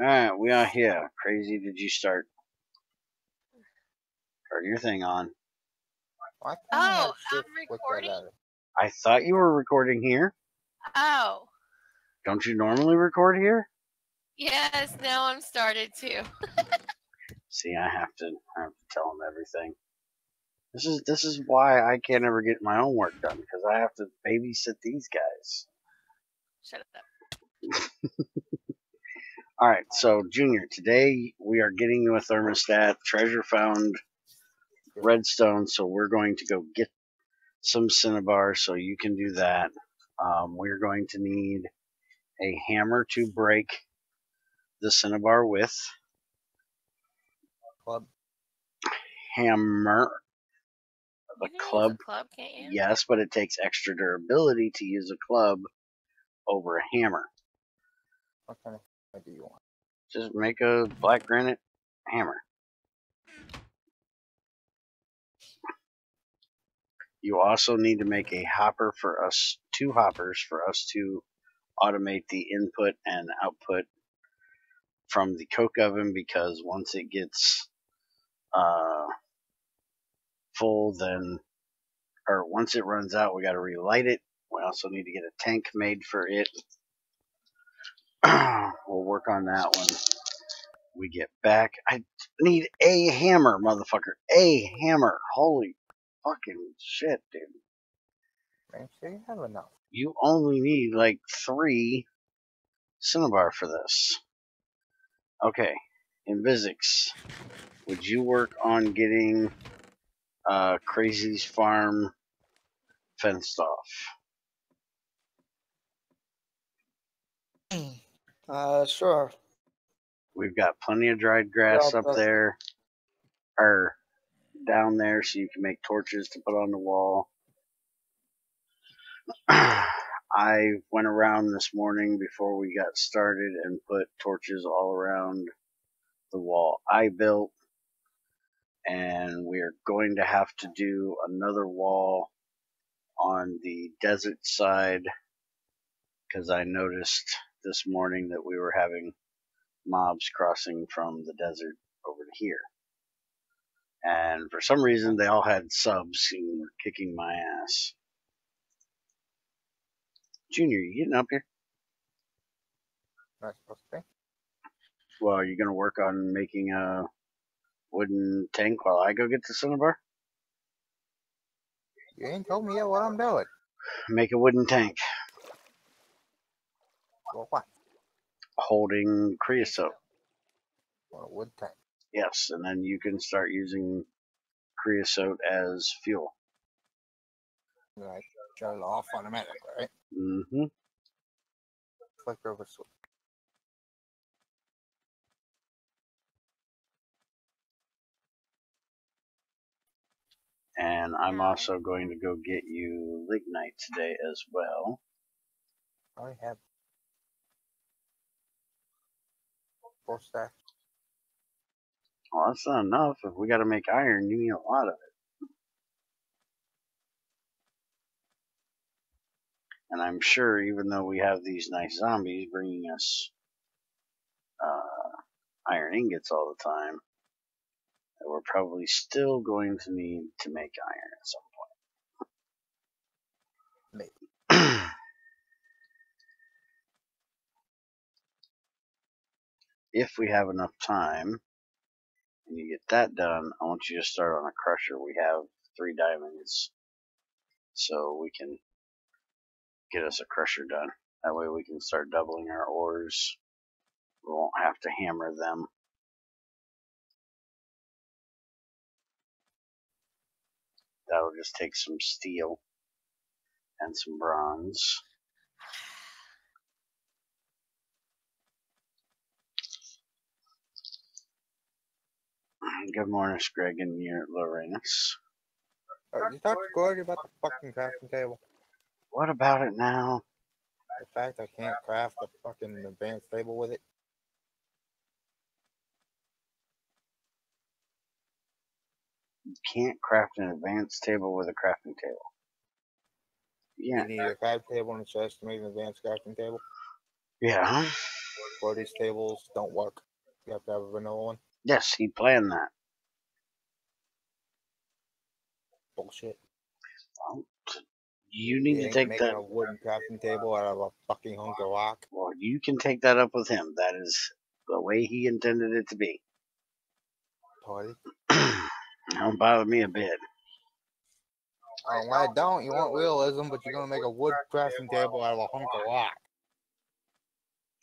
Alright, we are here. Crazy, did you start? Turn your thing on. Why can't Oh, I I'm recording? I thought you were recording here. Oh. Don't you normally record here? Yes, now I'm started too. See, I have to tell them everything. This is why I can't ever get my own work done, because I have to babysit these guys. Shut up. Alright, so Junior, today we are getting you a thermostat, treasure found, redstone, so we're going to go get some cinnabar so you can do that. We're going to need a hammer to break the cinnabar with. Club. Hammer. The You can club. use a club, can't you? Yes, but it takes extra durability to use a club over a hammer. What kind of hammer do you want? Just make a black granite hammer. You also need to make a hopper for us, 2 hoppers for us to automate the input and output from the coke oven, because once it gets full, or once it runs out, we got to relight it. We also need to get a tank made for it. We'll work on that when we get back. I need a hammer, motherfucker. A hammer. Holy fucking shit, dude. I'm sure you have enough. You only need like 3 cinnabar for this. Okay, Invisics, would you work on getting Crazy's farm fenced off? Sure. We've got plenty of dried grass up there, or down there, so you can make torches to put on the wall. I went around this morning before we got started and put torches all around the wall I built, and we're going to have to do another wall on the desert side, because I noticed this morning that we were having mobs crossing from the desert over to here. And for some reason, they all had subs and were kicking my ass. Junior, you getting up here? Not supposed to be. Well, are you going to work on making a wooden tank while I go get the cinnabar? You ain't told me yet what I'm doing. Make a wooden tank. Well, what? Holding creosote. Well, a wood tank. Yes, and then you can start using creosote as fuel. Right. Shut it off automatically, right? Mm-hmm. Flick over switch. And I'm also going to go get you lignite today as well. I have 4 stacks. Well, that's not enough. If we got to make iron, you need a lot of it. And I'm sure, even though we have these nice zombies bringing us iron ingots all the time, that we're probably still going to need to make iron at some point. Maybe. If we have enough time, and you get that done, I want you to start on a crusher. We have 3 diamonds, so we can get us a crusher done. That way we can start doubling our ores. We won't have to hammer them. That'll just take some steel and some bronze. Good morning, Greg and Lorenus. You talked to Gordy about the fucking crafting table. What about it now? The fact I can't craft a fucking advanced table with it. You can't craft an advanced table with a crafting table. Yeah. You need a crafting table and a chest to make an advanced crafting table. Yeah. where these tables don't work. You have to have a vanilla one. Yes, he planned that. Bullshit. Well, you You need to ain't take making that. a wooden crafting table out of a fucking hunk of rock. Well, you can take that up with him. That is the way he intended it to be. Party. Don't bother me a bit. I don't. You want realism, but you're gonna make a wood crafting table out of a hunk of rock.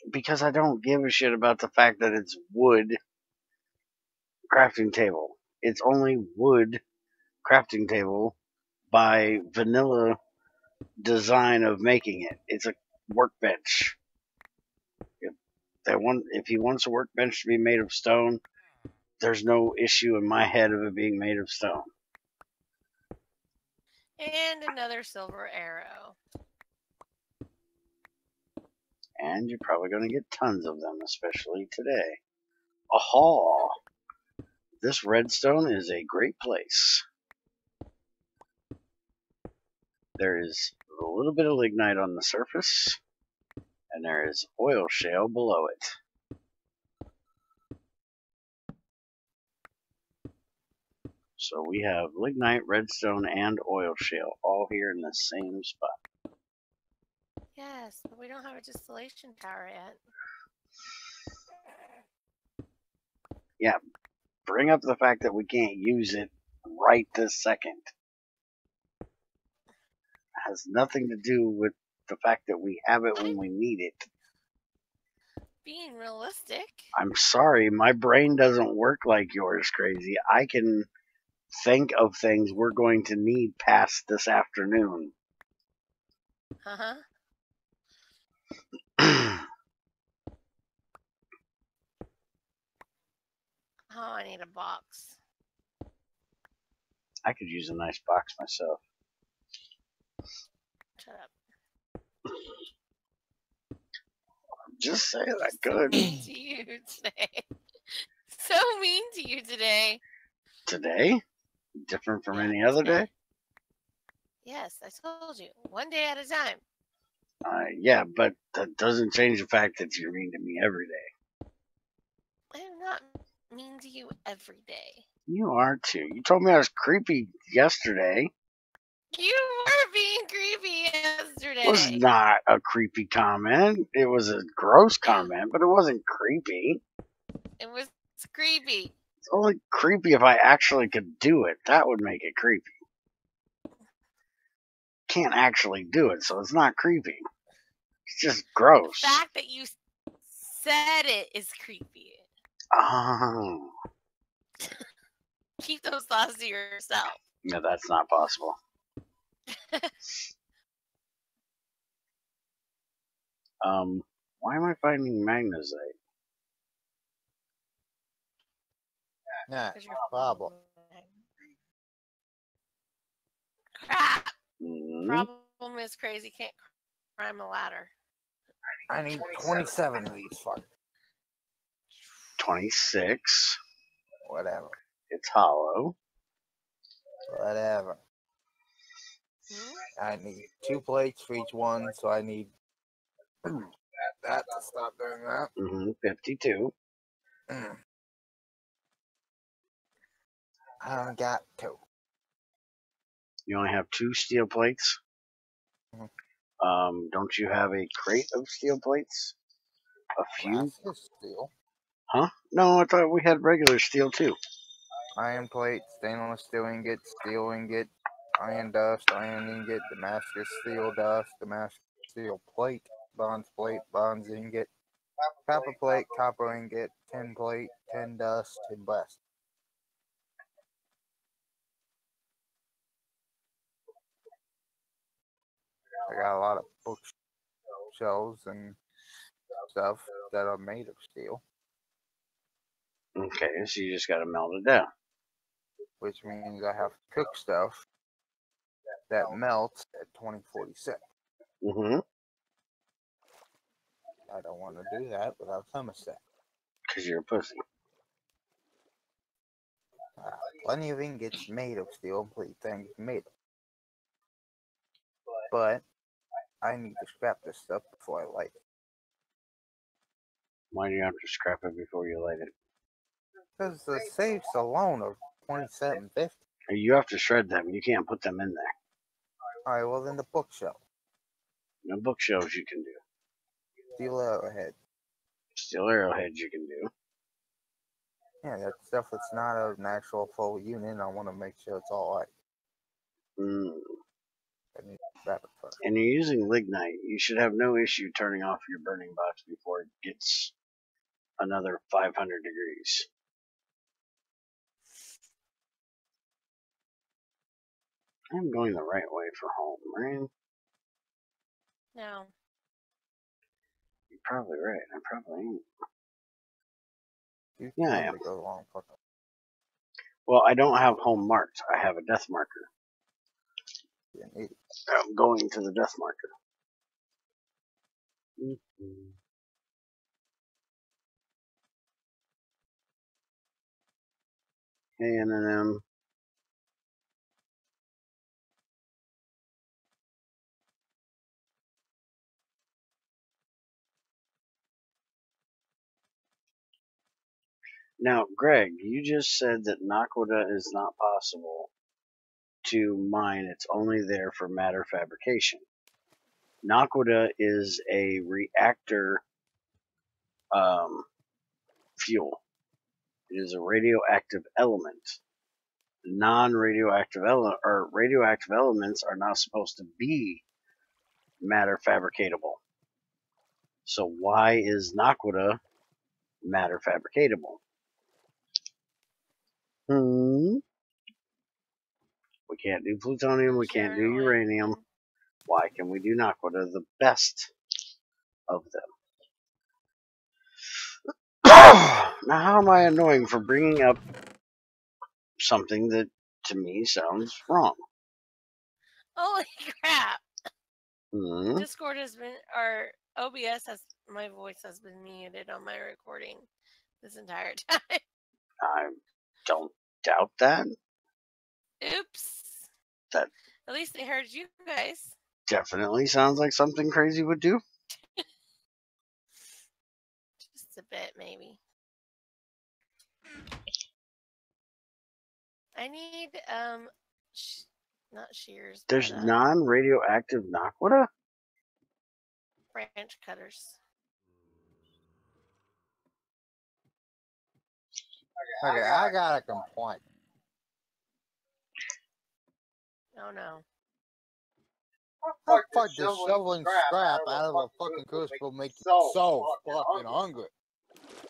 Because I don't give a shit about the fact that it's wood crafting table. It's only wood crafting table by vanilla design of making it. It's a workbench. If he wants a workbench to be made of stone, there's no issue in my head of it being made of stone. And another silver arrow. And you're probably going to get tons of them, especially today. Aha! This redstone is a great place. There is a little bit of lignite on the surface, and there is oil shale below it. So we have lignite, redstone, and oil shale all here in the same spot. Yes, but we don't have a distillation tower yet. Bring up the fact that we can't use it right this second. It has nothing to do with the fact that we have it when we need it. Being realistic. I'm sorry, my brain doesn't work like yours, Crazy. I can think of things we're going to need past this afternoon. Uh-huh. Oh, I need a box. I could use a nice box myself. Shut up. Just saying I So could. mean to you today. So mean to you today. Today? Different from Yeah, any other today. day? Yes, I told you. One day at a time. Yeah, but that doesn't change the fact that you're mean to me every day. I am not mean to you every day. You are too. You told me I was creepy yesterday. You were being creepy It was yesterday. not a creepy comment. It was a gross comment, but it wasn't creepy. It was creepy. It's only creepy if I actually could do it. That would make it creepy. Can't actually do it, so it's not creepy. It's just gross. The fact that you said it is creepy. Oh. Keep those thoughts to yourself. No, that's not possible. Why am I finding magnesite? Nah, 'Cause you're problem. Crap. Mm-hmm. Problem is crazy. Can't climb a ladder. I need 27 of these fuckers. 26. Whatever. It's hollow. Whatever. Hmm? I need 2 plates for each one, so I need that to stop doing that. Mm-hmm. 52. I got 2. You only have 2 steel plates. Mhm. Don't you have a crate of steel plates? A few? Glass is steel. Huh? No, I thought we had regular steel too. Iron plate, stainless steel ingot, steel ingot, iron dust, iron ingot, Damascus steel dust, Damascus steel plate, bronze ingot, copper plate, copper ingot, tin plate, tin dust, tin blast. I got a lot of bookshelves and stuff that are made of steel, Okay, so you just gotta melt it down. which means I have to cook stuff that melts at 2046. Mm-hmm. I don't want to do that without thermostat. Because you're a pussy. Plenty of ingots made of steel, plate things made of. But I need to scrap this stuff before I light it. Why do you have to scrap it before you light it? Because the safes alone are $27.50. You have to shred them. You can't put them in there. Alright, well then the bookshelf. No bookshelves you can do. Steel arrowhead. Steel arrowheads you can do. Yeah, that stuff that's not an actual full unit. I want to make sure it's alright. And you're using lignite. You should have no issue turning off your burning box before it gets another 500 degrees. I'm going the right way for home, right? No. You're probably right. I probably ain't. You Yeah, I totally am. go wrong fucking. Well, I don't have home marked. I have a death marker. You're an idiot. I'm going to the death marker. Hey, N&M. Now, Greg, you just said that Naquita is not possible to mine. It's only there for matter fabrication. Naquita is a reactor fuel. It is a radioactive element. Non-radioactive radioactive elements are not supposed to be matter fabricatable. So why is Naquita matter fabricatable? We can't do plutonium. We can't do uranium. Why can we do Naquita? The best of them. Now, how am I annoying for bringing up something that to me sounds wrong? Holy crap! Hmm? Discord has been, or OBS has, my voice has been muted on my recording this entire time. I don't doubt that. Oops. That At least they heard you guys. definitely sounds like something crazy would do. Just a bit, maybe. I need, not shears, There's but, non-radioactive Naquita? branch cutters. Okay, I got a complaint. Oh no. How the fuck does shoveling scrap out of a fucking crucible make you so fucking hungry?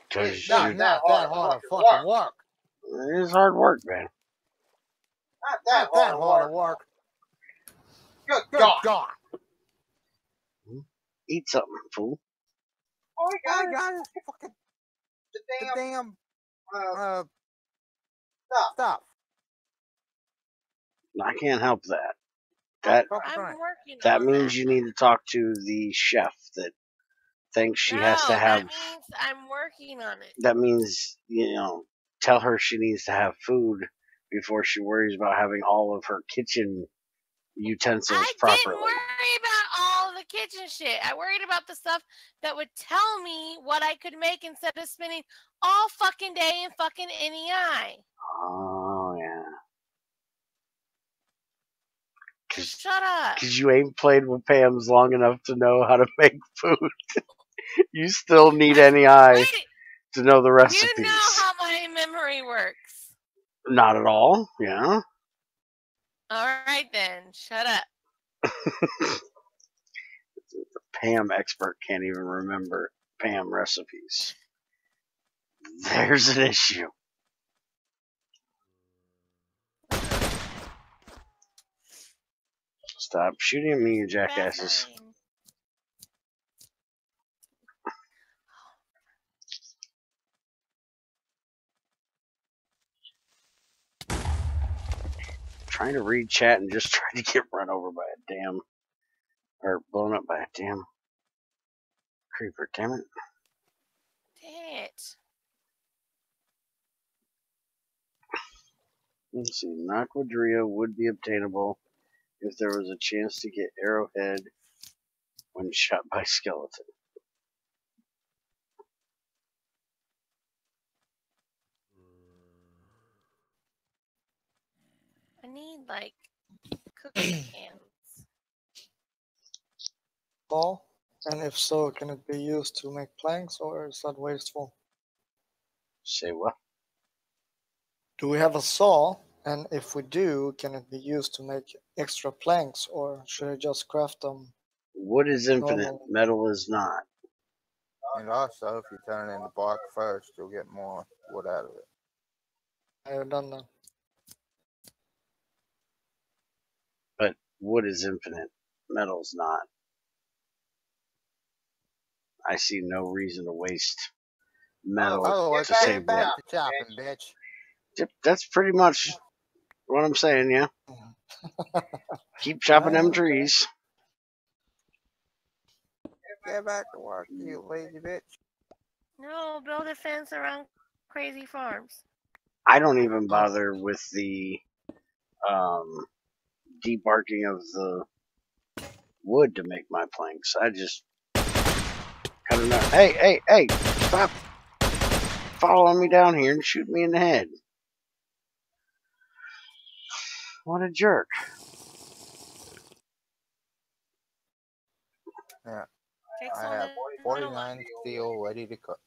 Because It's not that hard to fucking work. it is hard work, man. Not that hard to work. Good God. Eat something, fool. All I got is fucking the damn stuff. I can't help that. I'm working That on means that. you need to talk to the chef that thinks she has to have. That means I'm working on it. That means, tell her she needs to have food before she worries about having all of her kitchen utensils properly. I didn't worry about all the kitchen shit. I worried about the stuff that would tell me what I could make instead of spending all fucking day in fucking NEI. Oh, yeah. Shut up. Because you ain't played with Pam's long enough to know how to make food. You still need NEI to know the recipes. You know how my memory works. Not at all, yeah. Alright then, shut up. The Pam expert can't even remember Pam recipes. There's an issue. Stop shooting at me, you jackasses. Trying to read chat and just trying to get run over by a damn, or blown up by a damn creeper. Damn it. Dang it. Let's see. Naquadria would be obtainable if there was a chance to get arrowhead when shot by skeleton. I need like cookie pans. Saw? And if so, can it be used to make planks or is that wasteful? Say what? Do we have a saw? And if we do, can it be used to make extra planks or should I just craft them? Wood is infinite. Normal. Metal is not. And also, if you turn it into bark first, you'll get more wood out of it. I have done that. But wood is infinite. Metal's not. I see no reason to waste metal Oh, to save back wood. to chopping, bitch. Yep, that's pretty much what I'm saying, yeah. Keep chopping them trees. Get back to work, you lazy bitch. No, build a fence around crazy farms. I don't even bother with the debarking of the wood to make my planks. I just cut it out. Hey, stop following me down here and shoot me in the head. What a jerk. Yeah, Takes I all have the 49 steel ready to cook.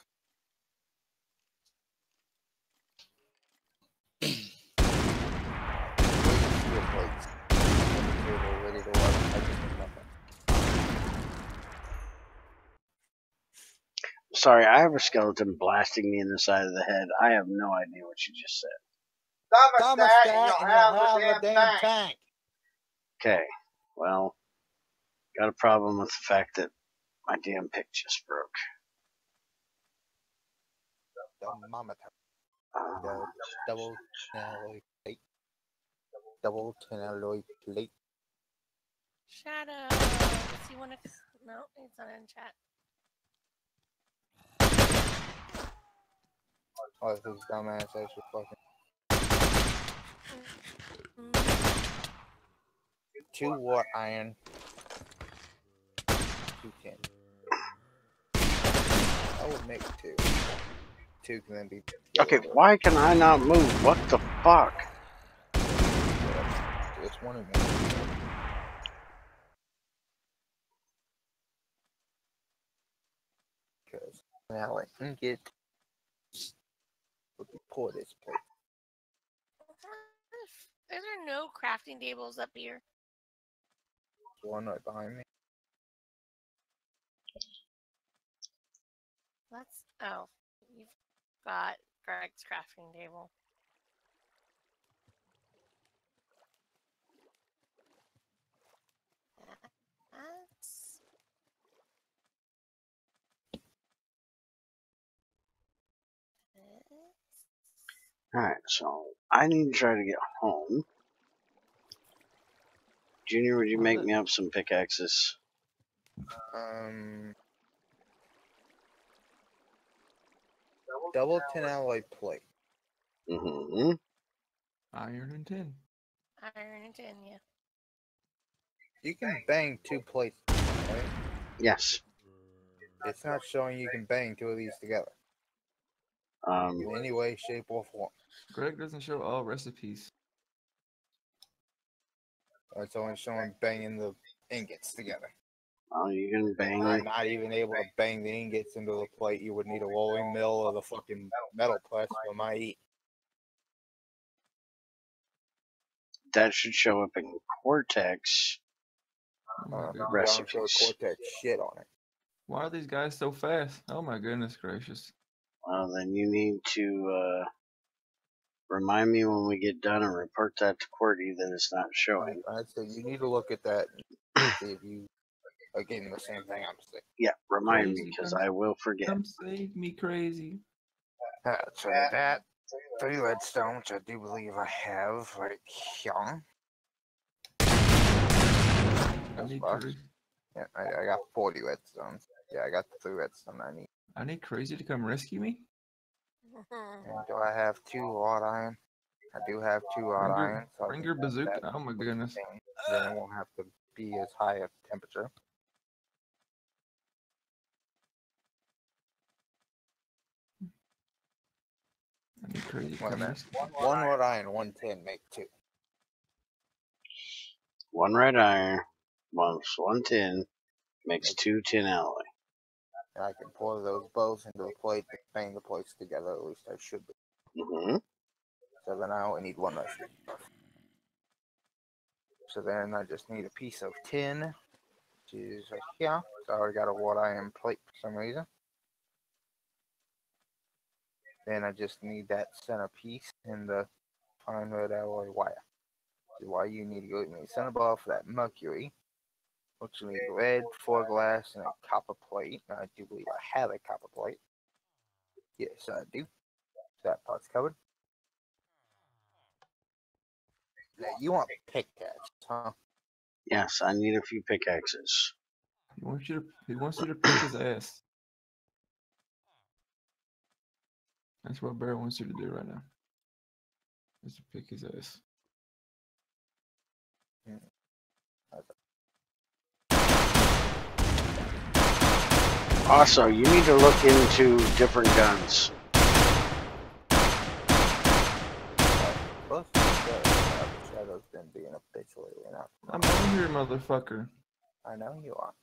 Steel plates. Table ready to work. I just need nothing. Sorry, I have a skeleton blasting me in the side of the head. I have no idea what you just said. Thermostat, and you'll have a damn tank. Okay, well, got a problem with the fact that my damn pick just broke. Thermometer. Um, Double alloy plate. Double tin alloy plate. Shadow. Does he want to? No, he's not in chat. Oh, this dumbass actually fucking. 2 watt iron. 2 tin. I would make 2. 2 can then be. okay, why can I not move? What the fuck? It's 1 and 1. Because now I can get. Let me pour this plate. Is there no crafting tables up here? One right behind me. Let's. Oh, you've got Greg's crafting table. That's. Alright, so I need to try to get home. Junior, would you make me up some pickaxes? Double tin alloy plate. Mm-hmm. Iron and tin. Iron and tin, yeah. You can bang 2 plates, right? Yes. It's not showing you can bang 2 of these together. In any way, shape, or form. Greg doesn't show all recipes. It's only showing banging the ingots together. Oh, you can bang. I'm not even able to bang the ingots into the plate. You would need a rolling mill or the fucking metal press for my eat. That should show up in Cortex. Oh my goodness. Don't Recipes. show Cortex shit on it. Why are these guys so fast? Oh my goodness gracious. Well, then you need to remind me when we get done and report that to QWERTY that it's not showing. I'd say you need to look at that and see if you are getting the same thing I'm saying. Yeah, remind me Crazy, because come- I will forget. Come save me, crazy. So that 3 redstone, which I do believe I have right here. I need box. crazy. Yeah, I got 40 redstones. Yeah, I got the 3 redstone I need. I need crazy to come rescue me. And do I have 2 wrought iron? I do have 2 wrought iron. So Bring your bazooka. Oh my goodness. Then it won't have to be as high a temperature. I need crazy to Wait a come minute. rescue me. 1 wrought iron, 1 tin, make 2. 1 red iron, one tin, makes 2 tin alloy. And I can pour those both into the plate and bang the plates together, at least I should be. Mm-hmm. So then I only need one less. So then I just need a piece of tin, which is right here. So I already got a wrought iron plate for some reason. Then I just need that center piece and the fine red alloy wire. Which is why you need to go get me a center bar for that mercury, which you need red, 4 glass, and a copper plate. And I do believe I have a copper plate. Yes, I do. So that part's covered. Now you want pickaxe, huh? Yes, I need a few pickaxes. He wants you to pick his ass. That's what Bear wants you to do right now. Is to pick his ass. Also, you need to look into different guns. Plus, Shadow's been being a bitch lately. I'm on here, motherfucker. I know you are.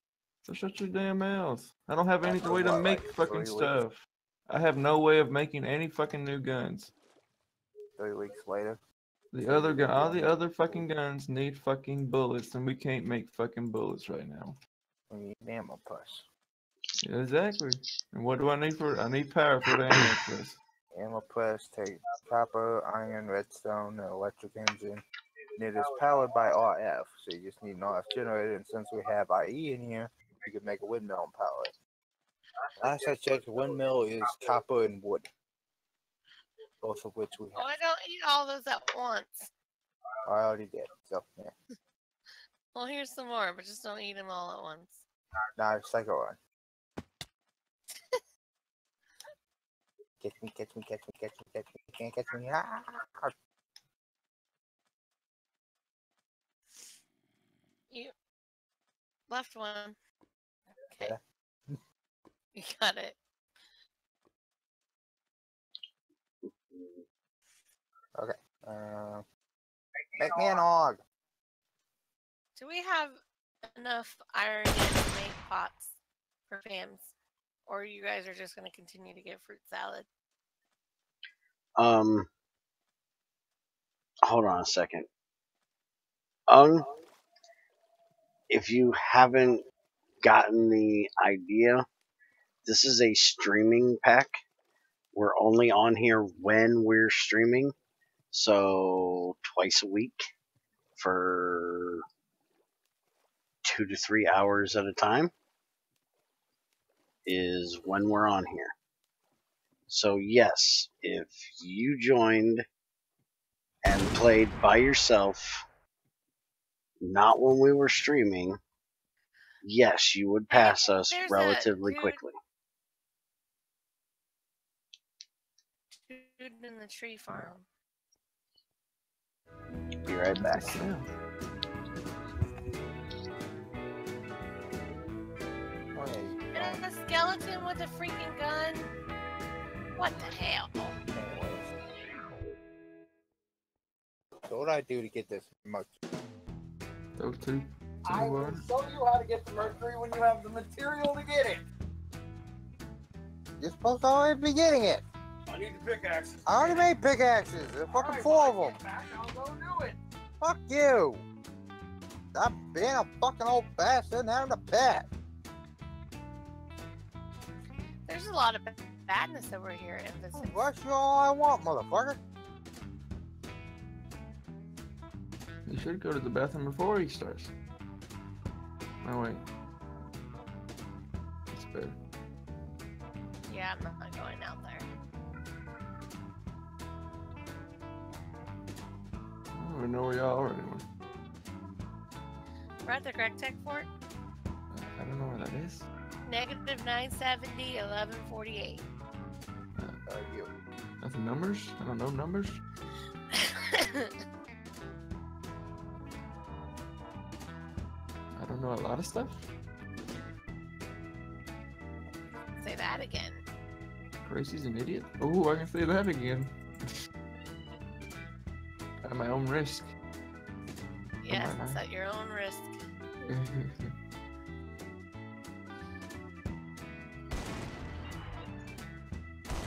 So shut your damn mouth. I don't have any After way to what, make like fucking 3 weeks? stuff. I have no way of making any fucking new guns. 3 weeks later. All the other fucking guns need fucking bullets, and we can't make fucking bullets right now. We need an ammo press. Yeah, exactly. And what do I need for it? I need power for the ammo press. Ammo press, take copper, iron, redstone, an electric engine. And it is powered by RF, so you just need an RF generator. And since we have IE in here, you can make a windmill and power it. Last I checked, a windmill is copper and wood, both of which we Oh, have. I don't eat all those at once. I already did, so yeah. Well, here's some more, but just don't eat them all at once. Now, second one. Catch me, catch me, catch me, catch me, catch me. You can't catch me. Ah! You left one. Okay. Yeah. You got it. Okay. Make me an og. Do we have enough iron yet to make pots for fams? Or you guys are just going to continue to get fruit salad? Hold on a second. If you haven't gotten the idea, this is a streaming pack. We're only on here when we're streaming. So twice a week for 2 to 3 hours at a time is when we're on here. So yes, if you joined and played by yourself, not when we were streaming, yes, you would pass us There's relatively a dude- quickly. Dude in the tree farm. Be right back. Yeah. And a skeleton with a freaking gun? What the hell? So what do I do to get this mercury? Those two. I will show you how to get the mercury when you have the material to get it. You're supposed to already be getting it. I need the pickaxes. I already made pickaxes. There's fucking 4 of them. Back, I'll go do it. Fuck you. Stop being a fucking old bastard and having a pet. There's a lot of badness over here in this. Rush you all I want, motherfucker. You should go to the bathroom before he starts. Oh wait. It's better. Yeah, I'm not going out there. I don't even know where y'all are anymore. We're at the Greg Tech Fort. I don't know where that is. Negative 970, 1148. You. Nothing numbers? I don't know numbers. I don't know a lot of stuff. Say that again. Gracie's an idiot. Oh, I can say that again. At my own risk. Yes, Come on. at your own risk.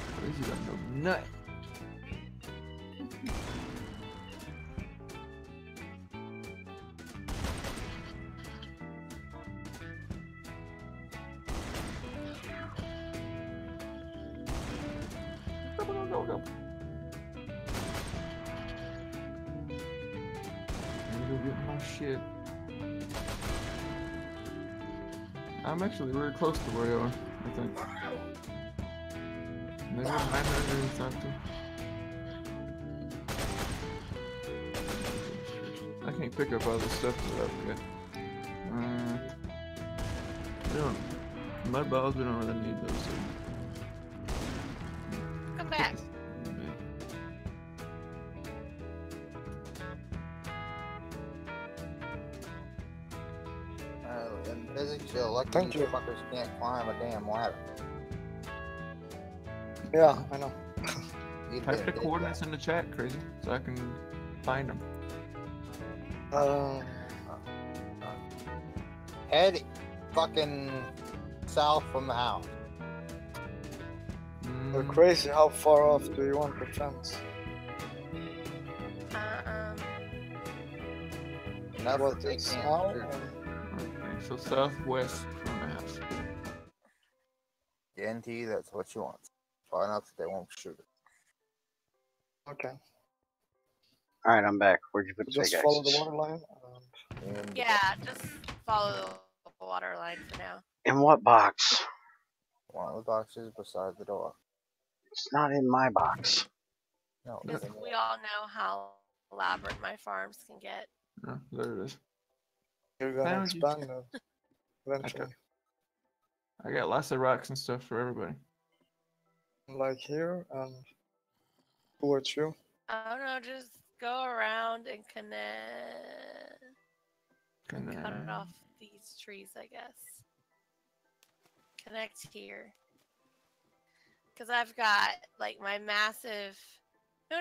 Crazy got no nut. Go. I need to go get my shit. I'm actually really close to where you are, I think. Maybe 900 or something. I can't pick up all the stuff that I've got. We don't. Mud balls, we don't really need those. So. Come back. In physics, you're lucky Thank you you. fuckers can't climb a damn ladder. Yeah, I know. You'd Type been the dead coordinates by in the chat, Crazy, so I can find them. now. Head fucking south from the house. They're crazy. How far off do you want the fence? Enough What that they is can't now? shoot. Okay, so southwest from the house. Guarantee you that's what you want. Far enough that they won't shoot it. Okay. Alright, I'm back. Where'd you put the Just big follow the axes? water line. And Yeah, just follow the water line for now. In what box? one of the boxes beside the door. It's not in my box. No, Because it's in we there. all know how elaborate my farms can get. Oh, there it is. You're gonna Found you. expand it eventually. I got lots of rocks and stuff for everybody. Like here and towards you. Oh no, just go around and connect. Cut off these trees, I guess. Connect here. Because I've got like my massive. No.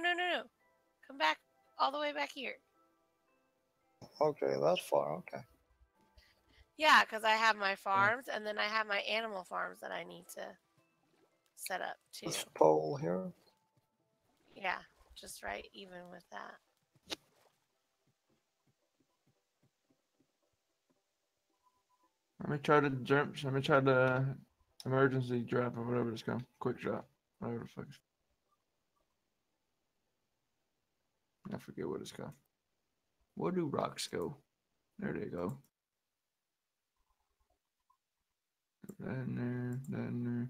Come back all the way back here. Okay, that far. Okay. Yeah, because I have my farms and then I have my animal farms that I need to set up too. This pole here. Yeah, just right even with that. Let me try to jump. Let me try the emergency drop or whatever it's called. Quick drop. Whatever the fuck. I forget what it's called. Where do rocks go? There they go. That in there. That in there.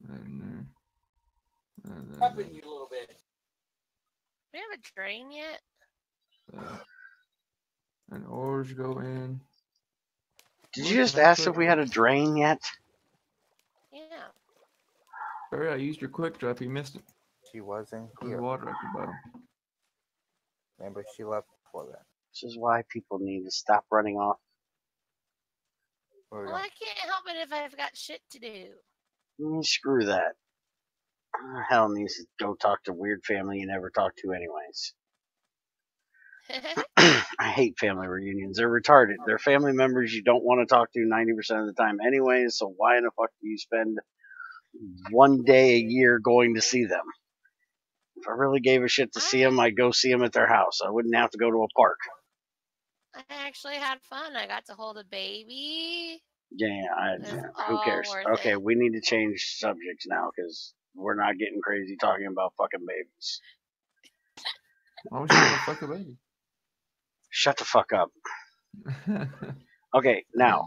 That in there. Helping you a little bit. Do we have a drain yet? And ores go in. Did you just ask if we had a drain yet? Yeah. Sorry, I used your quick drop. You missed it. She wasn't There's here. water at the bottom. Remember, she left before that. This is why people need to stop running off. Where we Well, going? I can't help it if I've got shit to do. Screw that. Hell needs to go talk to weird family you never talk to anyways. I hate family reunions. They're retarded. They're family members you don't want to talk to 90% of the time anyways, so why in the fuck do you spend one day a year going to see them? If I really gave a shit to see them, I'd go see them at their house. I wouldn't have to go to a park. I actually had fun. I got to hold a baby. Yeah, It's who all cares? worth Okay, it. we need to change subjects now because we're not getting crazy talking about fucking babies. Why would you want to fuck a baby? Shut the fuck up. Okay, now,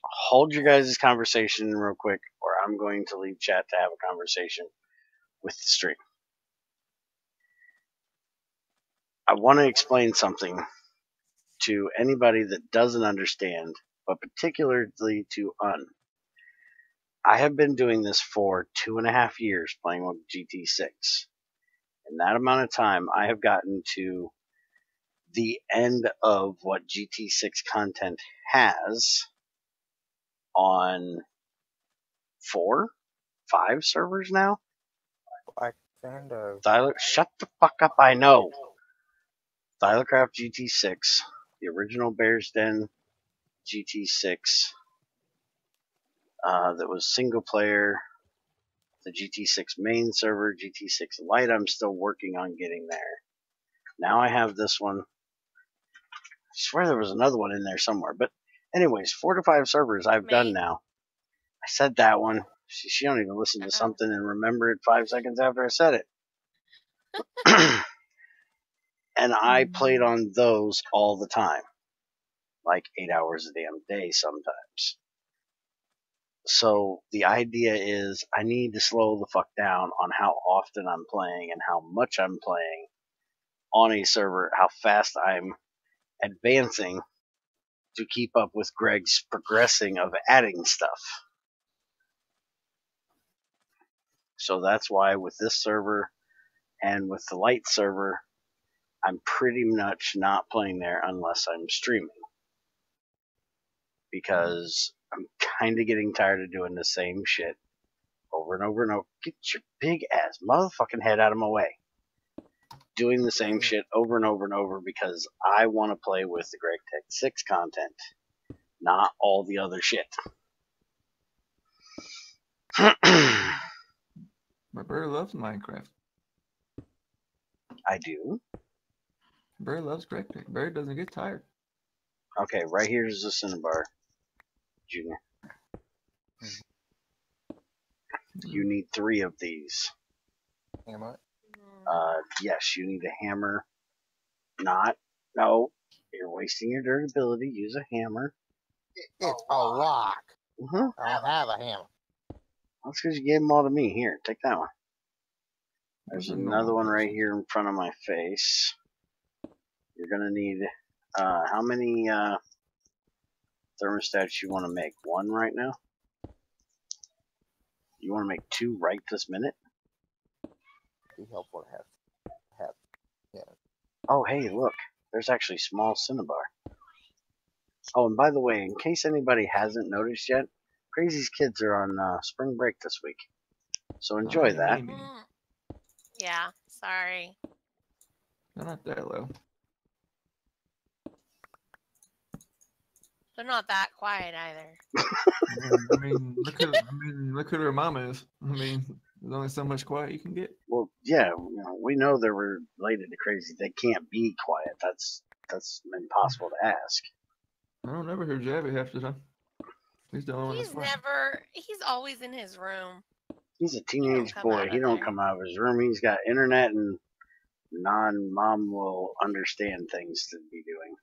hold your guys' conversation real quick, or I'm going to leave chat to have a conversation with the stream. I want to explain something to anybody that doesn't understand, but particularly to I have been doing this for 2.5 years playing with GT6. In that amount of time, I have gotten to the end of what GT6 content has on 4, 5 servers now. Black Sand, Tyler, shut the fuck up, I know. Thylecraft GT6, the original Bears Den GT6 that was single player, the GT6 main server, GT6 Lite. I'm still working on getting there. Now I have this one. I swear there was another one in there somewhere. But anyways, 4 to 5 servers I've done now. I said that one. She don't even listen to something and remember it 5 seconds after I said it. And I played on those all the time. Like 8 hours a damn day sometimes. So the idea is I need to slow the fuck down on how often I'm playing and how much I'm playing on a server, how fast I'm advancing to keep up with Greg's progressing of adding stuff. So that's why with this server and with the light server, I'm pretty much not playing there unless I'm streaming. Because I'm kind of getting tired of doing the same shit over and over and over. Get your big ass motherfucking head out of my way. Doing the same shit over and over and over because I want to play with the Greg Tech 6 content, not all the other shit. My bird loves Minecraft. I do. Bird loves Greg Tech. Bird doesn't get tired. Okay, right here's the Cinnabar, Junior. You need 3 of these. Hammer. Yes, you need a hammer. No, you're wasting your durability. Use a hammer. It's a rock. Mm-hmm. I don't have a hammer. That's because you gave them all to me. Here, take that one. There's What's a another normal one right person? here in front of my face. You're gonna need, how many, thermostats you want to make? 1 right now? You want to make 2 right this minute? Be helpful to have. Yeah. Oh, hey, look. There's actually small Cinnabar. Oh, and by the way, in case anybody hasn't noticed yet, Crazy's kids are on spring break this week. So enjoy that. Maybe. Yeah, sorry. They're not that low. They're not that quiet either. Look who their mama is. I mean, there's only so much quiet you can get. Well, yeah, we know they're related to Crazy. They can't be quiet. That's impossible to ask. I don't ever hear Jabby half the time. He's the only one that's quiet. He's always in his room. He's a teenage come boy. out He of don't there. come out of his room. He's got internet and non-mom will understand things to be doing.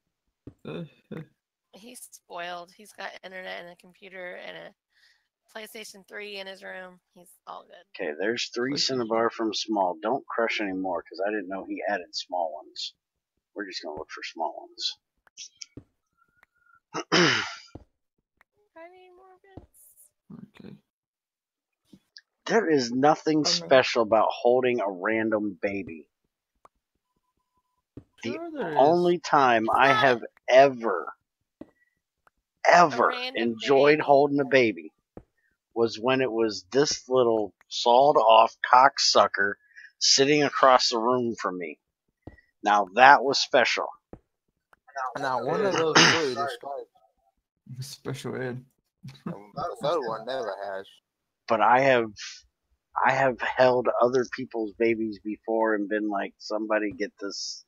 He's spoiled. He's got internet and a computer and a PlayStation 3 in his room. He's all good. Okay, there's 3 Cinnabar from small. Don't crush anymore because I didn't know he added small ones. We're just going to look for small ones. I need more bits. Okay. There is nothing special about holding a random baby. Sure The there is. only time I have ever enjoyed holding a baby was when it was this little sawed off cocksucker sitting across the room from me. Now that was special. Now, one of those 3 describes Special ed. the third one never has. But I have held other people's babies before and been like, somebody get this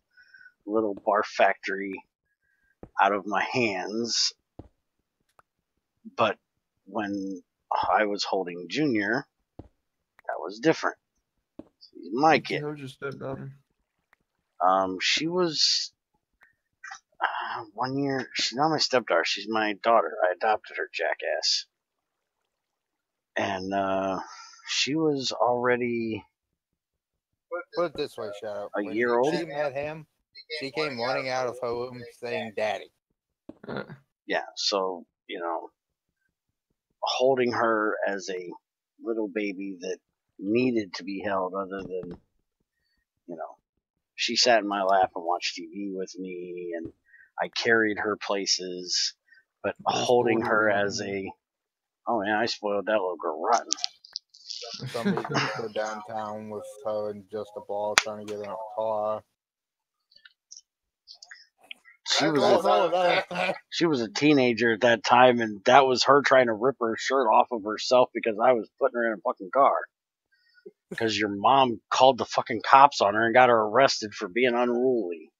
little barf factory out of my hands. But when I was holding Junior, that was different. She's my kid. How's your stepdaughter? She was 1 year. She's not my stepdaughter. She's my daughter. I adopted her, jackass. And she was already Put it this way, Shadow. a When year old. she met him, she came running out of her room saying, "Daddy." Yeah, so, holding her as a little baby that needed to be held other than, she sat in my lap and watched TV with me and I carried her places, but holding her as oh yeah, I spoiled that little girl rotten. Somebody goes to downtown with her and just a ball trying to get in a car. She was That's a, all another thing. she was a teenager at that time, and that was her trying to rip her shirt off of herself because I was putting her in a fucking car. Because your mom called the fucking cops on her and got her arrested for being unruly.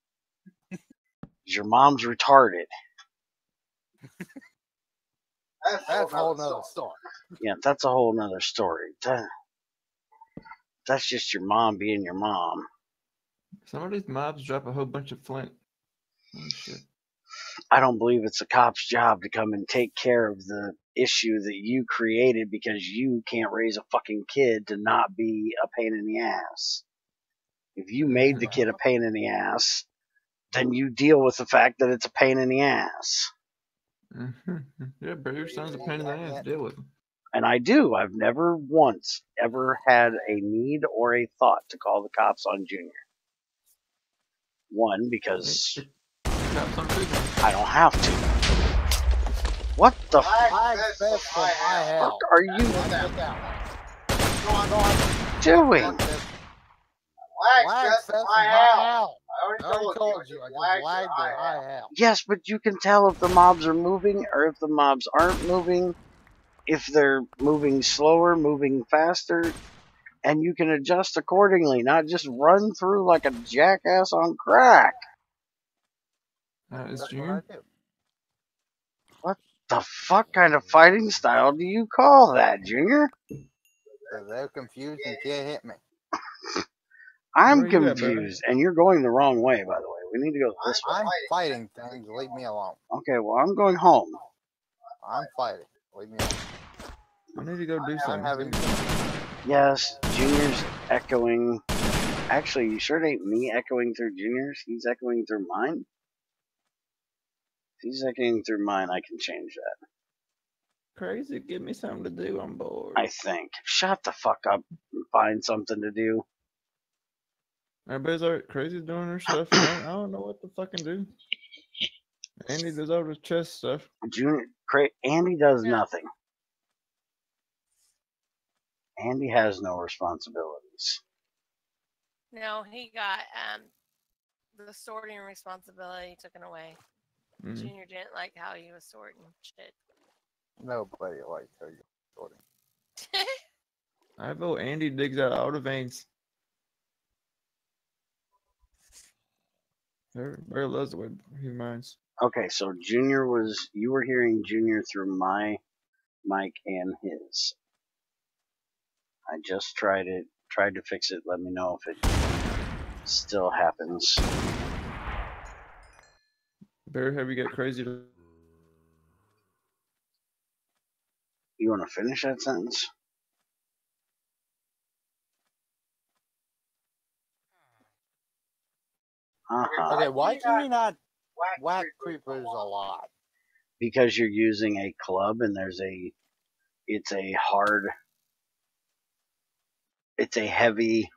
Your mom's retarded. That's a whole nother story. Yeah, that's a whole nother story. That's just your mom being your mom. Some of these mobs drop a whole bunch of flint. Holy shit. I don't believe it's a cop's job to come and take care of the issue that you created because you can't raise a fucking kid to not be a pain in the ass. If you made the kid a pain in the ass, then you deal with the fact that it's a pain in the ass. Yeah, bro, your son's a pain in the ass. Deal with him. And I do. I've never once ever had a need or a thought to call the cops on Junior. One, because I don't have to. What the fuck are you doing? I already told you. I just lagged their high out. Yes, but you can tell if the mobs are moving or if the mobs aren't moving, if they're moving slower, moving faster, and you can adjust accordingly, not just run through like a jackass on crack. Is That's Junior? what I do. The fuck kind of fighting style do you call that, Junior? So they're confused and can't hit me. I'm Where you at, buddy? confused, and you're going the wrong way, by the way. We need to go this way. I'm fighting things. Leave me alone. Okay, well, I'm going home. I'm fighting. Leave me alone. I need to go do I'm something. having. Yes, Junior's echoing. Actually, you sure it ain't me echoing through Junior's? He's echoing through mine? If he's echoing through mine, I can change that. Crazy, give me something to do. I'm bored. I think. Shut the fuck up and find something to do. Everybody's like Crazy's doing her stuff. I don't know what to fucking do. Andy does all the chest stuff. Andy does Yeah. nothing. Andy has no responsibilities. No, he got the sorting responsibility taken away. Mm. Junior didn't like how he was sorting shit. Nobody likes how you're sorting. I vote Andy digs out all the veins. Everybody loves the way he minds. Okay, so you were hearing Junior through my mic and his. I just tried to fix it. Let me know if it still happens. Bear, have you got Crazy to... You want to finish that sentence? Okay, why can you not whack creepers a lot? Because you're using a club and it's a heavy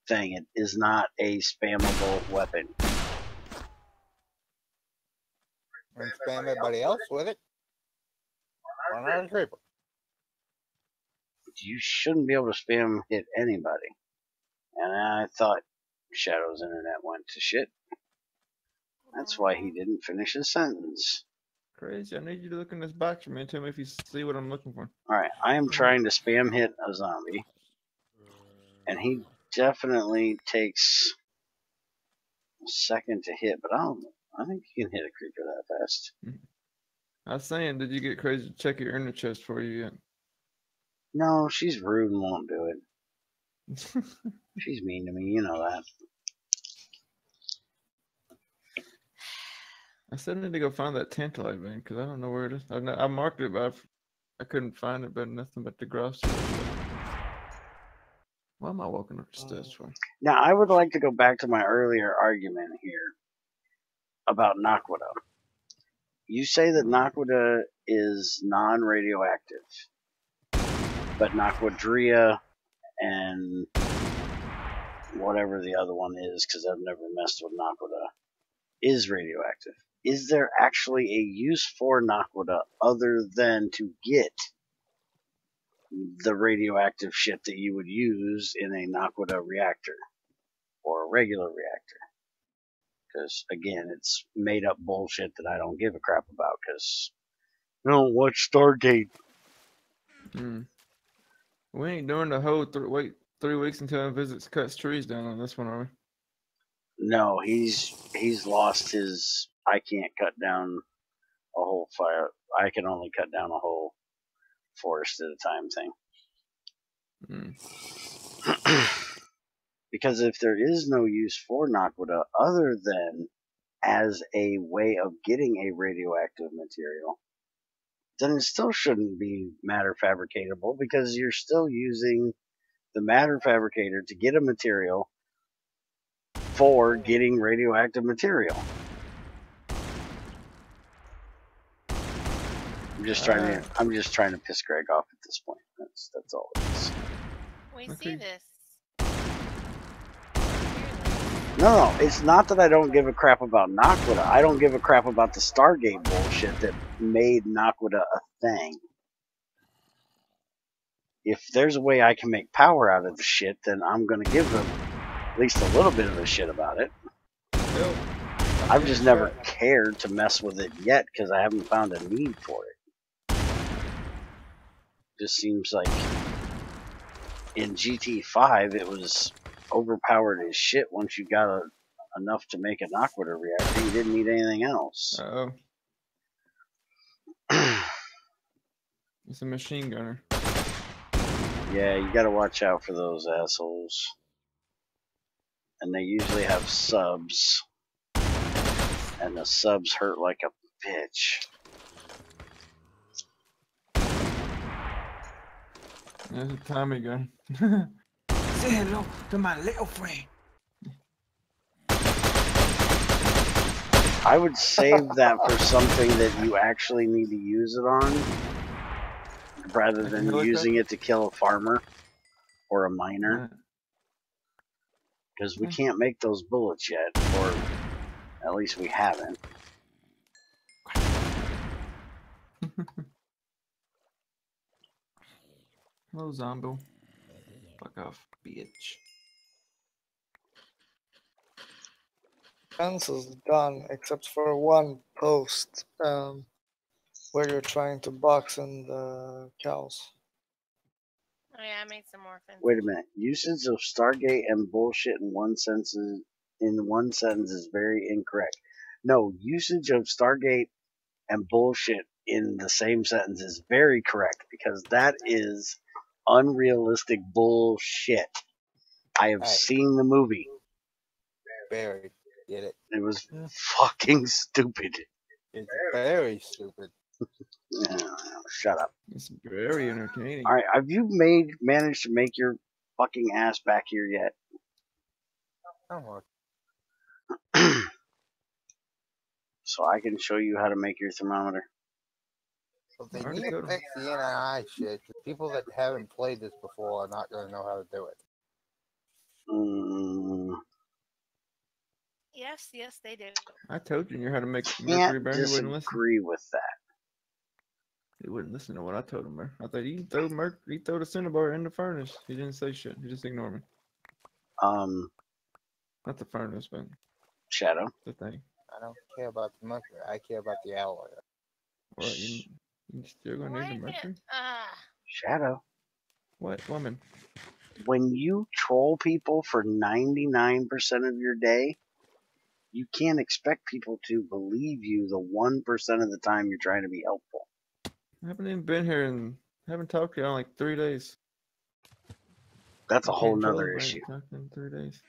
thing. It is not a spammable weapon. And spam everybody else with it. Why not a creeper? You shouldn't be able to spam hit anybody. And I thought Shadow's internet went to shit. That's why he didn't finish his sentence. Crazy, I need you to look in this box for me and tell me if you see what I'm looking for. Alright, I am trying to spam hit a zombie. And he definitely takes a second to hit, but I think you can hit a creeper that fast. I was saying, did you get Crazy to check your inner chest for you yet? No, she's rude and won't do it. She's mean to me, you know that. I still need to go find that tantalite vein because I don't know where it is. I marked it, but I couldn't find it. But nothing but the gross. Why am I walking up the stairs for? Now, I would like to go back to my earlier argument here about Naquita. You say that Naquita is non-radioactive, but Naquidria and whatever the other one is, because I've never messed with Naquita, is radioactive. Is there actually a use for Naquita other than to get the radioactive shit that you would use in a Naquita reactor or a regular reactor? Because, again, it's made up bullshit that I don't give a crap about because I don't watch Stargate. Hmm. We ain't doing the whole wait 3 weeks until he visits cuts trees down on this one, are we? No, he's lost his I can't cut down a whole fire. I can only cut down a whole forest at a time thing. Because if there is no use for Naquita other than as a way of getting a radioactive material, then it still shouldn't be matter fabricatable because you're still using the matter fabricator to get a material for getting radioactive material. I'm just trying to piss Greg off at this point. That's all it is. We Okay. see this. No, it's not that I don't give a crap about Naquita. I don't give a crap about the Stargate bullshit that made Naquita a thing. If there's a way I can make power out of the shit, then I'm going to give them at least a little bit of a shit about it. Nope. I've just never cared to mess with it yet because I haven't found a need for it. Just seems like in GT5 it was overpowered as shit once you got enough to make an Naquita reactor. You didn't need anything else. Uh-oh. It's a machine gunner. Yeah, you gotta watch out for those assholes. And they usually have subs. And the subs hurt like a bitch. There's a Tommy gun. Say hello to my little friend. I would save that for something that you actually need to use it on, rather Like a than helicopter? using it to kill a farmer or a miner. Because we Yeah. can't make those bullets yet, or at least we haven't. Hello, Zombo. Fuck off, bitch. Fence is done except for one post where you're trying to box in the cows. Oh yeah, I made some more fences. Wait a minute. Usage of Stargate and bullshit in one sentence is very incorrect. No, usage of Stargate and bullshit in the same sentence is very correct because that is unrealistic bullshit. I have Hey. seen the movie. Barry, get it? It was fucking stupid. It's very stupid. Shut up. It's very entertaining. All right, have you managed to make your fucking ass back here yet? Somewhat. So I can show you how to make your thermometer. But they Already need to got 'em. fix the NII shit. The people that haven't played this before are not going to know how to do it. Yes, they do. I told Junior how to make mercury Can't bear. He wouldn't listen. disagree with that. He wouldn't listen to what I told him, bro. I thought you can throw the cinnabar in the furnace. He didn't say shit. He just ignored me. Not the furnace, but Shadow. the thing. I don't care about the mercury. I care about the alloy. What, you still gonna need the mercury? Shadow. What, woman? When you troll people for 99% of your day, you can't expect people to believe you the 1% of the time you're trying to be helpful. I haven't even been here and haven't talked to you in like 3 days. That's a I whole can't troll nother if I issue. ain't talked in 3 days.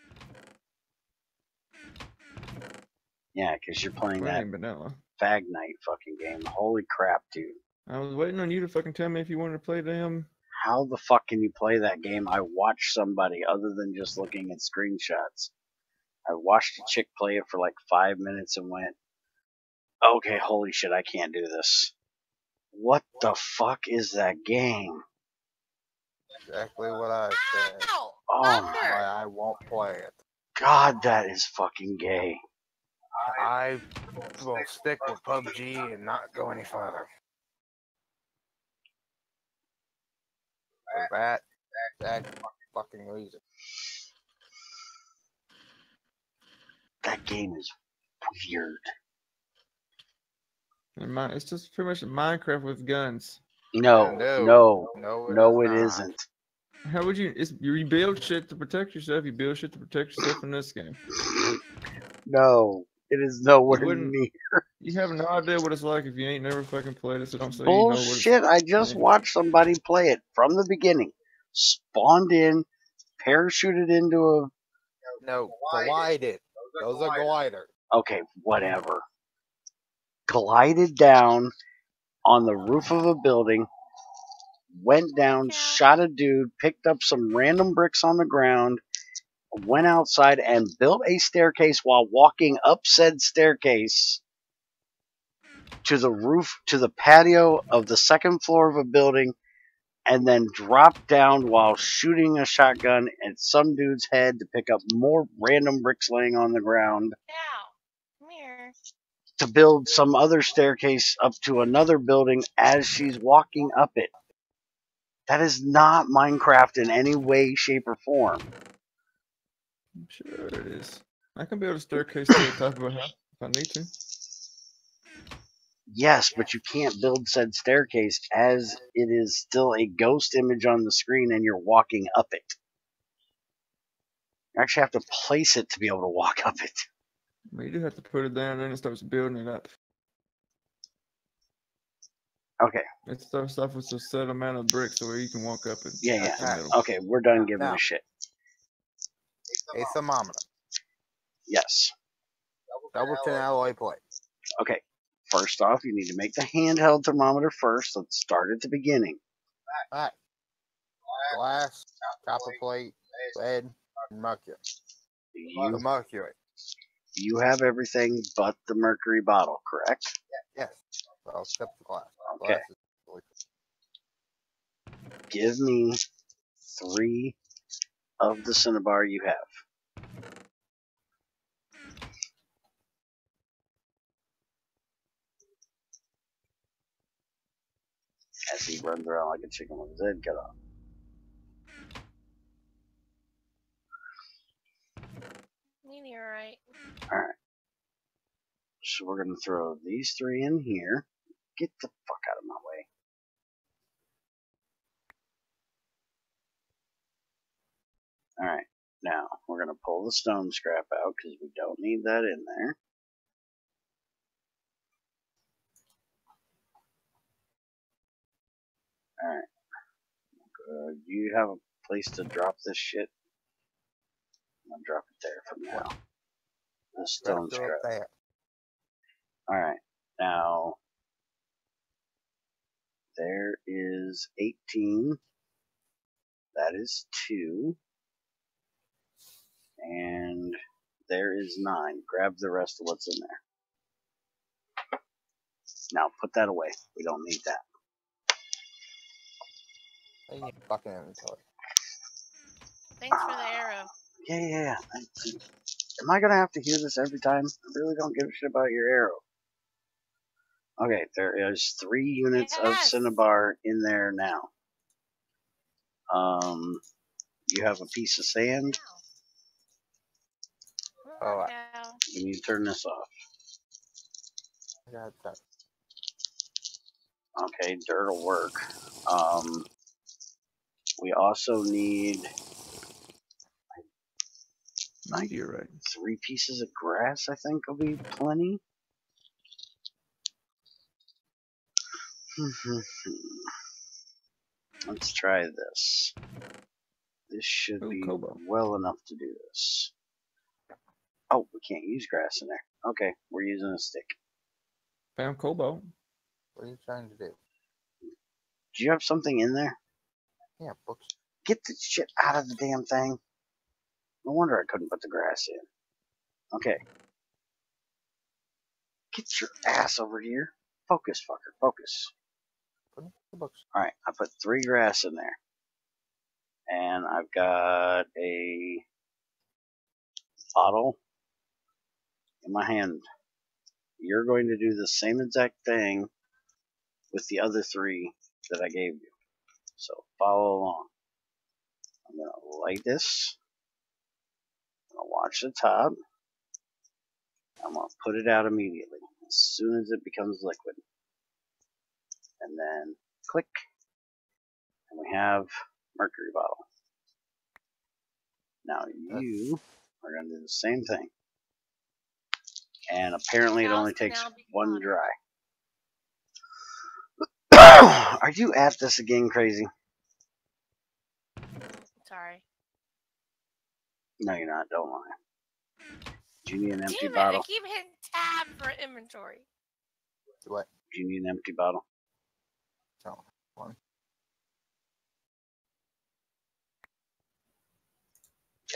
Yeah, because you're playing Well, it that ain't been that long. Fag Night fucking game. Holy crap, dude. I was waiting on you to fucking tell me if you wanted to play them. How the fuck can you play that game? I watched somebody other than just looking at screenshots. I watched a chick play it for like 5 minutes and went, okay, holy shit, I can't do this. What the fuck is that game? Exactly what I said. Ow! Oh Thunder! Why I won't play it. God, that is fucking gay. I will stick with PUBG and not go any further. For that fucking reason. That game is weird. And it's just pretty much Minecraft with guns. No, No, it it is not. isn't. How would you? You build shit to protect yourself. You build shit to protect yourself in this game. No, it is nowhere You wouldn't- near. You have no idea what it's like if you ain't never fucking played it. So don't say you know what it's Bullshit! I just watched somebody play it from the beginning. Spawned in, parachuted into No, glided. Those are glider. okay, whatever. Glided down on the roof of a building, went down, shot a dude, picked up some random bricks on the ground, went outside and built a staircase while walking up said staircase to the roof, to the patio of the second floor of a building, and then dropped down while shooting a shotgun at some dude's head to pick up more random bricks laying on the ground Ow. Come here. to build some other staircase up to another building as she's walking up it. That is not Minecraft in any way, shape, or form. I'm sure it is. I can build a staircase to the top of a house if I need to. Yes, but you can't build said staircase as it is still a ghost image on the screen and you're walking up it. You actually have to place it to be able to walk up it. But you do have to put it down, then it starts building it up. Okay. It starts off with a set amount of bricks where you can walk up it. Yeah. The middle. Okay, we're done giving Now. a shit. A thermometer. Yes. Double tin alloy plate. Okay. First off, you need to make the handheld thermometer first. Let's start at the beginning. Alright. Glass, copper plate, lead, and mercury. The mercury. You have everything but the mercury bottle, correct? Yes. Well, except the glass. Okay. Glass is really Give me 3 of the cinnabar you have. As he runs around like a chicken with his head cut off. Meteorite. Alright. So we're going to throw these 3 in here. Get the fuck out of my way. Alright. Now, we're going to pull the stone scrap out because we don't need that in there. Alright. Do you have a place to drop this shit? I'm going to drop it there for now. The stone Right up scrap. there. Alright. Now, there is 18. That is 2. And there is 9. Grab the rest of what's in there. Now, put that away. We don't need that. I need a fucking inventory. Thanks for the arrow. Yeah. Am I gonna have to hear this every time? I really don't give a shit about your arrow. Okay, there is 3 units of Yes. cinnabar in there now. You have a piece of sand. Alright. Cow. You need to turn this off. I got that. Okay, dirt will work. We also need Meteorite. 3 pieces of grass, I think will be plenty. Let's try this. This should be cobalt. well enough to do this. Oh, we can't use grass in there. Okay, we're using a stick. Found cobalt. What are you trying to do? Do you have something in there? Yeah, books. Get the shit out of the damn thing. No wonder I couldn't put the grass in. Okay. Get your ass over here. Focus, fucker. Focus. Put in the books. Alright, I put 3 grass in there. And I've got a bottle in my hand. You're going to do the same exact thing with the other 3 that I gave you. So follow along. I'm going to light this. I'm going to watch the top. I'm going to put it out immediately as soon as it becomes liquid. And then click, and we have mercury bottle. Now you are going to do the same thing. And apparently it only takes one dry. Are you at this again, crazy? Sorry. No, you're not. Don't lie. Do you need an empty Damn it, bottle? I keep hitting tab for inventory. What? Do you need an empty bottle? No. One.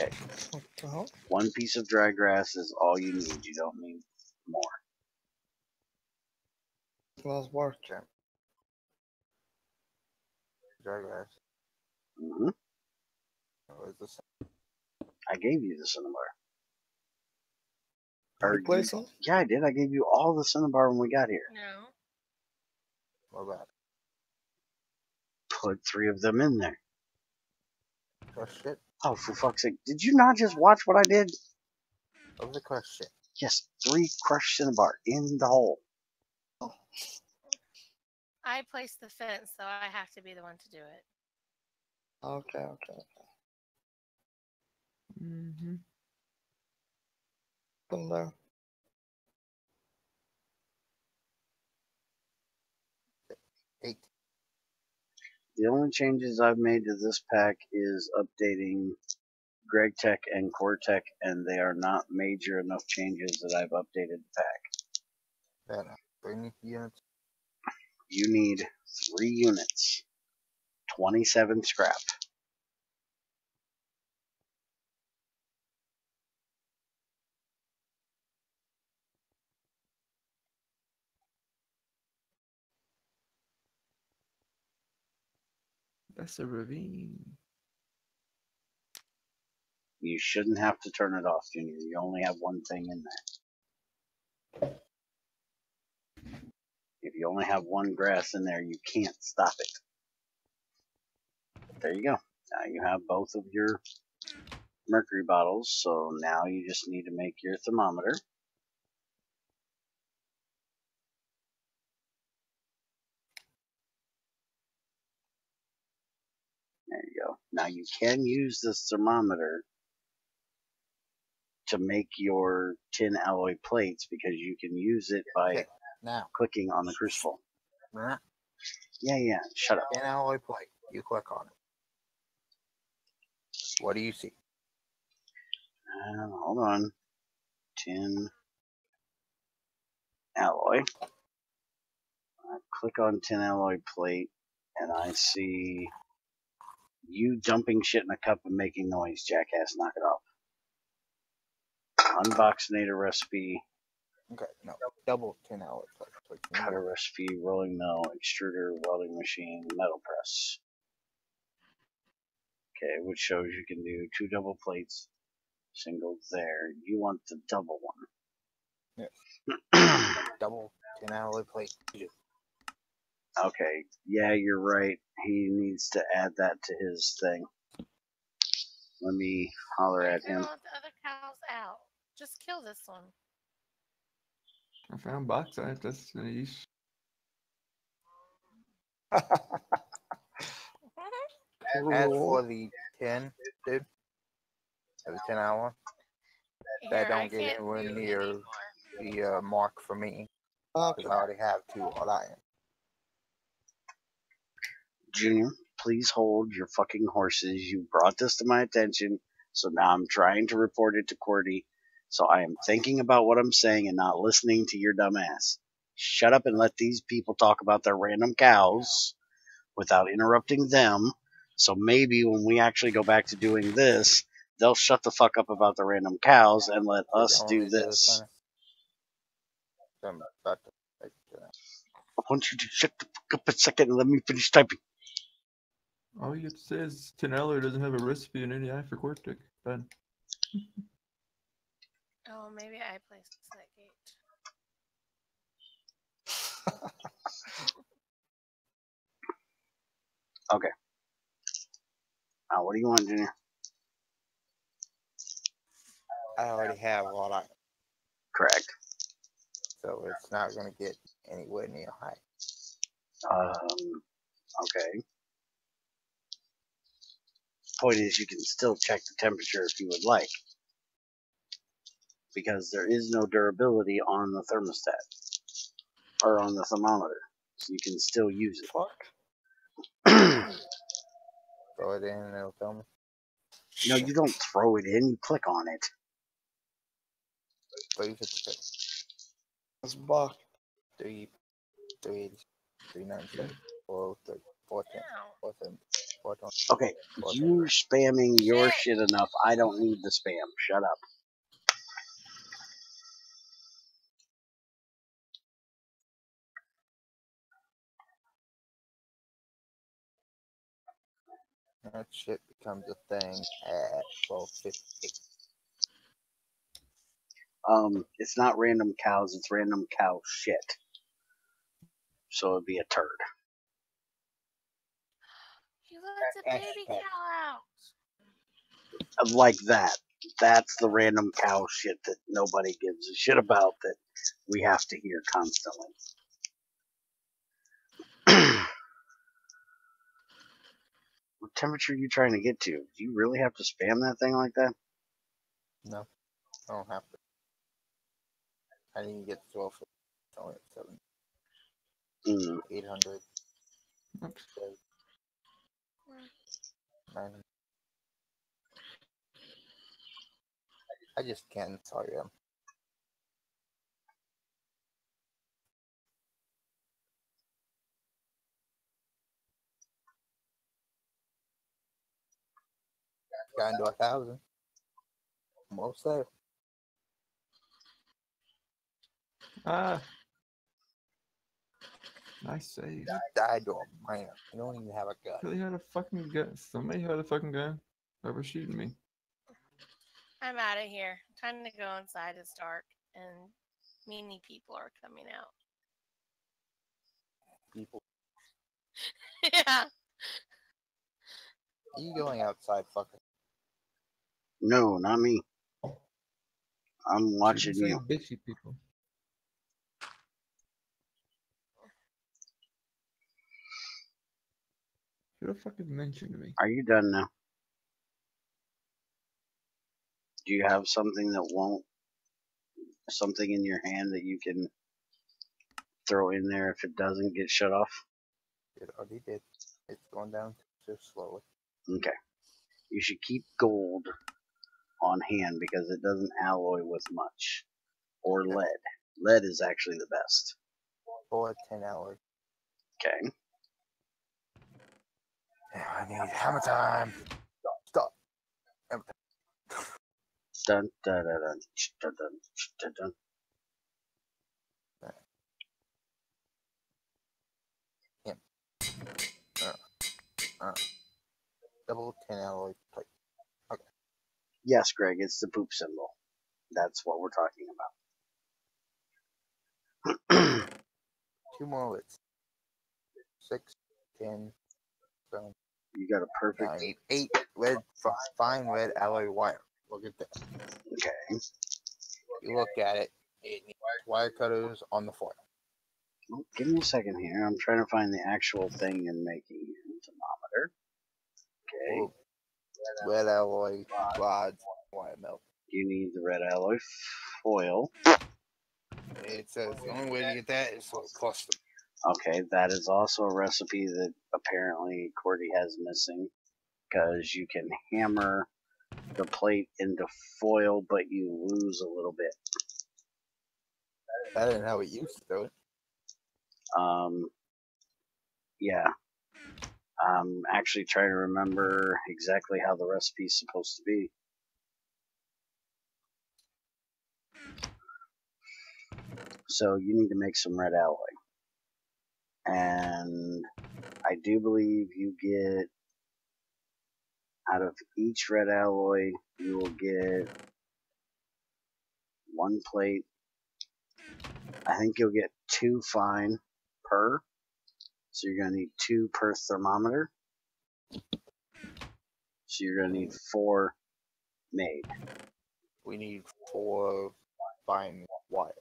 Okay. What the hell? One piece of dry grass is all you need. You don't need more. Last work. Okay. Dry grass. Mm-hmm. What is this? I gave you the cinnabar. Did you play some? Yeah, I did. I gave you all the cinnabar when we got here. No. What about it? Put 3 of them in there. Question. Oh, for fuck's sake. Did you not just watch what I did? What was the question? Yes, 3 crushed cinnabar in the hole. I placed the fence, so I have to be the one to do it. Okay, okay. Mm-hmm. From there. Eight. The only changes I've made to this pack is updating Greg Tech and Core Tech, and they are not major enough changes that I've updated the pack. That 3 units. You need 3 units. 27 scrap. That's a ravine. You shouldn't have to turn it off, Junior. You only have one thing in there. If you only have one grass in there, you can't stop it. There you go. Now you have both of your mercury bottles, so now you just need to make your thermometer. There you go. Now you can use this thermometer to make your tin alloy plates because you can use it by Okay. Now. clicking on the crucible. Nah. Yeah, shut up. An alloy plate. You click on it. What do you see? Hold on. Tin alloy. I click on tin alloy plate and I see you dumping shit in a cup and making noise, jackass. Knock it off. Unboxinator recipe. Okay, no. Double 10 alloy plate. Cutter recipe, rolling mill, extruder, welding machine, metal press. Okay, which shows you can do 2 double plates, single there. You want the double one. Yes. Double 10 alloy plate. Okay, yeah, you're right. He needs to add that to his thing. Let me holler at him. Let the other cows out. Just kill this one. I found bauxite. That's nice. As for the 10, dude, the 10 hour, that don't get anywhere near the mark for me. Okay. Because I already have 2 on I am. Junior, please hold your fucking horses. You brought this to my attention, so now I'm trying to report it to QWERTY. So I am thinking about what I'm saying and not listening to your dumb ass. Shut up and let these people talk about their random cows without interrupting them. So maybe when we actually go back to doing this, they'll shut the fuck up about the random cows and let us do this. I'm about to take that. I want you to shut the fuck up a second and let me finish typing. All you have to say is Tenella doesn't have a recipe in any eye for Quartic. Done. Oh, maybe I placed that gate. Okay. Now, what do you want, Junior? I already have all I. Correct. So it's not going to get anywhere near high. Okay. Point is, you can still check the temperature if you would like, because there is no durability on the thermostat or on the thermometer, so you can still use it. Fuck. Throw it in and it'll tell me. No, you don't throw it in. You click on it. 356, It's buck. 380, 397, 403, 410, Ow. 470, 420. Okay, you're spamming your shit enough. I don't need the spam. Shut up. That shit becomes a thing at 12:58. It's not random cows. It's random cow shit. So it'd be a turd. You let the baby cow out. Like that. That's the random cow shit that nobody gives a shit about that we have to hear constantly. What temperature are you trying to get to? Do you really have to spam that thing like that? No, I don't have to. I didn't get 12. It's only at 7. 800. Oops. 900. I just can't tell you. Got into 1,000. Almost there. Ah. Nice save. You died to a miner. You don't even have a gun. Really had a fucking gun. Somebody had a fucking gun. Whoever shooting me. I'm out of here. Time to go inside. It's dark, and meanie people are coming out. People. Yeah. Are you going outside, fucker? No, not me. I'm watching Shouldn't say you. bitchy people. Should have fucking mentioned me. Are you done now? Do you have something that won't, something in your hand that you can throw in there if it doesn't get shut off? It already did. It's going down too slowly. Okay. You should keep gold on hand because it doesn't alloy with much. Or Yep. lead. Lead is actually the best. 4 10 hours. Okay. Yeah, I need hammer time. Stop. Hammer time. Dun, dun, dun, dun, dun, dun, dun, dun. Double 10 alloy plate. Okay. Yes, Greg, it's the poop symbol. That's what we're talking about. 2 more lids. 6, 10, 7. You got a Now perfect. I need 8 red, fine red alloy wire. Look at that. Okay. You look at it. It needs wire cutters on the foil. Well, give me a second here. I'm trying to find the actual thing in making a thermometer. Okay. Ooh. Red alloy rods, wire melt. You need the red alloy foil. It says the only way to get that is to cluster. Okay, that is also a recipe that apparently Cordy has missing because you can hammer the plate into foil, but you lose a little bit. That isn't how we used to do it. Yeah. I'm actually trying to remember exactly how the recipe is supposed to be. So you need to make some red alloy. And I do believe you get, out of each red alloy, you will get 1 plate. I think you'll get 2 fine per. So you're going to need 2 per thermometer. So you're going to need 4 made. We need 4 buying wire.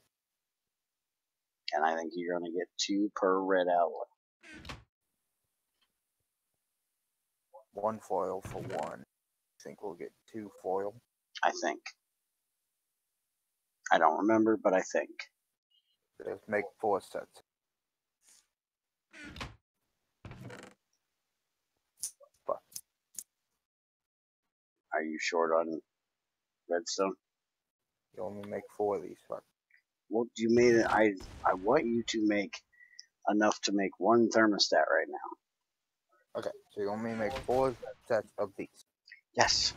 And I think you're going to get 2 per red alloy. 1 foil for 1. I think we'll get 2 foil. I think. I don't remember, but I think. Let's make 4 sets. But Are you short on redstone? you only make 4 of these. But Well, you made it. I want you to make enough to make 1 thermostat right now. okay, so you only make 4 sets of these. Yes.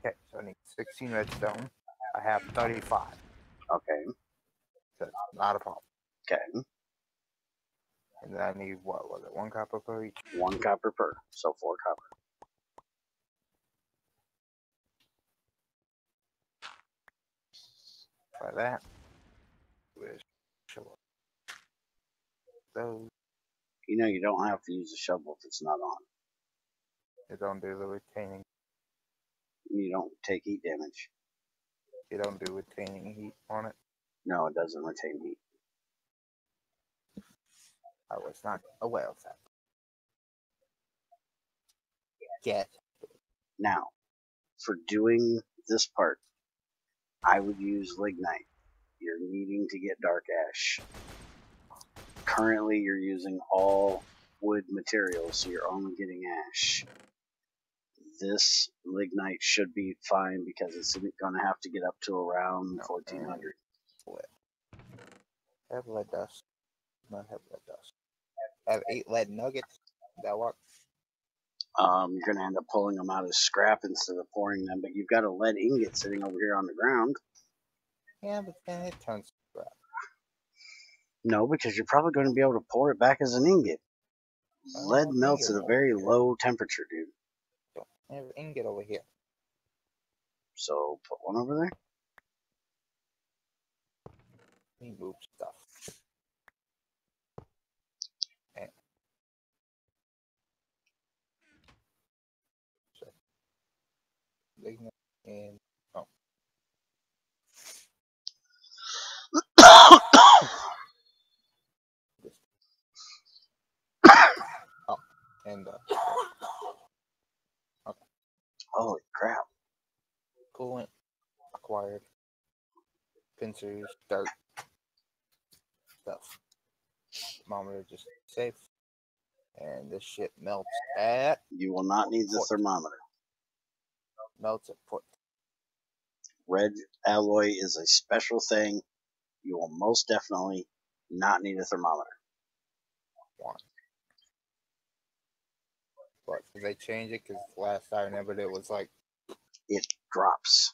Okay, so I need 16 redstone. I have 35. Okay. So not a problem. Okay. And then I need, what was it, 1 copper per each? 1 copper per. So 4 copper. Try that. With shovel. Those, You know you don't have to use a shovel if it's not on. you don't do the retaining. You don't take heat damage. You don't do retaining heat on it. No, it doesn't retain heat. I was not aware of that. Yes. Now, for doing this part, I would use lignite. You're needing to get dark ash. Currently, you're using all wood materials, so you're only getting ash. This lignite should be fine because it's going to have to get up to around 1400. Have lead dust. Not have lead dust. Have 8 lead nuggets. That works. You're going to end up pulling them out as scrap instead of pouring them, but you've got a lead ingot sitting over here on the ground. Yeah, but then it turns to scrap. No, because you're probably going to be able to pour it back as an ingot. Lead don't melts think at a it very will. low temperature, dude. I have an ingot over here. So put one over there. Let me move stuff. And so, lignite and oh, this. Oh, and okay. Holy crap. Coolant acquired. Pincers, dirt, stuff. Thermometer just safe. And this shit melts at You will not need the 40. thermometer. Melts at 40. Red alloy is a special thing. You will most definitely not need a thermometer. One. But did they change it? Because last I remembered it was like It drops.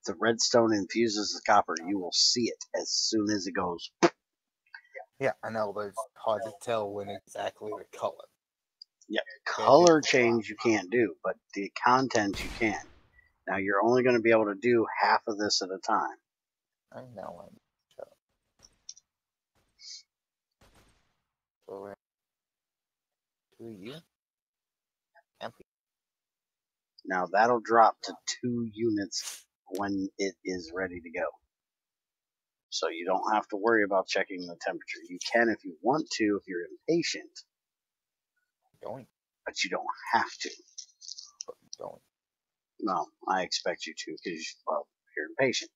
The redstone infuses the copper. You will see it as soon as it goes. yeah, I know, but it's hard to tell when exactly the color. Yeah, color change you can't do, but the content you can. Now you're only going to be able to do half of this at a time. I know. So, to you. Empty. Now that'll drop to 2 units when it is ready to go. So you don't have to worry about checking the temperature. You can if you want to, if you're impatient, Going. but you don't have to. Going. No, I expect you to because, well, you're impatient.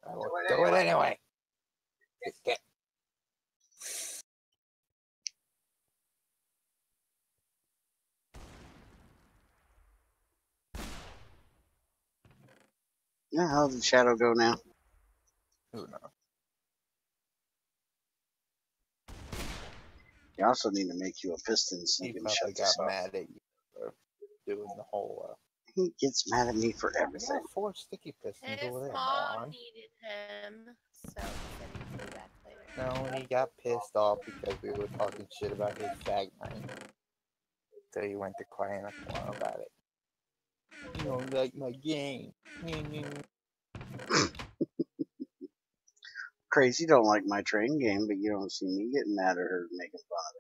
I will do it anyway. Get. Yeah, how's the shadow go now? Who knows? You also need to make you a piston so He you can probably shut got this off. mad at you for doing the whole. He gets mad at me for I everything. got 4 sticky pistons His over there, mom moron. needed him, so he said he'd be back later. No, and he got pissed off because we were talking shit about his fag night. So he went to crying a corner about it. You don't like my game. Crazy, don't like my train game, but you don't see me getting mad at her making fun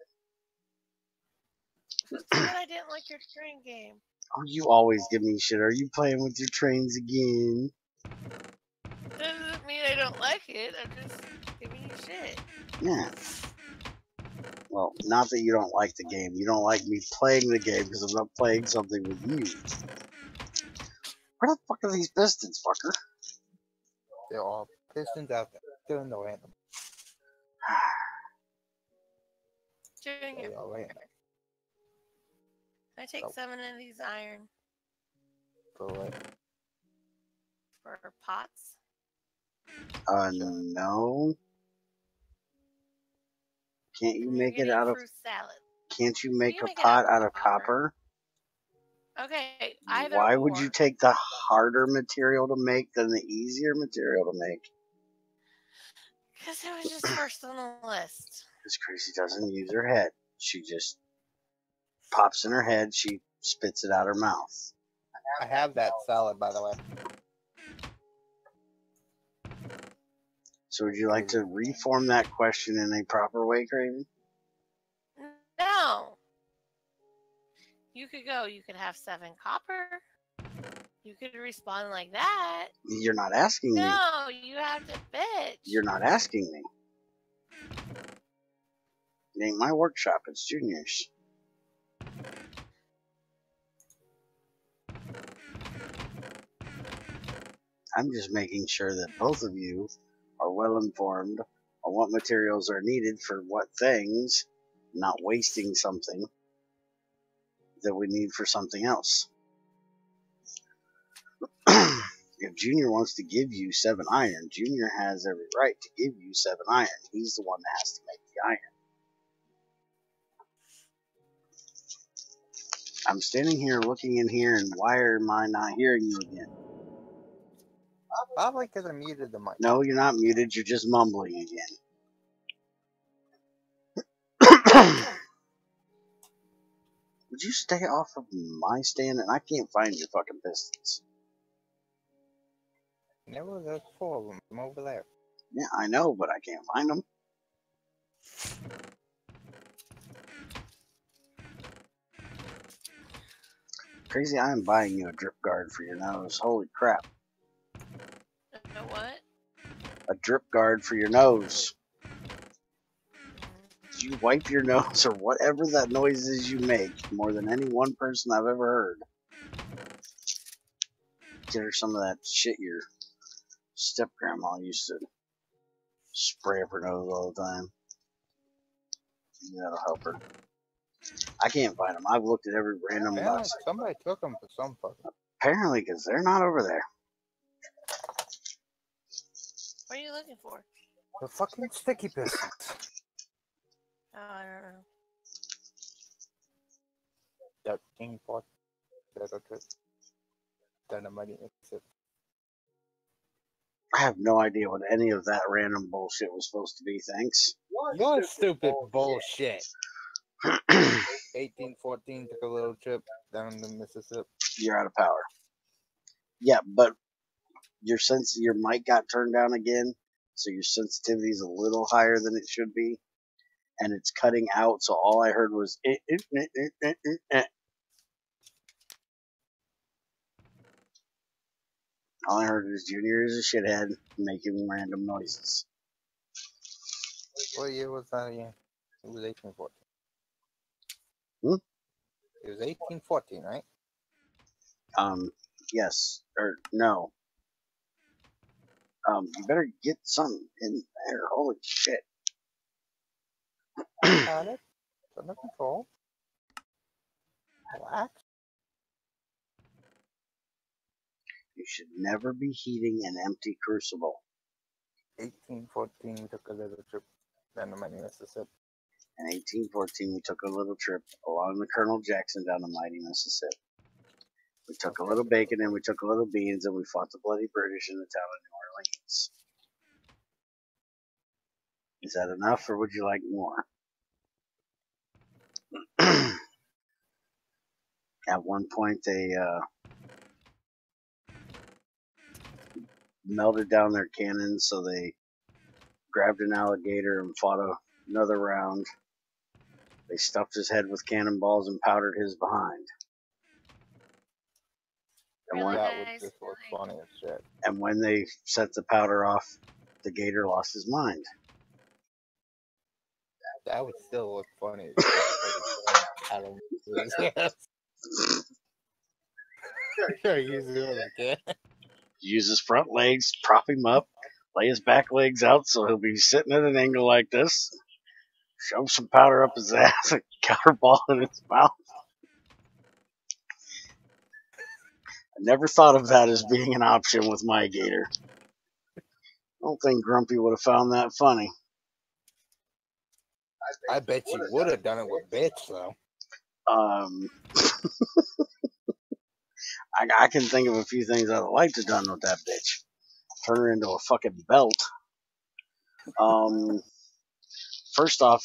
Who said I didn't like your train game? Oh, you always give me shit. Are you playing with your trains again? Doesn't mean I don't like it. I'm just giving you shit. Yeah. Well, not that you don't like the game. You don't like me playing the game because I'm not playing something with you. Where the fuck are these pistons, fucker? They're all pistons out there. They're in the random. Junior, They're all random. I take Oh. 7 of these iron For what? for pots. No. Can't you And make you're it getting out of? fruit salad. Can't you make You a make it pot out out of of copper? Okay, either Why or. would you take the harder material to make than the easier material to make? Because it was just first on the list. Because Gracie doesn't use her head. She just pops in her head. She spits it out her mouth. I have that salad, by the way. So would you like to reform that question in a proper way, Craven? No. You could go, you could have 7 copper. You could respond like that. You're not asking me. No, you have to bitch. You're not asking me. It ain't my workshop. It's Junior's. I'm just making sure that both of you are well informed on what materials are needed for what things, not wasting something that we need for something else. If Junior wants to give you 7 iron, Junior has every right to give you 7 iron. He's the one that has to make the iron. I'm standing here looking in here, and why am I not hearing you again? Probably because I muted the mic. No, you're not muted. You're just mumbling again. Would you stay off of my stand? And I can't find your fucking pistons. Never, there's 4 of them from over there. Yeah, I know, but I can't find them. Crazy, I am buying you a drip guard for your nose. Holy crap. A what? A drip guard for your nose. You wipe your nose or whatever that noise is you make more than any one person I've ever heard. Get her some of that shit your step grandma used to spray up her nose all the time. That'll help her. I can't find them. I've looked at every random Yeah, box. somebody took them for some fucking. Apparently, because they're not over there. What are you looking for? The fucking sticky pistons. Oh, I don't know. 13, 14, 32. Dynamite exit. I have no idea what any of that random bullshit was supposed to be, thanks. You're stupid bullshit. 1814 took a little trip down to Mississippi. You're out of power. Yeah, but your mic got turned down again, so your sensitivity is a little higher than it should be, and it's cutting out, so all I heard was All I heard was Junior is a shithead making random noises. What year was that again? It was 1814. It was 1814, right? Yes. Or no. You better get something in there. Holy shit. I got it. Under control. Relax. You should never be heating an empty crucible. 1814, we took a little trip down to Mighty Mississippi. In 1814, we took a little trip along the Colonel Jackson down to mighty Mississippi. We took a little bacon and we took a little beans and we fought the bloody British in the town of New Orleans. Is that enough or would you like more? At one point, they melted down their cannons, so they grabbed an alligator and fought another round. They stuffed his head with cannonballs and powdered his behind. And Really when, That would nice. just look Like, funny as shit. and when they set the powder off, the gator lost his mind. That would still look funny as shit. Like paddle with his ass. Sure, use it when I can. Use his front legs, prop him up, lay his back legs out so he'll be sitting at an angle like this. Shove some powder up his ass and powder ball in his mouth. I never thought of that as being an option with my gator. I don't think Grumpy would have found that funny. I bet you would have done it with bits, though. I can think of a few things I'd like to have done with that bitch. Turn her into a fucking belt. First off,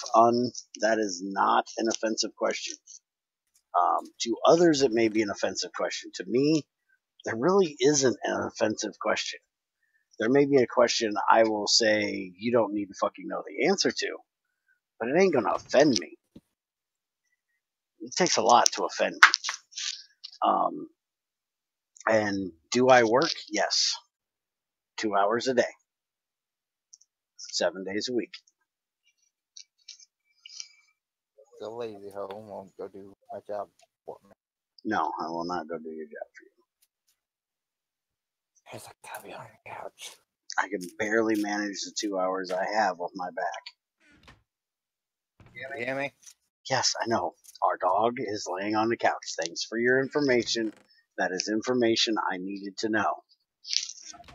that is not an offensive question. To others, it may be an offensive question. To me, there really isn't an offensive question. There may be a question I will say you don't need to fucking know the answer to, but it ain't gonna offend me. It takes a lot to offend me. And do I work? Yes. 2 hours a day. 7 days a week. The lazy hoe won't go do my job for me. No, I will not go do your job for you. It's like gotta be on the couch. I can barely manage the 2 hours I have with my back. You hear me? Yes, I know. Our dog is laying on the couch. Thanks for your information. That is information I needed to know.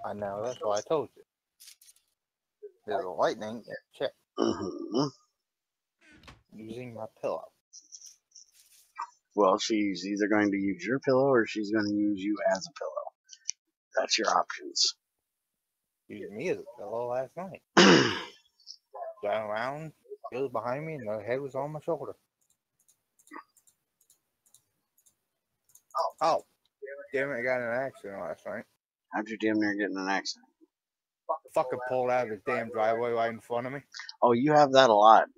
I know, that's why I told you. There's a lightning. Check. Mm-hmm. Using my pillow. Well, she's either going to use your pillow or she's going to use you as a pillow. That's your options. Used me as a pillow last night. Down around, she was behind me, and her head was on my shoulder. Oh, damn it! I got in an accident last night. How'd you damn near get in an accident? Fucking pulled out of his damn driveway right in front of me. Oh, you have that a lot.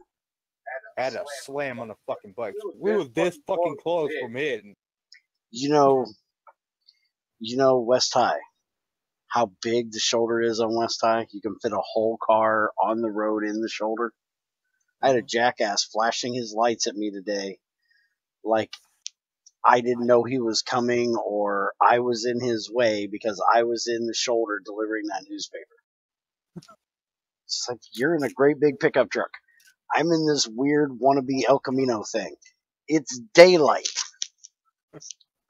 I had a slam on the fucking bike. We were this fucking close from hitting. You know West High. How big the shoulder is on West High? You can fit a whole car on the road in the shoulder. I had a jackass flashing his lights at me today, like I didn't know he was coming or I was in his way because I was in the shoulder delivering that newspaper. It's like, you're in a great big pickup truck. I'm in this weird wannabe El Camino thing. It's daylight.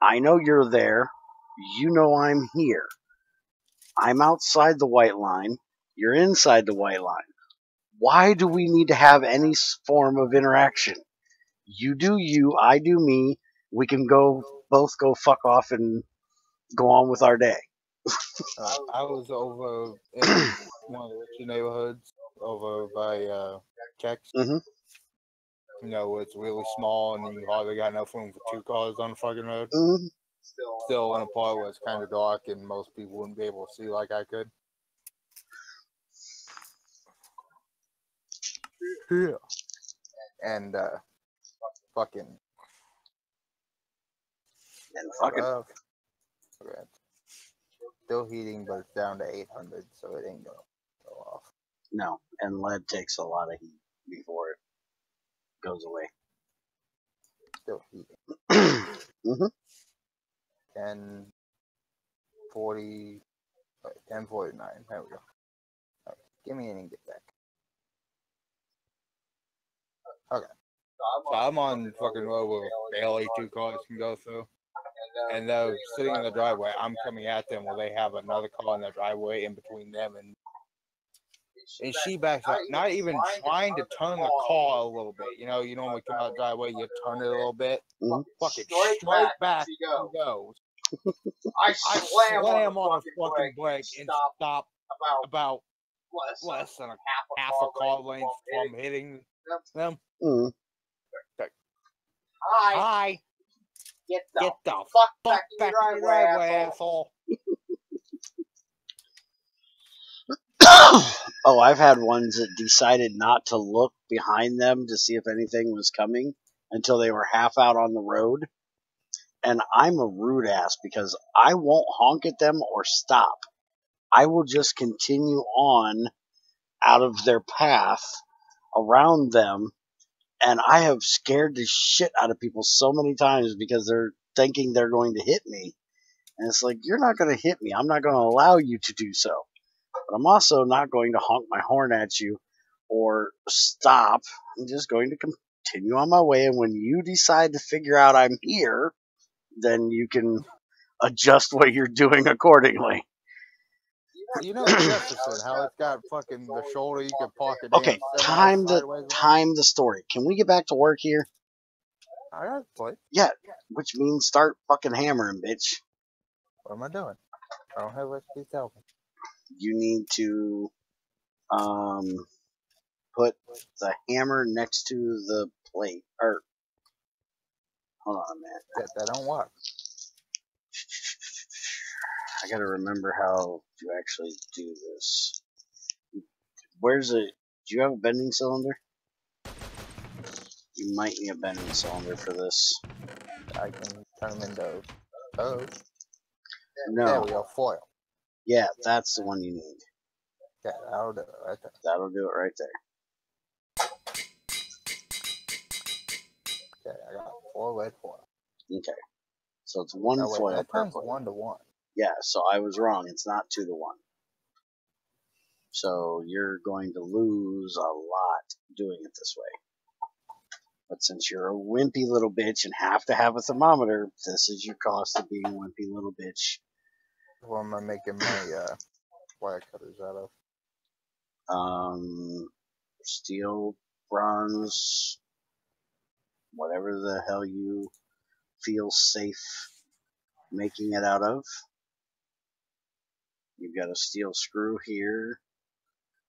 I know you're there. You know I'm here. I'm outside the white line. You're inside the white line. Why do we need to have any form of interaction? You do you, I do me. We can both go fuck off and go on with our day. I was over in one of the richer neighborhoods over by Kex. Mm-hmm. You know, it's really small and you hardly got enough room for 2 cars on the fucking road. Mm-hmm. Still in a part where it's kind of dark and most people wouldn't be able to see like I could. Yeah. And fucking. And fucking. Okay. Still heating, but it's down to 800, so it ain't gonna go off. No, and lead takes a lot of heat before it goes away. Still heating. Mm-hmm. 10:49. There we go. Right. Give me and get back. Okay. So I'm on fucking road where barely 2 cars can go through. And they're sitting in the driveway. I'm coming at them where they have another car in the driveway in between them. And she backs up, not even trying to turn the car a little bit. You know, you normally come out the driveway, you turn it a little bit. Mm-hmm. Fucking straight back she goes. I slam on the fucking brake and stop about less than half a car length from hitting them. Mm-hmm. Hi. Get the fuck back in your driveway, asshole. Oh, I've had ones that decided not to look behind them to see if anything was coming until they were half out on the road. and I'm a rude ass because I won't honk at them or stop. I will just continue on out of their path around them, and I have scared the shit out of people so many times because they're thinking they're going to hit me. And it's like, you're not going to hit me. I'm not going to allow you to do so. But I'm also not going to honk my horn at you or stop. I'm just going to continue on my way. And when you decide to figure out I'm here, then you can adjust what you're doing accordingly. You know Jefferson, how it's got fucking the shoulder, you can park it Okay, in time sideways. the story. Can we get back to work here? I got the plate. Yeah, which means start fucking hammering, bitch. What am I doing? I don't have recipes to help me. You need to put the hammer next to the plate. Or hold on a minute. That don't work. I gotta remember how to actually do this. Where's it? Do you have a bending cylinder? You might need a bending cylinder for this. I can turn them into There No. we go, foil. Yeah, that's the one you need. Yeah, that'll do it right there. That'll do it right there. Okay, I got 4 lead foil. Okay. So it's one Oh, wait, foil that per time's plate. 1 to 1. Yeah, so I was wrong. It's not 2 to 1. So you're going to lose a lot doing it this way. But since you're a wimpy little bitch and have to have a thermometer, this is your cost of being a wimpy little bitch. What am I making my wire cutters out of? Steel, bronze, whatever the hell you feel safe making it out of. You've got a steel screw here.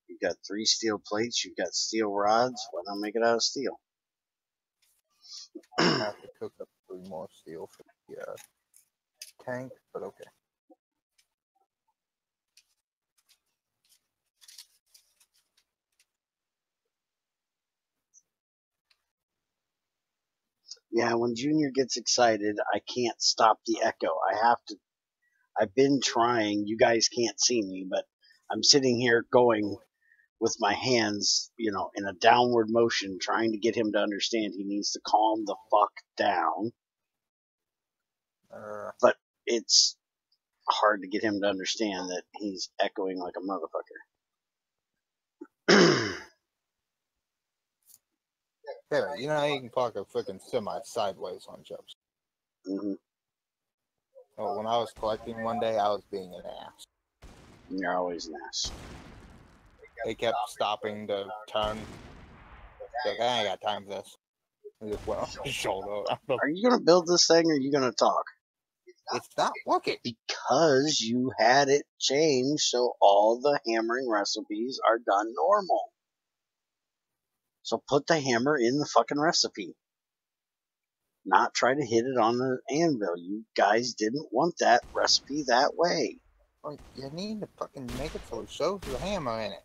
You've got 3 steel plates. You've got steel rods. Why not make it out of steel? I have to cook up 3 more steel for the tank, but okay. Yeah, when Junior gets excited, I can't stop the echo. I've been trying. You guys can't see me, but I'm sitting here going with my hands, in a downward motion, trying to get him to understand he needs to calm the fuck down. But it's hard to get him to understand that he's echoing like a motherfucker. Yeah, you know, you can park a freaking semi sideways on Jobs. Mm-hmm. Well, when I was collecting one day, I was being an ass. You're always an ass. They kept stopping to turn. Like, I ain't got time for this. They just went off his shoulder. Are you going to build this thing or are you going to talk? It's not working. Because you had it changed so all the hammering recipes are done normal. So put the hammer in the fucking recipe. Not try to hit it on the anvil. You guys didn't want that recipe that way. Well, you need to fucking make it so it shows the hammer in it.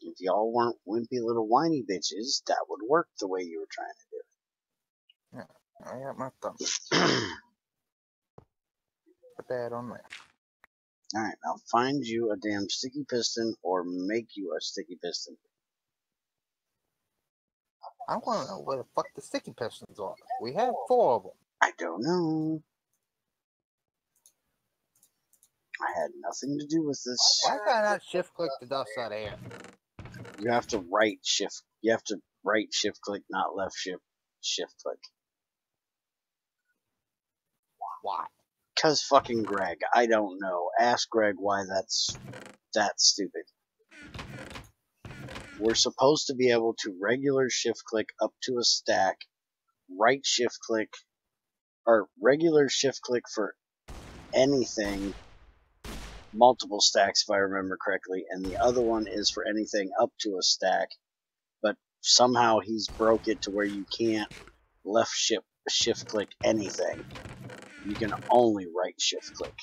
If y'all weren't wimpy little whiny bitches, that would work the way you were trying to do it. Yeah, I got my thumb. Put that on there. Alright, now find you a damn sticky piston or make you a sticky piston. I want to know where the fuck the sticky pistons are. We have 4 of them. I don't know. I had nothing to do with this. Why can't I not shift click the dust out of here? You have to right shift. You have to right shift click, not left shift click. Why? Cause fucking Greg. I don't know. Ask Greg why that's that stupid. We're supposed to be able to regular shift click up to a stack, right shift click, or regular shift click for anything, multiple stacks if I remember correctly, and the other one is for anything up to a stack, but somehow he's broke it to where you can't left shift click anything. You can only right shift click.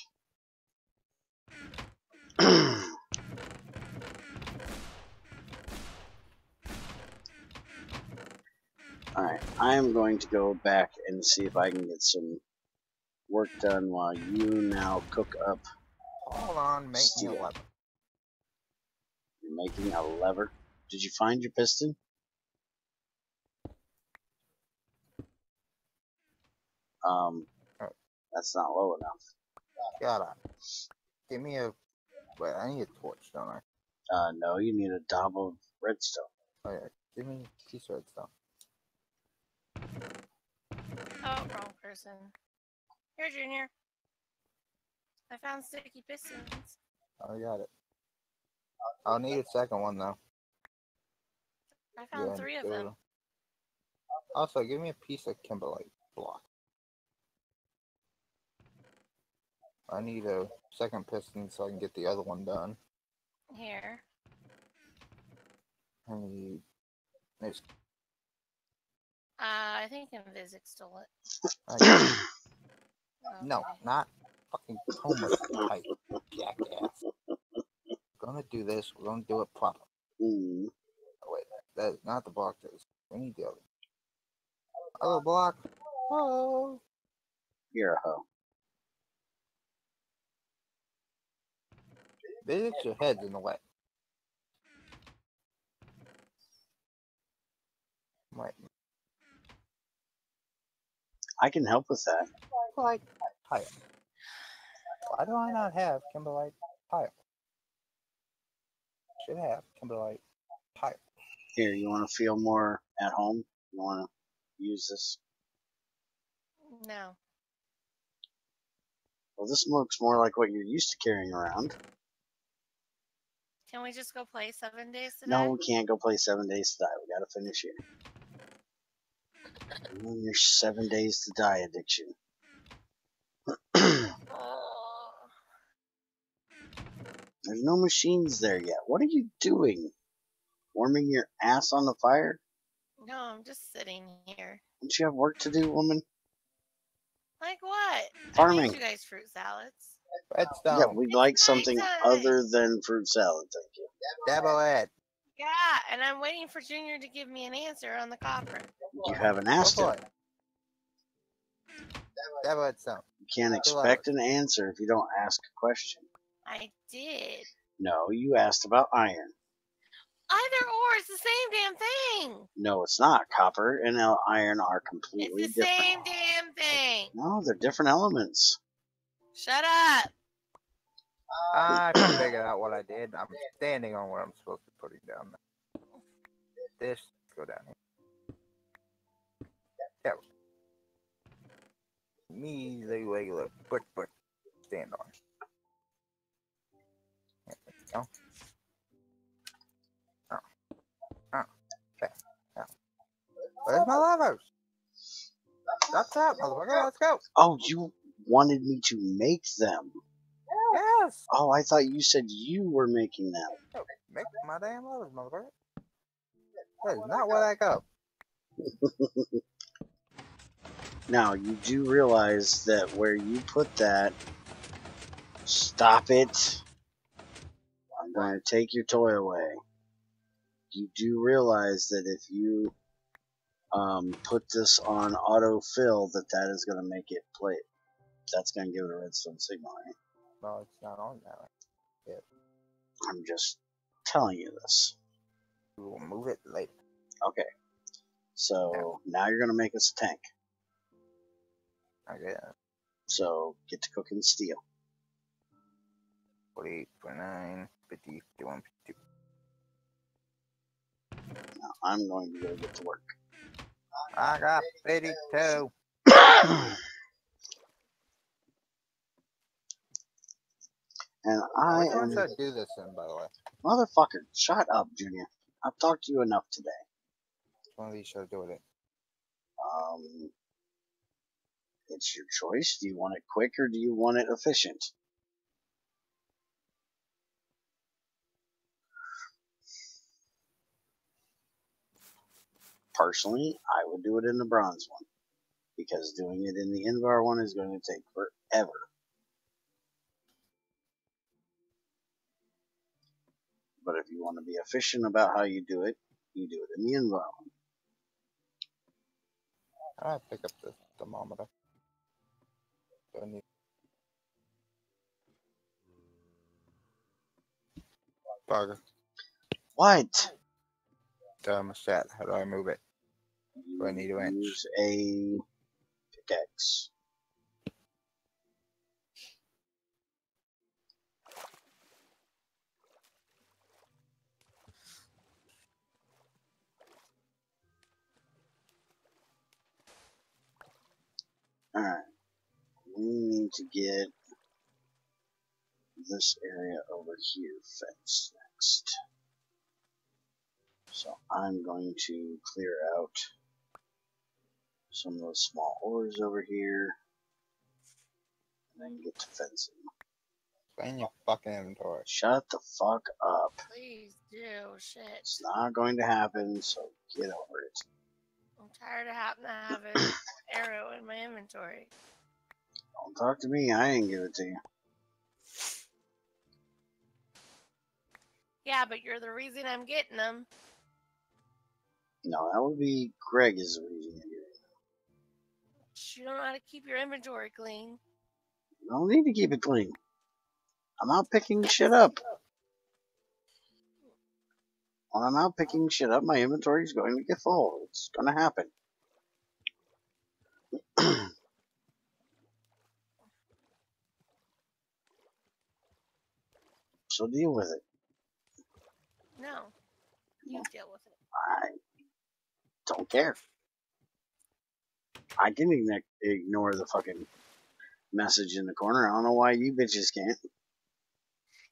Alright, I am going to go back and see if I can get some work done while you now cook up. Hold on, make me a Steel. lever. You're making a lever. Did you find your piston? That's not low enough. Gotta give me a. Wait, I need a torch, don't I? No, you need a daub of redstone. Oh yeah, give me a piece of redstone. Oh, wrong person. Here, Junior. I found sticky pistons. I got it. I'll need a second one though. I found 3 of them. Also, give me a piece of kimberlite block. I need a second piston so I can get the other one done. Here. I need this. I think Invisic stole it. No, Okay. not fucking Homer type jackass. We're gonna do this. We're gonna do it proper. Mm. Oh, wait, that's not the block. We need the other block. Oh, You're a hoe. bitch, your head's in the way. Wait, I can help with that. Kimberlite tile. Why do I not have Kimberlite tile? Should have Kimberlite tile. Here, you want to feel more at home? You want to use this? No. Well, this looks more like what you're used to carrying around. Can we just go play 7 days today? No, we can't go play 7 Days to Die. We gotta finish here. Your 7 Days to Die addiction. Oh. There's no machines there yet. What are you doing? Warming your ass on the fire? No, I'm just sitting here. Don't you have work to do, woman? Like what? I Farming. made you guys fruit salads. Redstone. Yeah, we'd like It's something nighttime. other than fruit salad, thank you. Double it. Yeah, and I'm waiting for Junior to give me an answer on the copper. You haven't Go asked for it. it. Double redstone. You can't expect an answer if you don't ask a question. I did. No, you asked about iron. Either or, it's the same damn thing. No, it's not. Copper and iron are completely It's the different. same damn thing. No, they're different elements. Shut up. I figured out what I did. I'm standing on what I'm supposed to be putting down. This go down here. There. Me, the regular, but stand on. There we go. Okay. Now, where's my levers? That's up, motherfucker. Let's go. Oh, you wanted me to make them. Yes. Oh, I thought you said you were making them. Make my damn levers, motherfucker. That is not where I go. Now, you do realize that where you put that... Stop it. I'm going to take your toy away. You do realize that if you put this on autofill, that is going to make it play. That's going to give it a redstone signal, right? No, it's not on now. I'm just telling you this. We will move it later. Okay. So now you're going to make us a tank. Okay. So get to cooking steel. 48, 49, 50, 51, 52. Now I'm going to go get to work. I got 52. And I Which one am... should I do this in, by the way? Motherfucker, shut up, Junior. I've talked to you enough today. Which one of these should I do it in? It's your choice. Do you want it quick or do you want it efficient? Personally, I would do it in the bronze one. Because doing it in the Invar one is going to take forever. But if you want to be efficient about how you do it in the Invar one. I pick up the thermometer. Do I need bugger? What? Thermostat. How do I move it? Do I need to inch? Use a pickaxe. Alright. We need to get this area over here fenced next. So I'm going to clear out some of those small ores over here and then get to fencing. Clean your fucking inventory. Shut the fuck up. Please do. Shit. It's not going to happen, so get over it. I'm tired of having to have an arrow in my inventory. Don't talk to me, I ain't give it to you. Yeah, but you're the reason I'm getting them. No, that would be Greg is the reason you're doing it. You don't know how to keep your inventory clean. You don't need to keep it clean. I'm out picking shit up. When I'm out picking shit up, my inventory is going to get full. It's going to happen. So deal with it. No. You deal with it. I don't care. I can ignore the fucking message in the corner. I don't know why you bitches can't.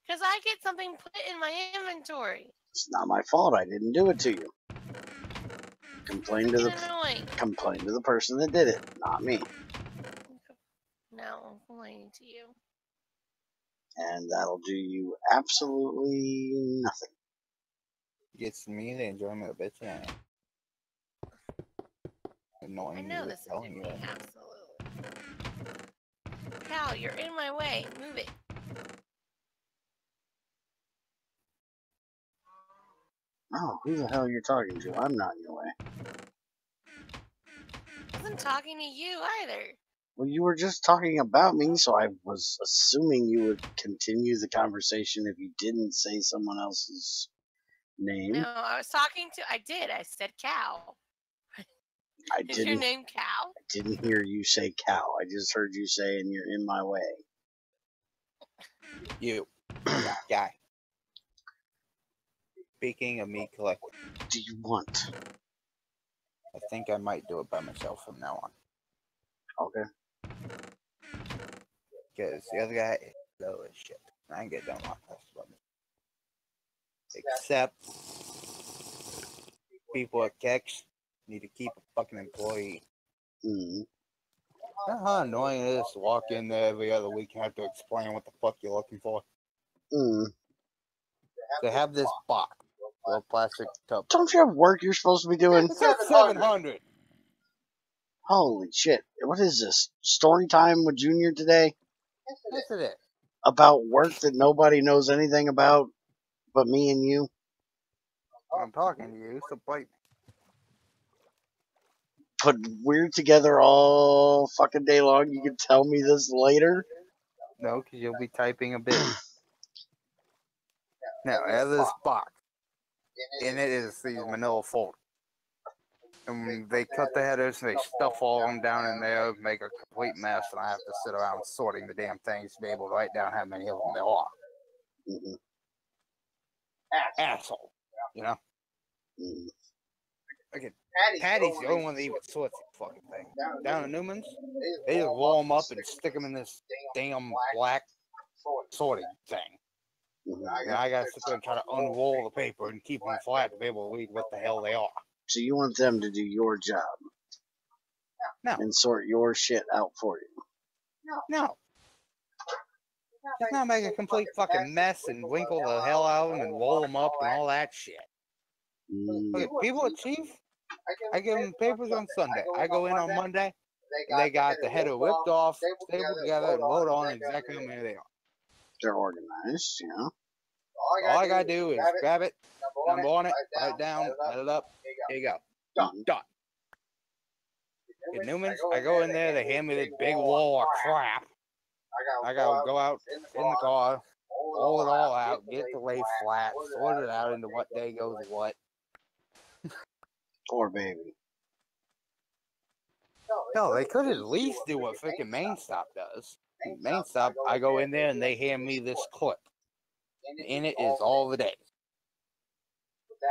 Because I get something put in my inventory. It's not my fault. I didn't do it to you. Complain to the person that did it, not me. No, I'm complaining to you. And that'll do you absolutely nothing. Gets me the enjoyment of it, yeah. Annoying I know you this is telling you me, that. absolutely. Cal, you're in my way. Move it. Oh, who the hell you're talking to? I'm not in your way. I wasn't talking to you either. Well, you were just talking about me, so I was assuming you would continue the conversation if you didn't say someone else's name. No, I was talking to. I did. I said Cal. Is your name Cal? I didn't hear you say cow. I just heard you say, and you're in my way. You. Guy. Speaking of meat collecting. What do you want? I think I might do it by myself from now on. Okay. Because the other guy is slow as shit. I can get done with this. Except people at Kex need to keep a fucking employee. Mm-hmm. You know how annoying it is to walk in there every other week and have to explain what the fuck you're looking for? Mm. They have this box, little plastic tub. Don't you have work you're supposed to be doing? It's at 700. Holy shit. What is this? Story time with Junior today? Yes, it is. About work that nobody knows anything about but me and you? I'm talking to you, so bite me. But we're together all fucking day long. You can tell me this later? No, because you'll be typing a bit. Now, I have this box. In it is these manila folders. And they cut the headers and they stuff all of them down in there, make a complete mess, and I have to sit around sorting the damn things to be able to write down how many of them there are. Mm-hmm. Asshole. You know? Mm-hmm. Okay, Patty's the only one that even sorts the fucking thing. Down at Newman's, they just roll them up and stick them in this damn black sorting thing. Mm-hmm. And I gotta sit there and try to unroll the paper and keep them flat to be able to read what the hell they are. So you want them to do your job? No. And sort your shit out for you? No. Just not make a complete fucking mess and winkle the hell out of them and roll them up and all that shit. Okay, people at Chief, I give them papers on Sunday. I go in on Monday, and they got the header ripped off, stapled together, and wrote on exactly how many they are. They're organized, you know? All I gotta do is grab it, number on it, write it down, add it up, here you go. Done. Done. at Newman's, I go in there, they hand me this big wall of crap. I gotta go out in the car, roll it all out, get it to lay flat, sort it out into what day goes what. Poor baby. No, they could at least do what freaking Main Stop does. Main Stop, I go in there and they hand me this clip. In it is all the days.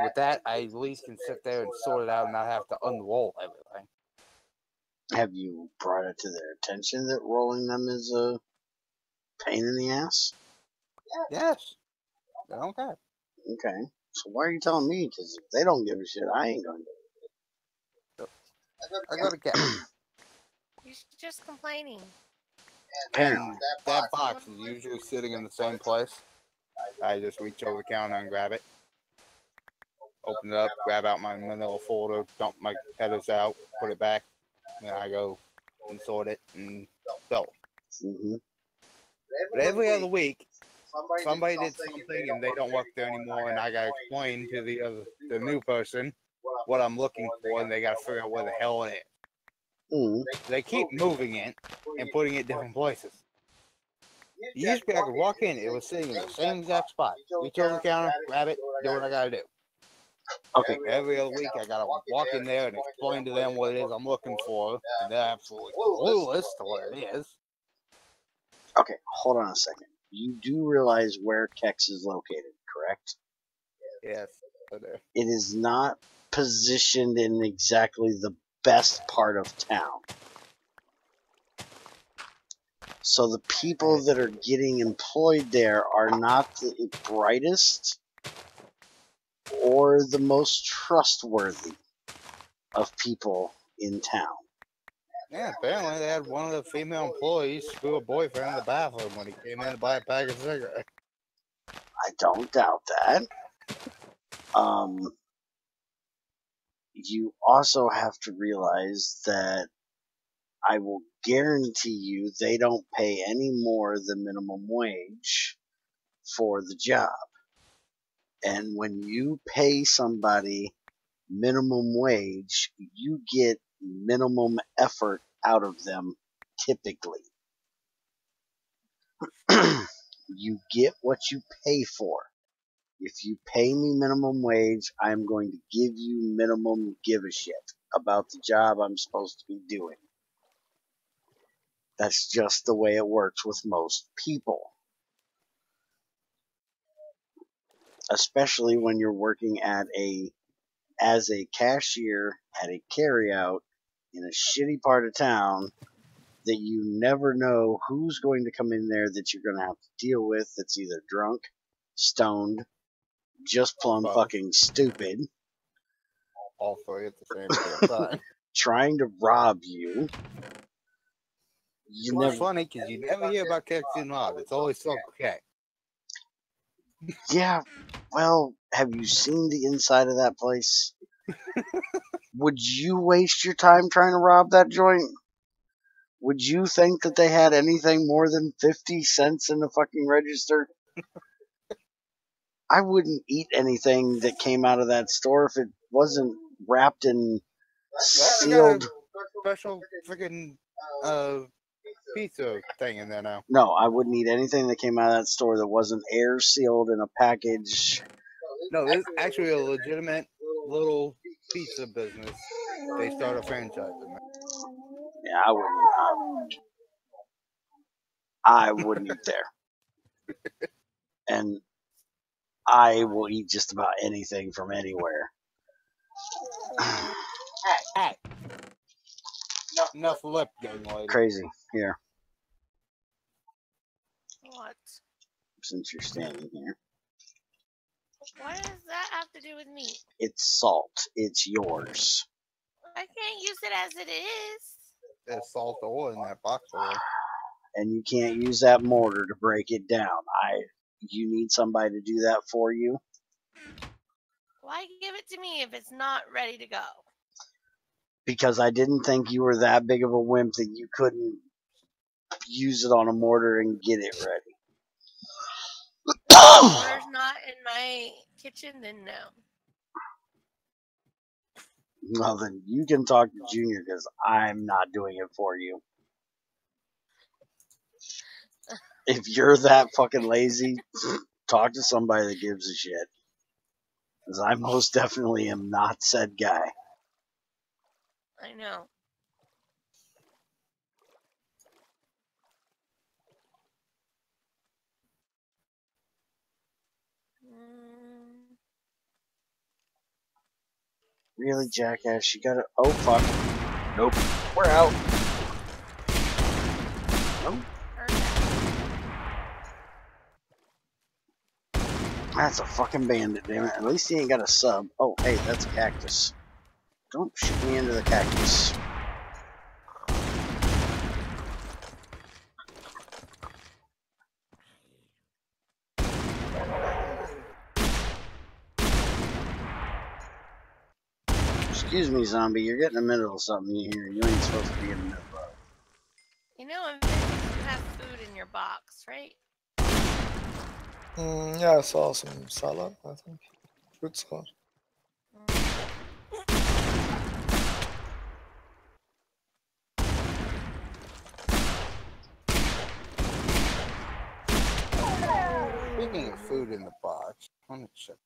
With that, I at least can sit there and sort it out and not have to unroll everything. Have you brought it to their attention that rolling them is a pain in the ass? Yes. They don't care. Okay. So why are you telling me? Because if they don't give a shit, I ain't going to. I got a cat. You're just complaining. Apparently. And that box is usually sitting in the same place. I just reach over the counter and grab it. Open it up, grab out my manila folder, dump my headers out, put it back. Then I go and sort it and sell. Mm-hmm. But every other week, somebody did something and they don't work there anymore, and I gotta explain to the new person what I'm looking for, and they gotta figure out where the hell it is. Mm-hmm. They keep moving it and putting it different places. Usually I could walk in, it was sitting in the same exact spot. Reach over the counter, grab it, do what I gotta do. Okay. Every other week I gotta walk in there and explain to them what it is I'm looking for, and they're absolutely clueless to what it is. Okay, hold on a second. You do realize where Kex is located, correct? Yes, I do. It is not positioned in exactly the best part of town. So the people that are getting employed there are not the brightest or the most trustworthy of people in town. Yeah, apparently they had one of the female employees screw a boyfriend in the bathroom when he came in to buy a pack of cigarettes. I don't doubt that. You also have to realize that I will guarantee you they don't pay any more than minimum wage for the job. And when you pay somebody minimum wage, you get minimum effort out of them typically. You get what you pay for. If you pay me minimum wage, I'm going to give you minimum give a shit about the job I'm supposed to be doing. That's just the way it works with most people. Especially when you're working as a cashier at a carryout in a shitty part of town that you never know who's going to come in there that you're going to have to deal with that's either drunk, stoned, just plumb fucking stupid. All three at the same time. Trying to rob you. It's funny because you never hear about Kex getting robbed. It's always so okay. Yeah, well, have you seen the inside of that place? Would you waste your time trying to rob that joint? Would you think that they had anything more than 50 cents in the fucking register? I wouldn't eat anything that came out of that store if it wasn't wrapped in sealed. Special freaking pizza thing in there now. No, I wouldn't eat anything that came out of that store that wasn't air sealed in a package. No, this is actually a legitimate little pizza business. They start a franchise in there. Yeah, I wouldn't eat there. And I will eat just about anything from anywhere. Hey. Enough lip game, lady. Crazy. Here. What? Since you're standing here. What does that have to do with me? It's salt. It's yours. I can't use it as it is. There's salt oil in that box oil. And you can't use that mortar to break it down. You need somebody to do that for you. Why give it to me if it's not ready to go? Because I didn't think you were that big of a wimp that you couldn't use it on a mortar and get it ready. Mortar's not in my kitchen, then no. Well, then you can talk to Junior because I'm not doing it for you. If you're that fucking lazy, talk to somebody that gives a shit. Because I most definitely am not said guy. I know. Mm, Really, jackass? You gotta. Oh, fuck. Nope. We're out. Nope. heard that. That's a fucking bandit, damn it. At least he ain't got a sub. Oh, hey, that's a cactus. Don't shoot me into the cactus. Excuse me, zombie. You're getting in the middle of something here. You ain't supposed to be in the middle of. You know, in Vegas, you have food in your box, right? Yeah, I saw some salad, I think. Fruit salad. Speaking of food in the box, let me check.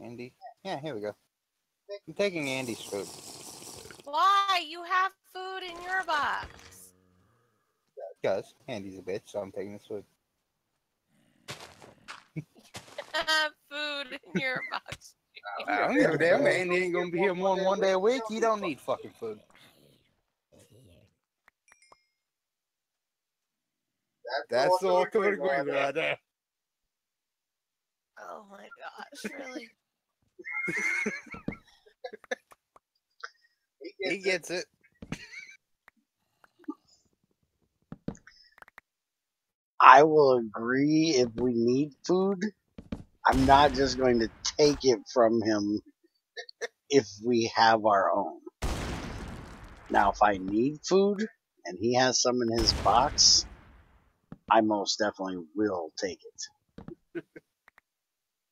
Andy? Yeah, here we go. I'm taking Andy's food. Why? You have food in your box. Because Andy's a bitch, so I'm taking his food. Food in your box. I don't give a damn. Andy ain't gonna be here more than one day a week. You don't need fucking food. That's the ultimate agreement right there. Oh my gosh, really? He gets it. I will agree if we need food. I'm not just going to take it from him if we have our own. Now, if I need food and he has some in his box, I most definitely will take it.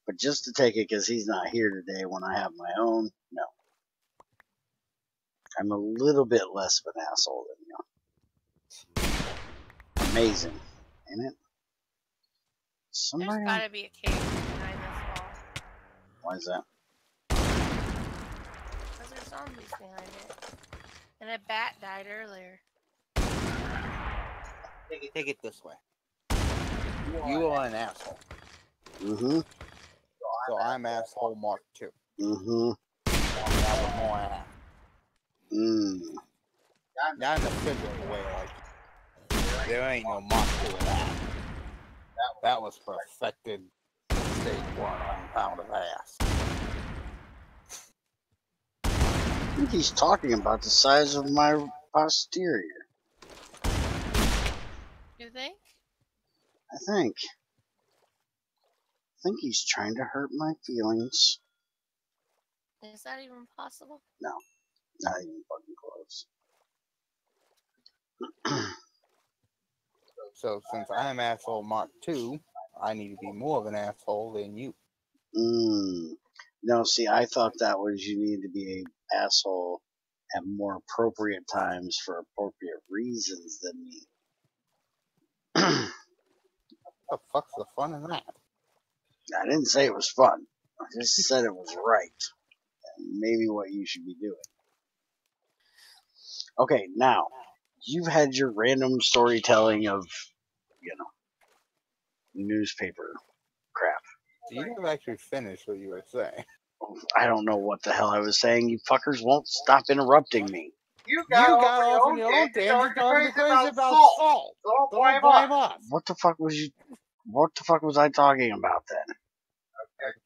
But just to take it because he's not here today when I have my own, no. I'm a little bit less of an asshole than you. Amazing, ain't it? Somebody There's gotta be a cave behind this wall. Why is that? Because there's zombies behind it. And a bat died earlier. Take it this way. You are an asshole. Mm-hmm. So I'm asshole Mark 2. Mm-hmm. That was more ass. Not in a physical way, like there ain't no Mark 2 of that. That was perfected stage 1 on pound of ass. I think he's talking about the size of my posterior. You think? I think he's trying to hurt my feelings. Is that even possible? No, not even fucking close. So since I'm asshole Mark 2, I need to be more of an asshole than you. No, see, I thought that was you need to be an asshole at more appropriate times for appropriate reasons than me. What the fuck's the fun in that? I didn't say it was fun. I just said it was right. And maybe what you should be doing. Okay, now, you've had your random storytelling of, newspaper crap. You never actually finished what you were saying. I don't know what the hell I was saying. You fuckers won't stop interrupting me. You got off on your own tangent talking crazy about salt. Don't blame us. What the fuck was I talking about then?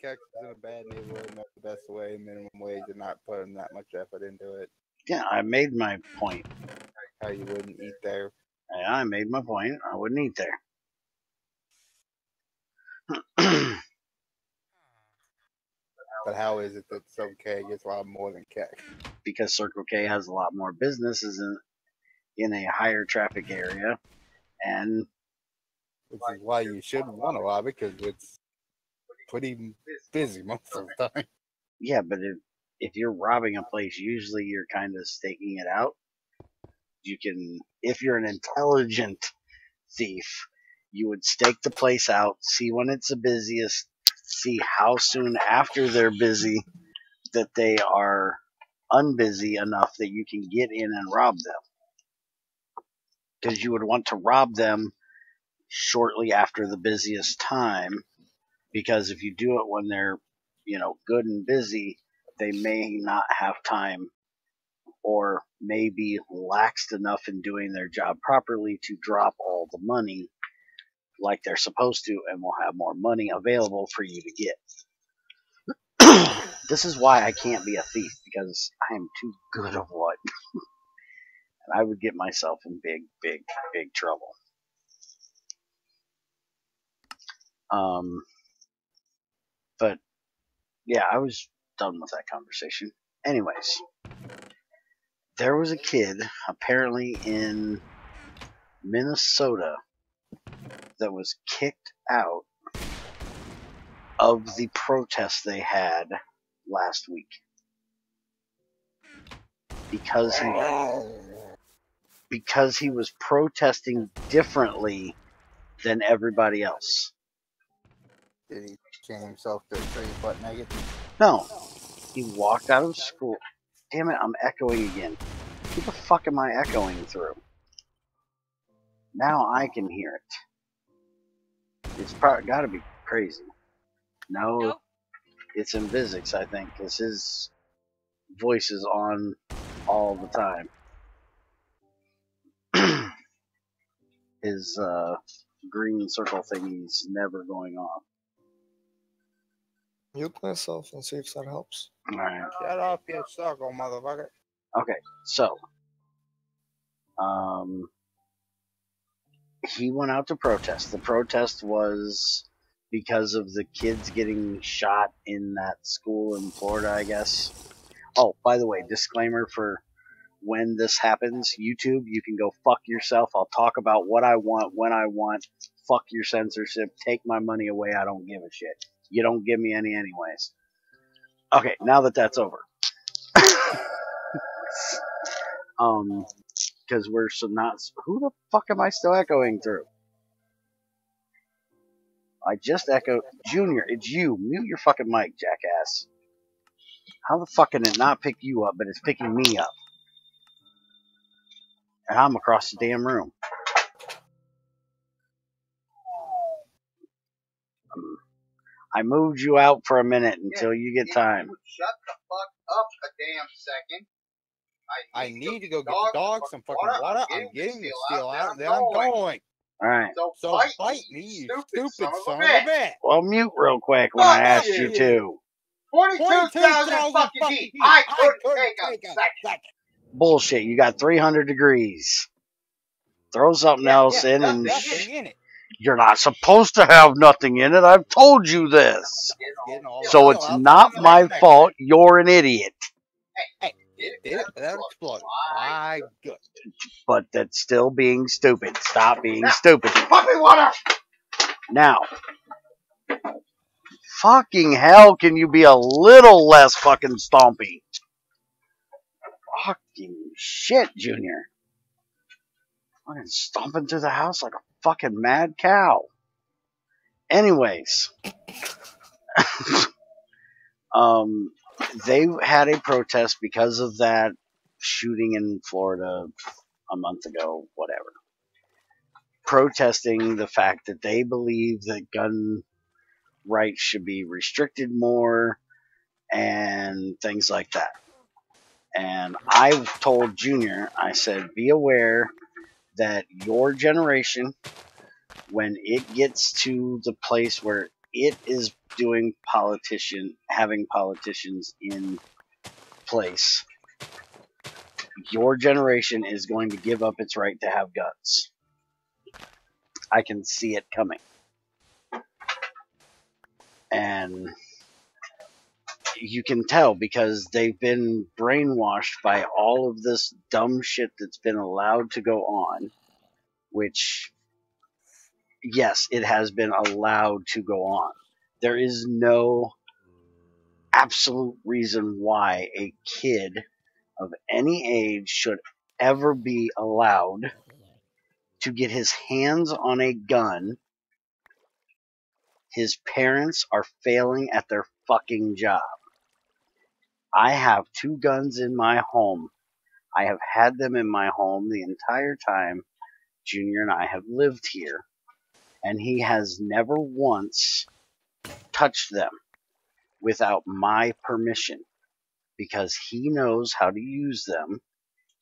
Cactus in a bad neighborhood, not the best way, minimum wage, and not putting that much effort into it. Yeah, I made my point. How you wouldn't eat there. Yeah, I made my point. I wouldn't eat there. But how is it that Circle K gets a lot more than Keck? Because Circle K has a lot more businesses in a higher traffic area, and Which is why you shouldn't want to rob it, because it's pretty busy most of the time. Yeah, but if you're robbing a place, usually you're kind of staking it out. You can, if you're an intelligent thief, you would stake the place out, see when it's the busiest, see how soon after they're busy that they are unbusy enough that you can get in and rob them. Because you would want to rob them shortly after the busiest time, because if you do it when they're, good and busy, they may not have time or may be laxed enough in doing their job properly to drop all the money like they're supposed to, and will have more money available for you to get. This is why I can't be a thief, because I am too good of one. And I would get myself in big, big, big trouble. But yeah, I was done with that conversation. Anyways, there was a kid apparently in Minnesota that was kicked out of the protest they had last week because he was protesting differently than everybody else. Did he chain himself to a tree butt naked? No, he walked out of school. Damn it, I'm echoing again. Who the fuck am I echoing through? Now I can hear it. It's probably got to be crazy. No, Nope. it's in physics, I think, because his voice is on all the time. His green circle thingy's never going off. Mute myself and see if that helps. Alright. Shut up, you sucker, motherfucker. Okay, so he went out to protest. The protest was because of the kids getting shot in that school in Florida, I guess. Oh, by the way, disclaimer for when this happens, YouTube, you can go fuck yourself. I'll talk about what I want, when I want. Fuck your censorship. Take my money away. I don't give a shit. You don't give me any anyways. Okay, now that that's over. Because we're so not... Who the fuck am I still echoing through? I just echoed... Junior, it's you. Mute your fucking mic, jackass. How the fuck can it not pick you up, but it's picking me up? And I'm across the damn room. I moved you out for a minute until you get time. Shut the fuck up a damn second. I need to go get the dog some fucking water. I'm getting the steel out, then I'm going. Alright. So bite me, you stupid son of a bitch. Well, mute real quick when I asked you to. 22,000 fucking heat. I couldn't take a second. Bullshit, you got 300 degrees. Throw something else in and... Nothing in it. You're not supposed to have nothing in it. I've told you this. So it's not my fault. You're an idiot. Hey, it did it without exploding. My good. But that's still being stupid. Stop being stupid. Puppy water! Now, fucking hell, can you be a little less fucking stompy? Fucking shit, Junior. Fucking stomping through the house like a fucking mad cow. Anyways. They had a protest because of that shooting in Florida a month ago, whatever. Protesting the fact that they believe that gun rights should be restricted more and things like that. And I told Junior, I said, be aware that your generation, when it gets to the place where it is doing having politicians in place, your generation is going to give up its right to have guns. I can see it coming. And you can tell because they've been brainwashed by all of this dumb shit that's been allowed to go on, which, yes, it has been allowed to go on. There is no absolute reason why a kid of any age should ever be allowed to get his hands on a gun. His parents are failing at their fucking job. I have 2 guns in my home. I have had them in my home the entire time Junior and I have lived here, and he has never once touched them without my permission, because he knows how to use them.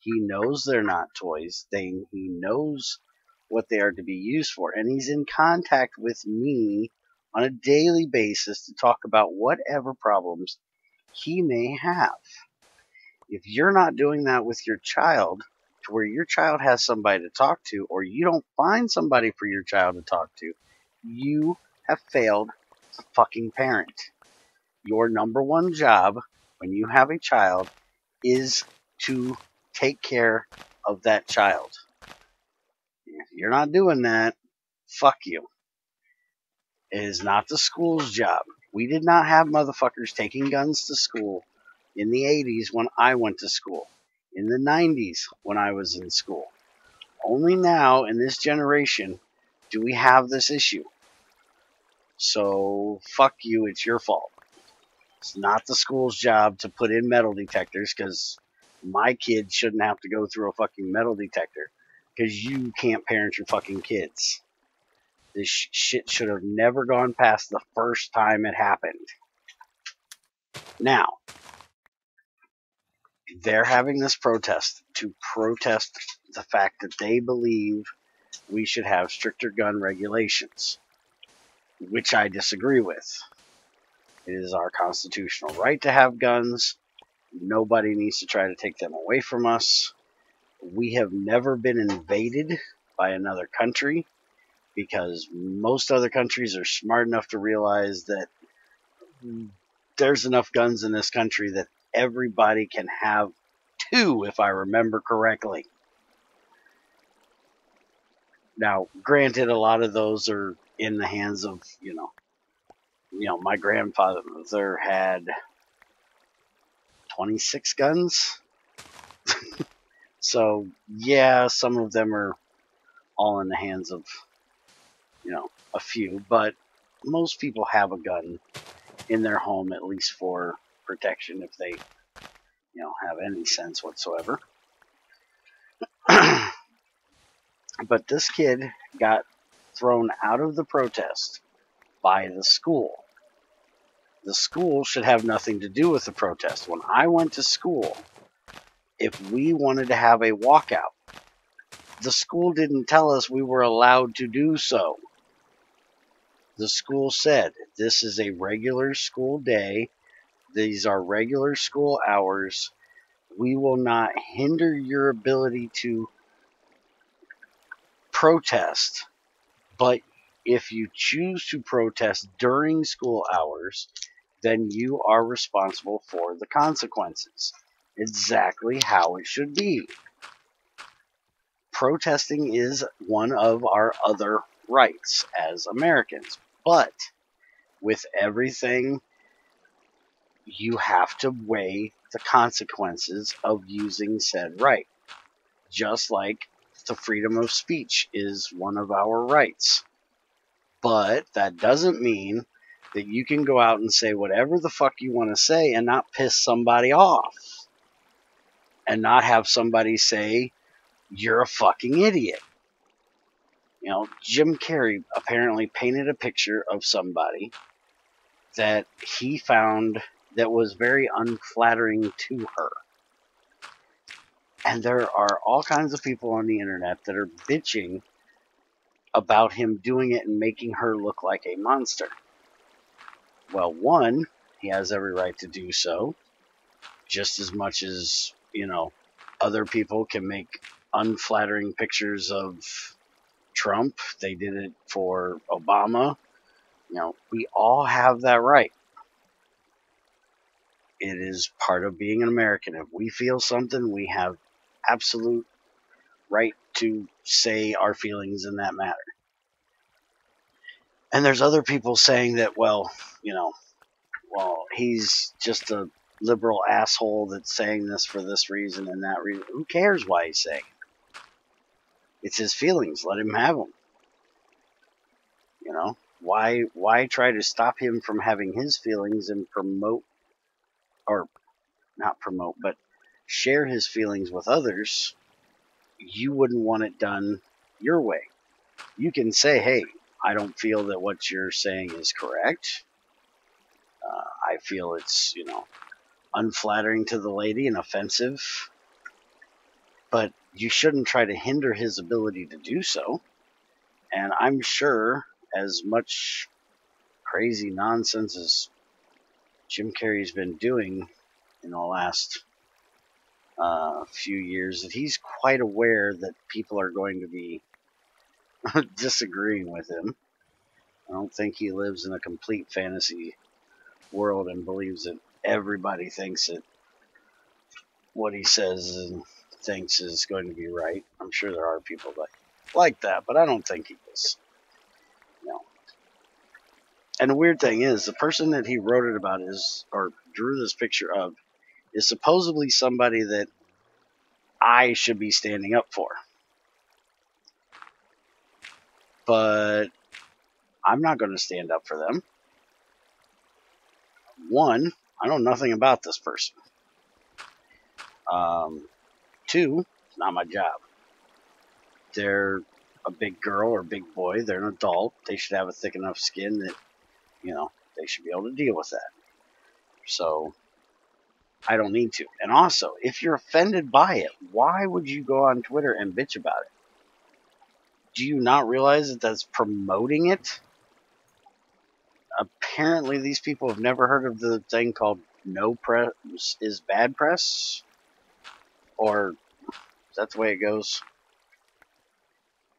He knows they're not toys. He knows what they are to be used for, and he's in contact with me on a daily basis to talk about whatever problems he may have. If you're not doing that with your child, to where your child has somebody to talk to, or you don't find somebody for your child to talk to, you have failed as a fucking parent. Your number one job when you have a child is to take care of that child. If you're not doing that, fuck you. It is not the school's job. We did not have motherfuckers taking guns to school in the 80s when I went to school, in the 90s when I was in school. Only now, in this generation, do we have this issue. So, fuck you, it's your fault. It's not the school's job to put in metal detectors, because my kid shouldn't have to go through a fucking metal detector, because you can't parent your fucking kids. This shit should have never gone past the first time it happened. Now, they're having this protest to protest the fact that they believe we should have stricter gun regulations, which I disagree with. It is our constitutional right to have guns. Nobody needs to try to take them away from us. We have never been invaded by another country, because most other countries are smart enough to realize that there's enough guns in this country that everybody can have 2, if I remember correctly. Now, granted, a lot of those are in the hands of, my grandfather had 26 guns. So, yeah, some of them are all in the hands of, a few, but most people have a gun in their home, at least for protection, if they, have any sense whatsoever. But this kid got thrown out of the protest by the school. The school should have nothing to do with the protest. When I went to school, if we wanted to have a walkout, the school didn't tell us we were allowed to do so. The school said, this is a regular school day. These are regular school hours. We will not hinder your ability to protest, but if you choose to protest during school hours, then you are responsible for the consequences. Exactly how it should be. Protesting is one of our other rights as Americans, but with everything, you have to weigh the consequences of using said right. Just like the freedom of speech is one of our rights. But that doesn't mean that you can go out and say whatever the fuck you want to say and not piss somebody off. And not have somebody say, you're a fucking idiot. Jim Carrey apparently painted a picture of somebody that he found that was very unflattering to her. And there are all kinds of people on the internet that are bitching about him doing it and making her look like a monster. Well, one, he has every right to do so, just as much as, other people can make unflattering pictures of Trump. They did it for Obama. We all have that right. It is part of being an American. If we feel something, we have absolute right to say our feelings in that matter. And there's other people saying that, well, he's just a liberal asshole that's saying this for this reason and that reason. Who cares why he's saying it? It's his feelings. Let him have them. Why try to stop him from having his feelings and but share his feelings with others? You wouldn't want it done your way. You can say, hey, I don't feel that what you're saying is correct. I feel it's, unflattering to the lady and offensive. But you shouldn't try to hinder his ability to do so. And I'm sure as much crazy nonsense as Jim Carrey's been doing in the last few years, that he's quite aware that people are going to be disagreeing with him. I don't think he lives in a complete fantasy world and believes that everybody thinks that what he says and thinks is going to be right. I'm sure there are people like that, but I don't think he is. And the weird thing is, the person that he wrote it about or drew this picture of, is supposedly somebody that I should be standing up for. But I'm not going to stand up for them. One, I know nothing about this person. Two, it's not my job. They're a big girl or big boy. They're an adult. They should have a thick enough skin that, they should be able to deal with that. So I don't need to. And also, if you're offended by it, why would you go on Twitter and bitch about it? Do you not realize that that's promoting it? Apparently, these people have never heard of the thing called no press is bad press? Or is that the way it goes?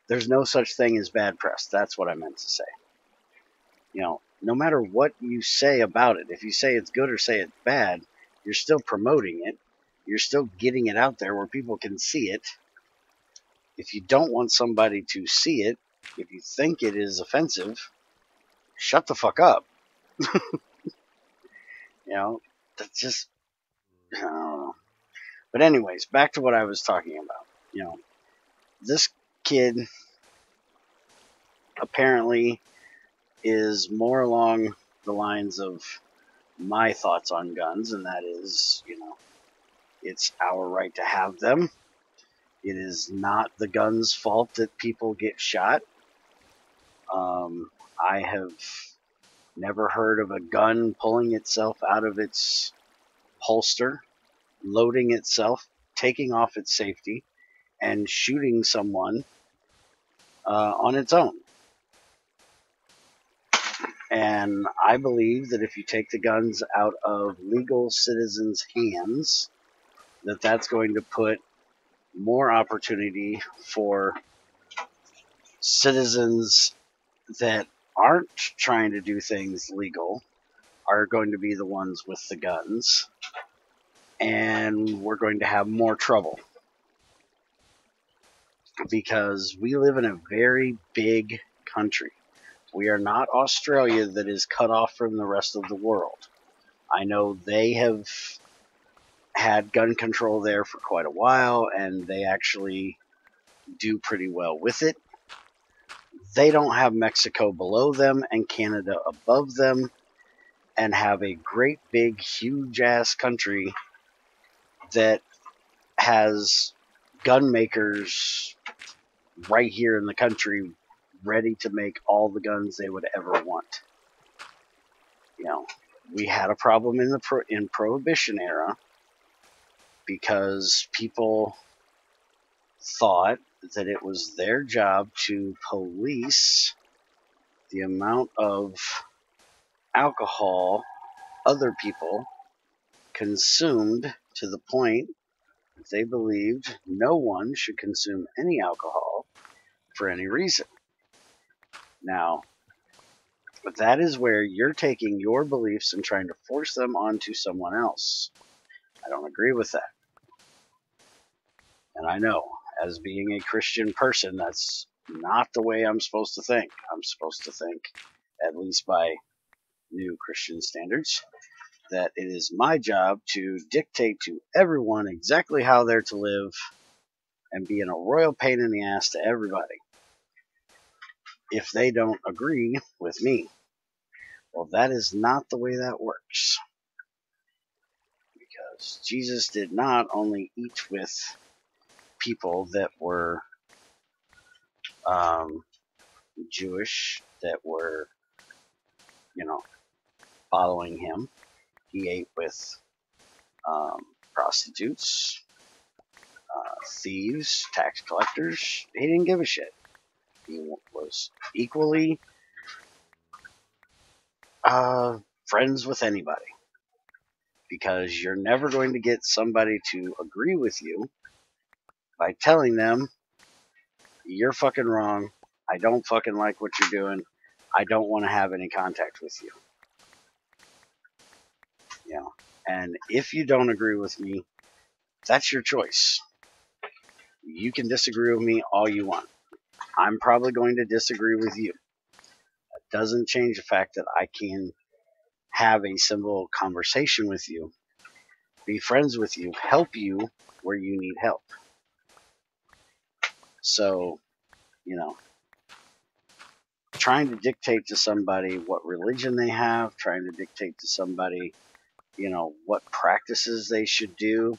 There's no such thing as bad press. That's what I meant to say. No matter what you say about it, if you say it's good or say it's bad, you're still promoting it. You're still getting it out there where people can see it. If you don't want somebody to see it, if you think it is offensive, shut the fuck up. That's just, I don't know. But anyways, back to what I was talking about. This kid apparently is more along the lines of my thoughts on guns, and that is, it's our right to have them. It is not the gun's fault that people get shot. I have never heard of a gun pulling itself out of its holster, loading itself, taking off its safety, and shooting someone on its own. And I believe that if you take the guns out of legal citizens' hands, that's going to put more opportunity for citizens that aren't trying to do things legal are going to be the ones with the guns, and we're going to have more trouble because we live in a very big country. We are not Australia that is cut off from the rest of the world. I know they have had gun control there for quite a while, and they actually do pretty well with it. They don't have Mexico below them and Canada above them, and have a great big huge ass country that has gun makers right here in the country ready to make all the guns they would ever want. We had a problem in Prohibition era because people thought that it was their job to police the amount of alcohol other people consumed, to the point that they believed no one should consume any alcohol for any reason. Now, that is where you're taking your beliefs and trying to force them onto someone else. I don't agree with that. And I know, as being a Christian person, that's not the way I'm supposed to think. I'm supposed to think at least by new Christian standards, that it is my job to dictate to everyone exactly how they're to live and being a royal pain in the ass to everybody if they don't agree with me. Well, that is not the way that works. Because Jesus did not only eat with people that were Jewish, that were, following him. He ate with prostitutes, thieves, tax collectors. He didn't give a shit. He was equally friends with anybody, because you're never going to get somebody to agree with you by telling them you're fucking wrong, I don't fucking like what you're doing, I don't want to have any contact with you. And if you don't agree with me, that's your choice. You can disagree with me all you want. I'm probably going to disagree with you. That doesn't change the fact that I can have a simple conversation with you, be friends with you, help you where you need help. So, trying to dictate to somebody what religion they have, trying to dictate to somebody, what practices they should do,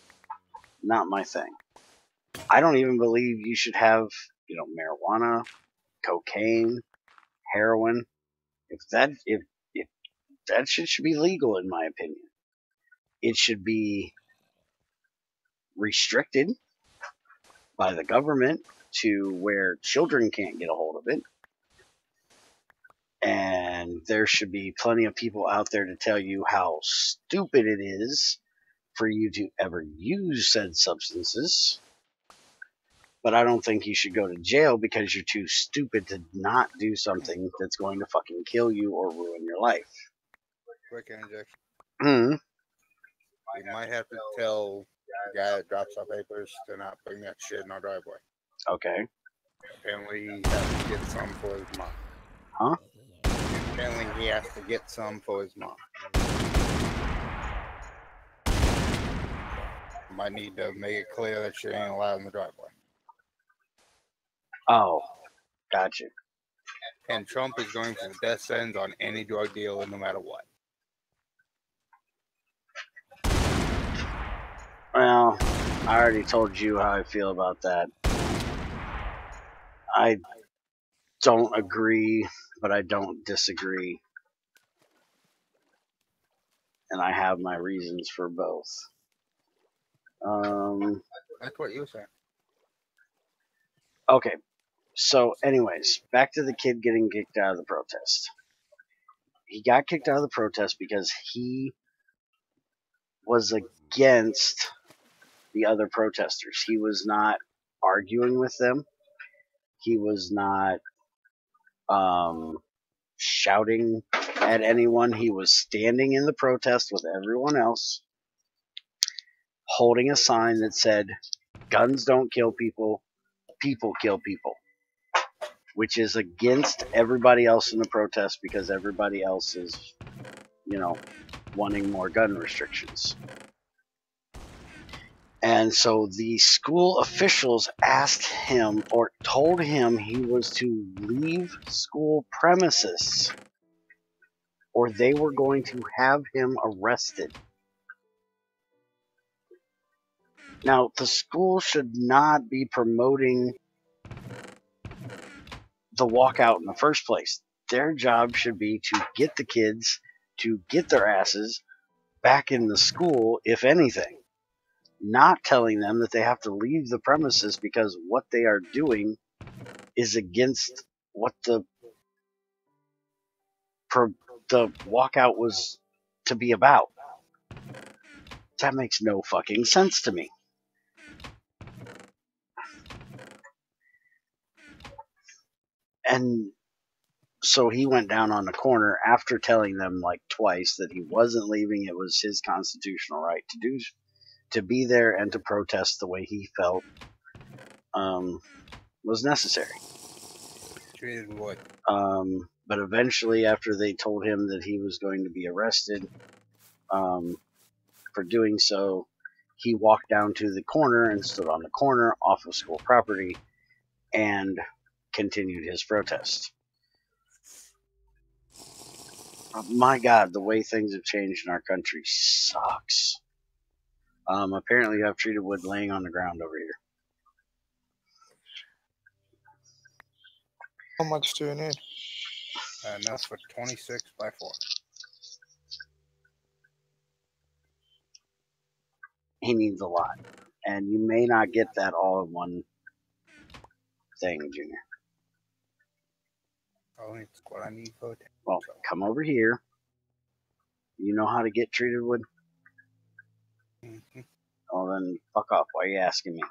not my thing. I don't even believe you should have, marijuana, cocaine, heroin. If that shit should be legal, in my opinion. It should be restricted by the government to where children can't get a hold of it. And there should be plenty of people out there to tell you how stupid it is for you to ever use said substances. But I don't think you should go to jail because you're too stupid to not do something that's going to fucking kill you or ruin your life. Quick interjection. Hmm. You might have to tell the guy that drops off papers to not bring that shit in our driveway. Okay. Apparently he has to get some for his mom. Huh? Apparently he has to get some for his mom. Might need to make it clear that shit ain't allowed in the driveway. Oh, gotcha. And Trump is going for the death sentence on any drug dealer no matter what. Well, I already told you how I feel about that. I don't agree, but I don't disagree. And I have my reasons for both. That's what you said. Okay. So, anyways, back to the kid getting kicked out of the protest. He got kicked out of the protest because he was against the other protesters. He was not arguing with them. He was not shouting at anyone. He was standing in the protest with everyone else, holding a sign that said, "Guns don't kill people, people kill people," which is against everybody else in the protest because everybody else is, wanting more gun restrictions. And so the school officials asked him or told him he was to leave school premises or they were going to have him arrested. Now, the school should not be promoting the walkout in the first place. Their job should be to get the kids to get their asses back in the school, if anything. Not telling them that they have to leave the premises because what they are doing is against what the walkout was to be about. That makes no fucking sense to me. And so he went down on the corner after telling them like twice that he wasn't leaving. It was his constitutional right to be there and to protest the way he felt was necessary. Treated what? But eventually, after they told him that he was going to be arrested for doing so, he walked down to the corner and stood on the corner off of school property and continued his protest. My God, the way things have changed in our country sucks. Apparently, you have treated wood laying on the ground over here. How much do you need? Enough for 26 by 4. He needs a lot. And you may not get that all in one thing, Junior. Oh, it's what I need for it. Well, come over here. You know how to get treated wood? Mm-hmm. Well, then fuck off. Why are you asking me?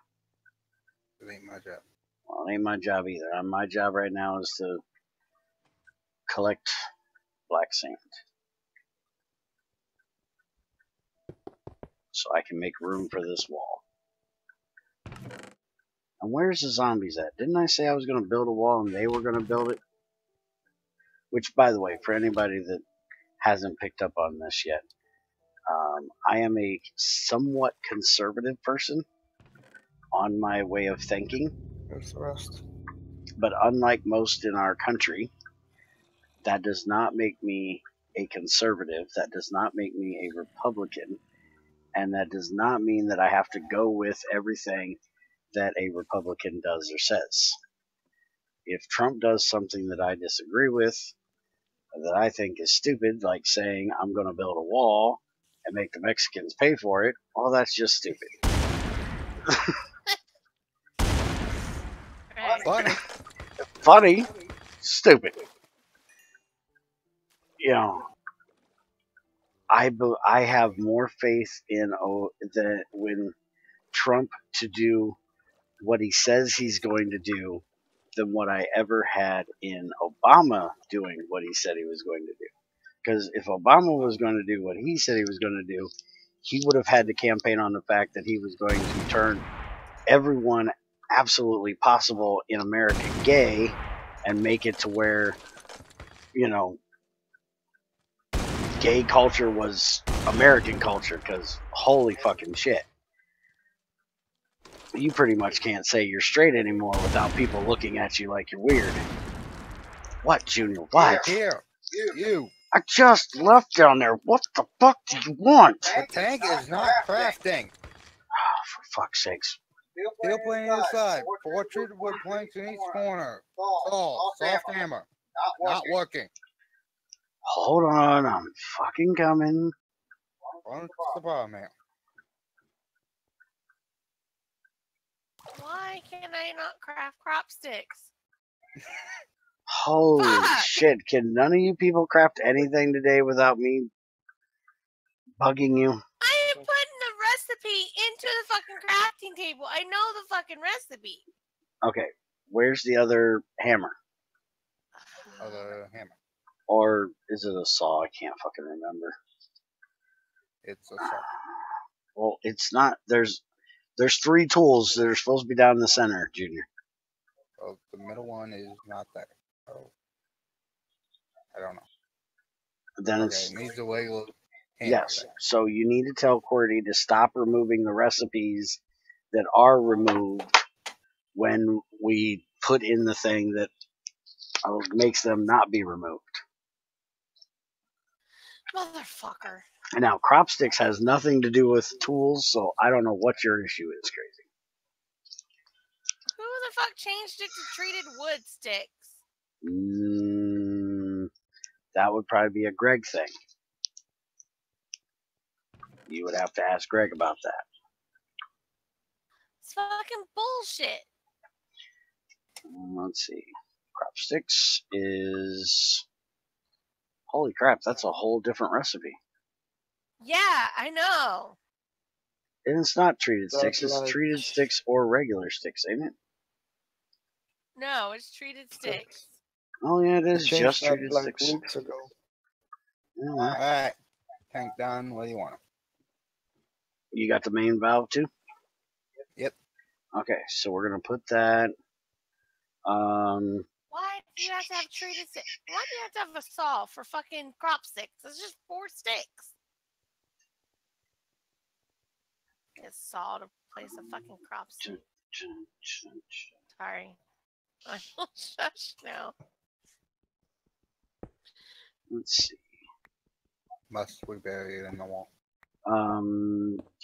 It ain't my job. Well, it ain't my job either. My job right now is to collect black sand. So I can make room for this wall. And where's the zombies at? Didn't I say I was going to build a wall and they were going to build it? Which, by the way, for anybody that hasn't picked up on this yet, I am a somewhat conservative person on my way of thinking. Here's the rest. But unlike most in our country, that does not make me a conservative. That does not make me a Republican. And that does not mean that I have to go with everything that a Republican does or says. If Trump does something that I disagree with, that I think is stupid, like saying I'm going to build a wall and make the Mexicans pay for it, well, that's just stupid. Funny. Funny, stupid. You know, I have more faith in when Trump to do what he says he's going to do than what I ever had in Obama doing what he said he was going to do. Because if Obama was going to do what he said he was going to do, he would have had to campaign on the fact that he was going to turn everyone absolutely possible in America gay and make it to where, you know, gay culture was American culture, because holy fucking shit. You pretty much can't say you're straight anymore without people looking at you like you're weird. What, Junior? What? Here, you. I just left down there. What the fuck do you want? The tank is not crafting. Oh, for fuck's sakes. Steel plane inside. 4 treated wood planks in each corner. Saw, soft hammer. Not working. Hold on, I'm fucking coming. What's the problem here? Why can I not craft crop sticks? Holy Fuck! shit, can none of you people craft anything today without me bugging you? I am putting the recipe into the fucking crafting table. I know the fucking recipe. Okay, where's the other hammer? Other hammer. Or is it a saw? I can't fucking remember. It's a saw. Well, it's not. There's 3 tools that are supposed to be down in the center, Junior. Oh, the middle one is not there. Oh, I don't know. Then Okay, it's it needs a regular hammer. yes. There. So you need to tell QWERTY to stop removing the recipes that are removed when we put in the thing that makes them not be removed. Motherfucker. And now, crop sticks has nothing to do with tools, so I don't know what your issue is, Crazy. Who the fuck changed it to treated wood sticks? That would probably be a Greg thing. You would have to ask Greg about that. It's fucking bullshit. Let's see. Crop sticks is... Holy crap, that's a whole different recipe. Yeah, I know. And it's not treated sticks, That's it's like- treated sticks or regular sticks, ain't it? No, it's treated sticks. Oh yeah, it I is changed just that treated like sticks. weeks ago. Yeah. Alright. Tank done. What do you want? You got the main valve too? Yep. Okay, so we're gonna put that. Why do you have to have treated sticks? Why do you have to have a saw for fucking crop sticks? It's just 4 sticks. Get a saw to place a fucking crop stick. Sorry. I will shush now. Let's see. Must we bury it in the wall?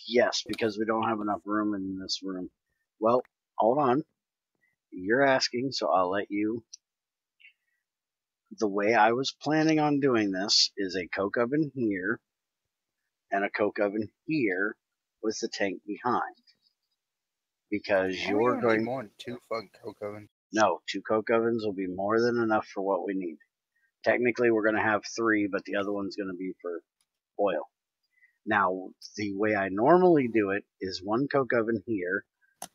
Yes, because we don't have enough room in this room. Well, hold on. You're asking, so I'll let you. The way I was planning on doing this is a coke oven here and a coke oven here with the tank behind. Because you're need going. more than 2 fucking coke ovens. No, 2 coke ovens will be more than enough for what we need. Technically, we're going to have 3, but the other one's going to be for oil. Now, the way I normally do it is 1 coke oven here,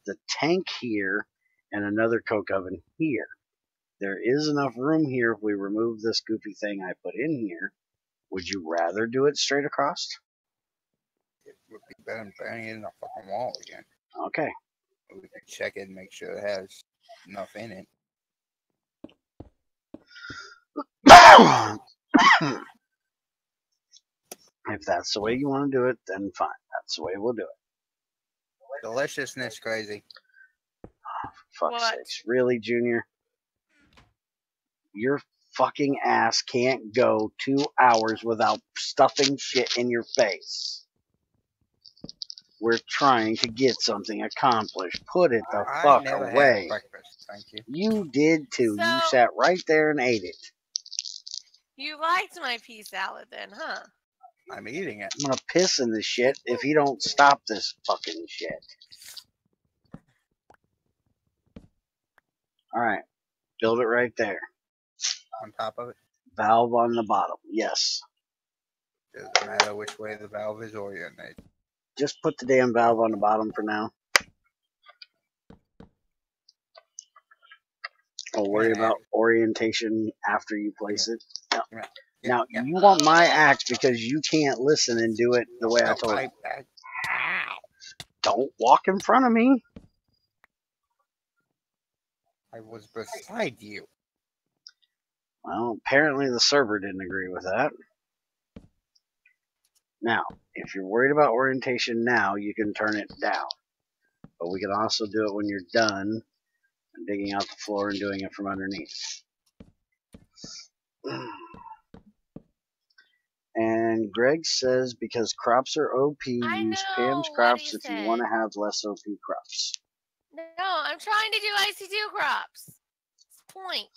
the tank here, and another coke oven here. There is enough room here if we remove this goofy thing I put in here. Would you rather do it straight across? It would be better than burying it in the fucking wall again. Okay. We can check it and make sure it has enough in it. If that's the way you want to do it, then fine. That's the way we'll do it. Deliciousness crazy. Fuck's What? sakes. Really, Junior? Your fucking ass can't go 2 hours without stuffing shit in your face. We're trying to get something accomplished. Put it the I fuck never away. had breakfast, thank you. You did too. You So- sat right there and ate it. You liked my pea salad then, huh? I'm eating it. I'm gonna piss in this shit if you don't stop this fucking shit. Alright. Build it right there. On top of it. Valve on the bottom. Yes. Doesn't matter which way the valve is oriented. Just put the damn valve on the bottom for now. I'll worry about orientation after you place it. Now, you want my axe because you can't listen and do it the way I told you. Don't walk in front of me. I was beside you. Well, apparently the server didn't agree with that. Now, if you're worried about orientation now, you can turn it down. But we can also do it when you're done digging out the floor and doing it from underneath. And Greg says because crops are OP, I use know Pam's what crops he if you want to said. have less OP crops. No, I'm trying to do IC2 crops. That's the point.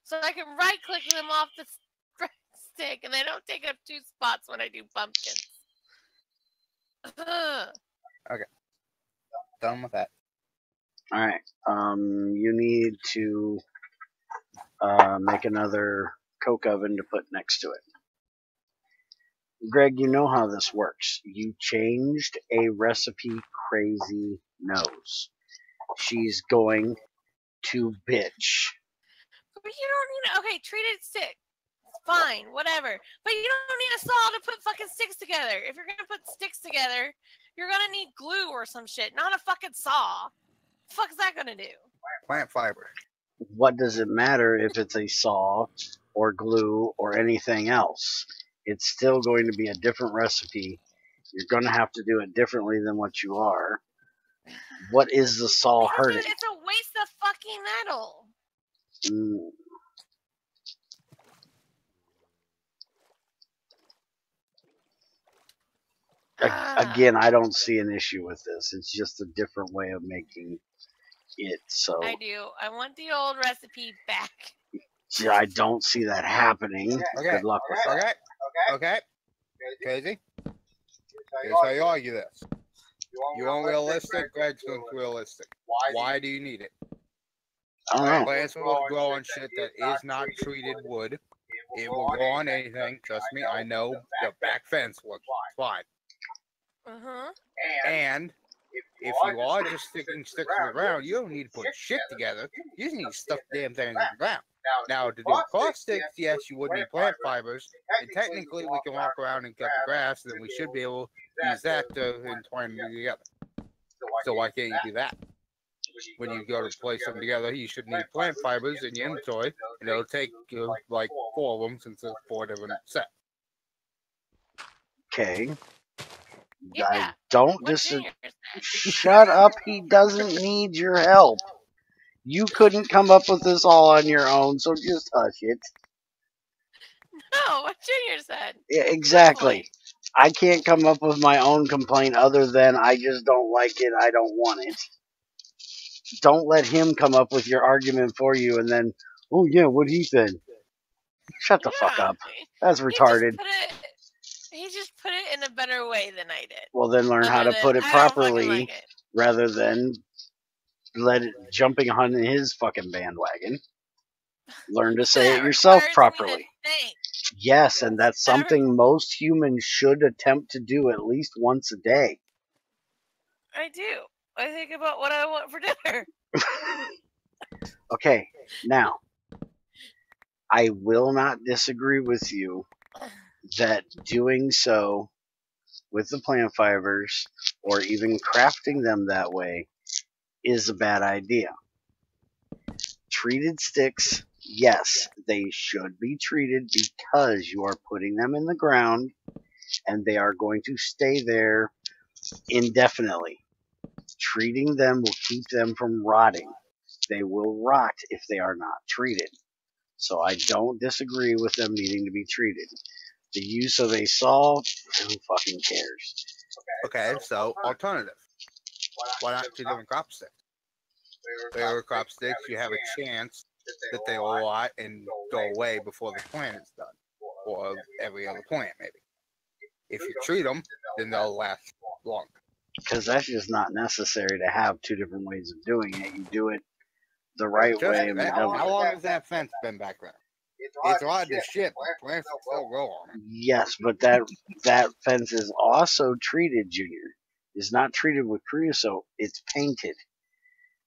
So I can right click them off the stick and they don't take up 2 spots when I do pumpkins. Okay. Done with that. Alright, you need to make another coke oven to put next to it. Greg, you know how this works. You changed a recipe crazy nose. She's going to bitch. But you don't need okay, treated stick. Fine, whatever. But you don't need a saw to put fucking sticks together. If you're gonna put sticks together, you're gonna need glue or some shit, not a fucking saw. The fuck is that gonna do? Plant fiber. What does it matter if it's a saw or glue or anything else? It's still going to be a different recipe. You're going to have to do it differently than what you are. What is the saw Because hurting? dude, it's a waste of fucking metal. Again, I don't see an issue with this. It's just a different way of making it. So I do. I want the old recipe back. I don't see that happening. Okay. Good luck with that. Okay. Crazy. Here's how you argue this. You want realistic? Greg's going realistic. Why do you need it? I don't know. Plants will grow on shit that is not treated wood. It will grow on anything. Trust me, I know the back fence looks fine. And if you are just sticking sticks to the ground, you don't need to put shit together. You just need to stuff the damn thing in the ground. Now, to do cross sticks, yes, you would need plant fibers. And technically, we can walk around and cut the grass, and then we should be able to use that to entwine them together. So why can't you do that? when you go to place them together, you should need plant fibers in your inventory, and it'll take you like 4 of them since there's 4 different sets. Okay. Yeah. I don't What dis. Junior said. Shut up. He doesn't need your help. You couldn't come up with this all on your own, so just hush it. No, what Junior said. Yeah, exactly. I can't come up with my own complaint other than I just don't like it. I don't want it. Don't let him come up with your argument for you and then, oh yeah, what he said. Shut the fuck Yeah, up. That's retarded. He just put it in a better way than I did. Well, then learn how Other to than, put it I don't fucking properly like it. rather than jumping on his fucking bandwagon. Learn to say it That yourself requires me to properly. think. Yes, and that's something most humans should attempt to do at least once a day. I do. I think about what I want for dinner. Okay, now, I will not disagree with you that doing so with the plant fibers or even crafting them that way is a bad idea. Treated sticks, yes, they should be treated because you are putting them in the ground and they are going to stay there indefinitely. Treating them will keep them from rotting. They will rot if they are not treated. So I don't disagree with them needing to be treated. The use of a saw, who fucking cares? Okay, so alternative. Why not 2 different crop sticks? Favorite crop sticks, you have a chance that they will rot and go away before the plant is done, or every other plant maybe. If you treat them, then they'll last longer. Because that's just not necessary to have 2 different ways of doing it. You do it the right way. And How long has that fence been back there? It's rotted as shit, but plants will still grow on it. Yes, but that fence is also treated, Junior. It's not treated with creosote. It's painted,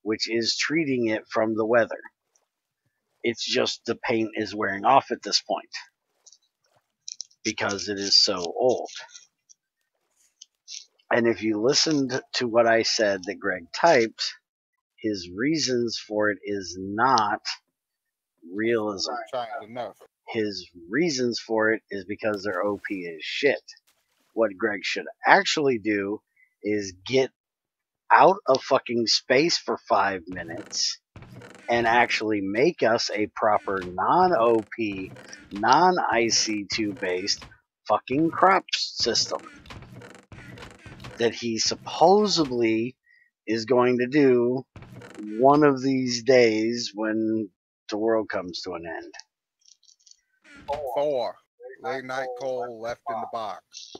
which is treating it from the weather. It's just the paint is wearing off at this point because it is so old. And if you listened to what I said that Greg typed, his reasons for it is not realism. I'm trying to know. His reasons for it is because their OP is shit. What Greg should actually do is get out of fucking space for 5 minutes and actually make us a proper non-OP, non-IC2 based fucking crop system that he supposedly is going to do one of these days when the world comes to an end. 4. Late night coal left in the box.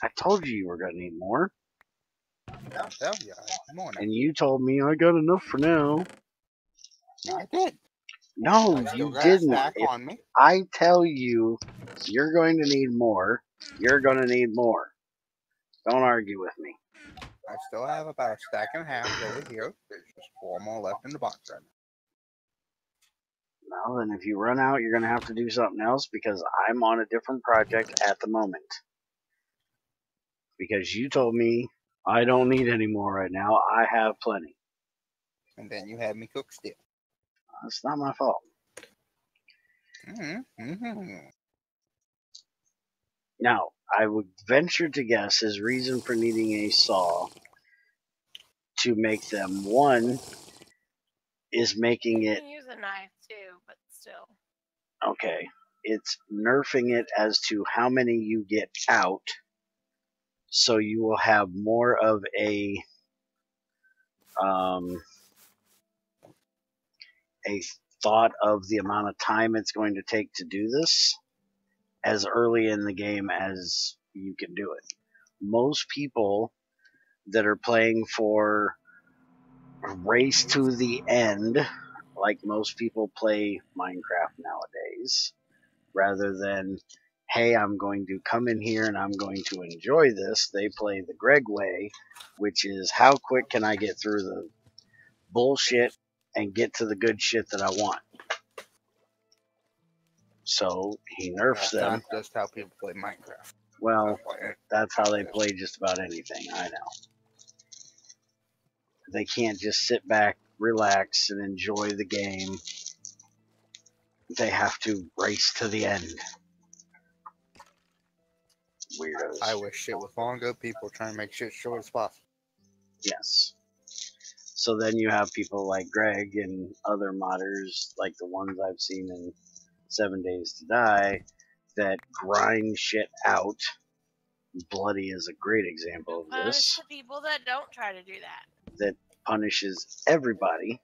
I told you were going to need more. Hell yeah, more now. And you told me I got enough for now. I did. No, I still you got a didn't. stack If on me. I tell you you're going to need more, you're going to need more. Don't argue with me. I still have about a stack and a half over here. There's just 4 more left in the box right now. Well, then if you run out, you're going to have to do something else because I'm on a different project at the moment. Because you told me I don't need any more right now. I have plenty. And then you had me cook steel. That's not my fault. Now, I would venture to guess his reason for needing a saw to make them, one, is making You it, can use a knife too, but still. okay, it's nerfing it as to how many you get out, so you will have more of a thought of the amount of time it's going to take to do this as early in the game as you can do it. Most people that are playing for race to the end, like most people play Minecraft nowadays, rather than, hey, I'm going to come in here and I'm going to enjoy this, they play the Greg way, which is how quick can I get through the bullshit and get to the good shit that I want. So he nerfs them. That's just how people play Minecraft. Well, that's how they play just about anything, I know. they can't just sit back, relax, and enjoy the game. They have to race to the end. Weirdos. I wish shit was longer. People trying to make shit short as possible. Yes. So then you have people like Greg and other modders, like the ones I've seen in 7 Days to Die, that grind shit out. Bloody is a great example of Punish this. the people that don't try to do that. That punishes everybody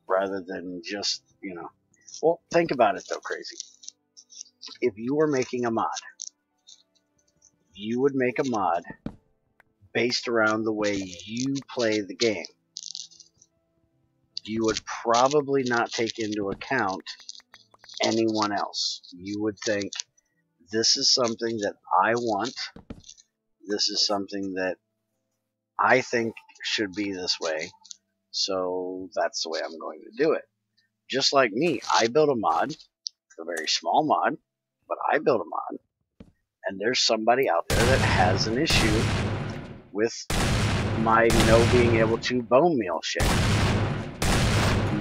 rather than just, you know. Well, think about it though, Crazy. If you were making a mod, you would make a mod based around the way you play the game. You would probably not take into account anyone else. You would think, this is something that I want. This is something that I think should be this way. So that's the way I'm going to do it. Just like me, I built a mod, a very small mod, but I built a mod. And there's somebody out there that has an issue with my no being able to bone meal shit.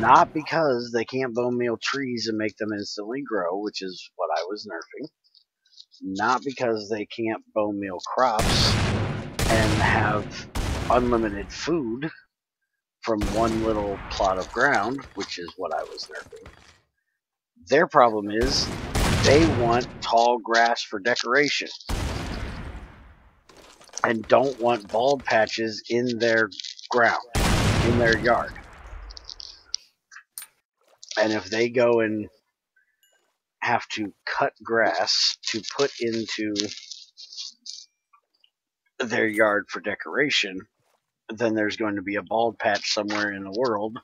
Not because they can't bone meal trees and make them instantly grow, which is what I was nerfing. Not because they can't bone meal crops and have unlimited food from one little plot of ground, which is what I was nerfing. Their problem is they want tall grass for decoration and don't want bald patches in their ground, in their yard. And if they go and have to cut grass to put into their yard for decoration, then there's going to be a bald patch somewhere in the world.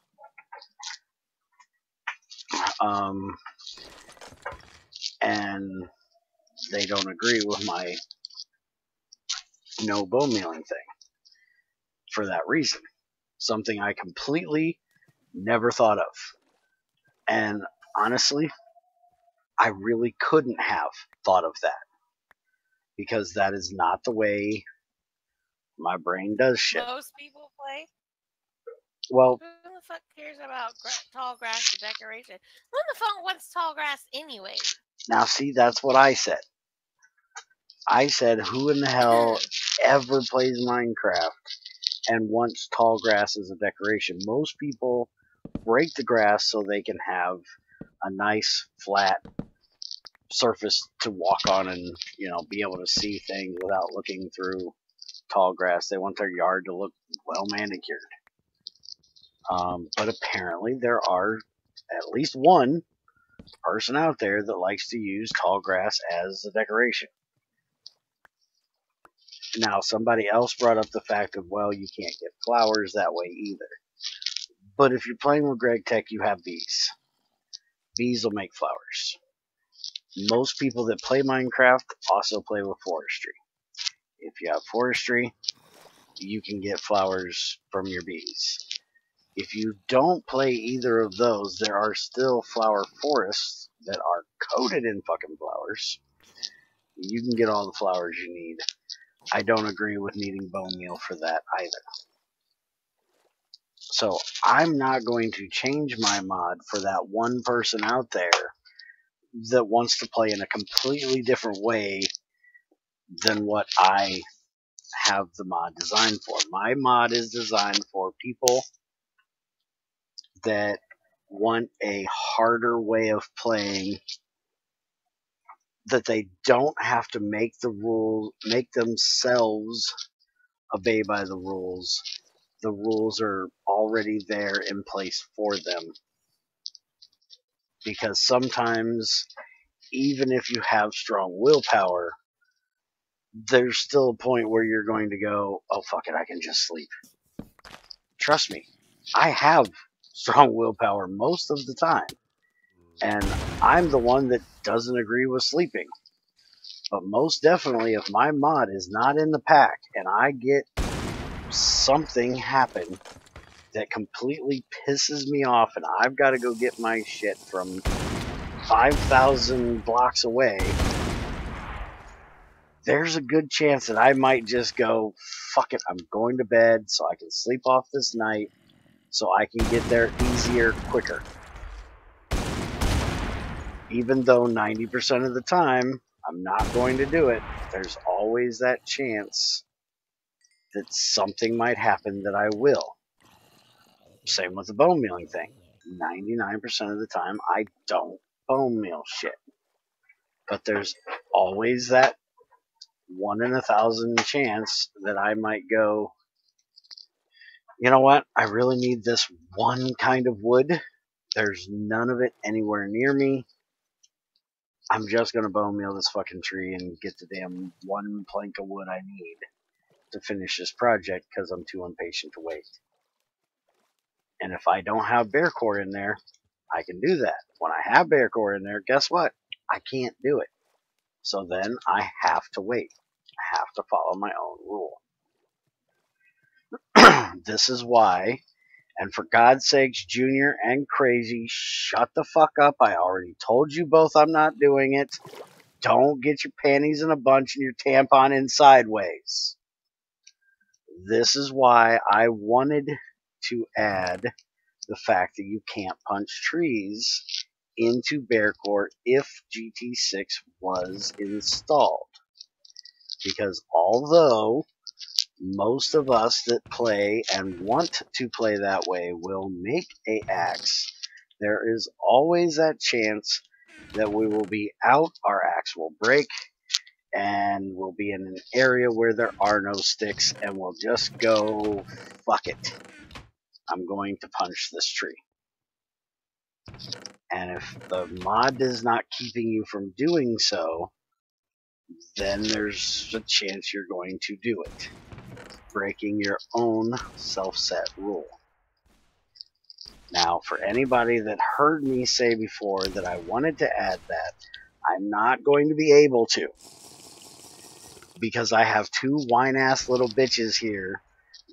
And they don't agree with my no bone mealing thing for that reason. Something I completely never thought of. And honestly, I really couldn't have thought of that. Because that is not the way my brain does shit. Most people play. Well, Who the fuck cares about tall grass for decoration? Who the fuck wants tall grass anyway? now see, that's what I said. I said, who in the hell ever plays Minecraft and wants tall grass as a decoration? Most people break the grass so they can have a nice flat surface to walk on and, you know, be able to see things without looking through tall grass. They want their yard to look well manicured. But apparently there are at least one person out there that likes to use tall grass as a decoration. Now, somebody else brought up the fact of, well, you can't get flowers that way either. But if you're playing with Greg Tech, you have bees. Bees will make flowers. Most people that play Minecraft also play with forestry. If you have forestry, you can get flowers from your bees. If you don't play either of those, there are still flower forests that are coated in fucking flowers. You can get all the flowers you need. I don't agree with needing bone meal for that either. So I'm not going to change my mod for that one person out there that wants to play in a completely different way than what I have the mod designed for. My mod is designed for people that want a harder way of playing, that they don't have to make the rules, make themselves obey by the rules. The rules are already there in place for them. Because sometimes, even if you have strong willpower, there's still a point where you're going to go, oh fuck it, I can just sleep. Trust me, I have strong willpower most of the time. And I'm the one that doesn't agree with sleeping. But most definitely, if my mod is not in the pack and I get something happen that completely pisses me off and I've got to go get my shit from 5,000 blocks away, there's a good chance that I might just go, fuck it, I'm going to bed so I can sleep off this night so I can get there easier, quicker. Even though 90% of the time I'm not going to do it, there's always that chance that something might happen that I will. Same with the bone mealing thing. 99% of the time I don't bone meal shit. But there's always that 1 in 1,000 chance that I might go, you know what, I really need this one kind of wood. There's none of it anywhere near me. I'm just going to bone meal this fucking tree and get the damn one plank of wood I need to finish this project because I'm too impatient to wait. And if I don't have bear core in there, I can do that. When I have bear core in there, guess what? I can't do it. So then I have to wait. I have to follow my own rule. This is why, and for God's sakes, Junior and Crazy, shut the fuck up. I already told you both I'm not doing it. Don't get your panties in a bunch and your tampon in sideways. This is why I wanted to add the fact that you can't punch trees into Bearcore if GT6 was installed. Because although most of us that play and want to play that way will make a axe, there is always that chance that we will be out, our axe will break, and we'll be in an area where there are no sticks, and we'll just go, fuck it, I'm going to punch this tree. And if the mod is not keeping you from doing so, then there's a chance you're going to do it, breaking your own self-set rule. Now, for anybody that heard me say before that I wanted to add that, I'm not going to be able to, because I have two whine-ass little bitches here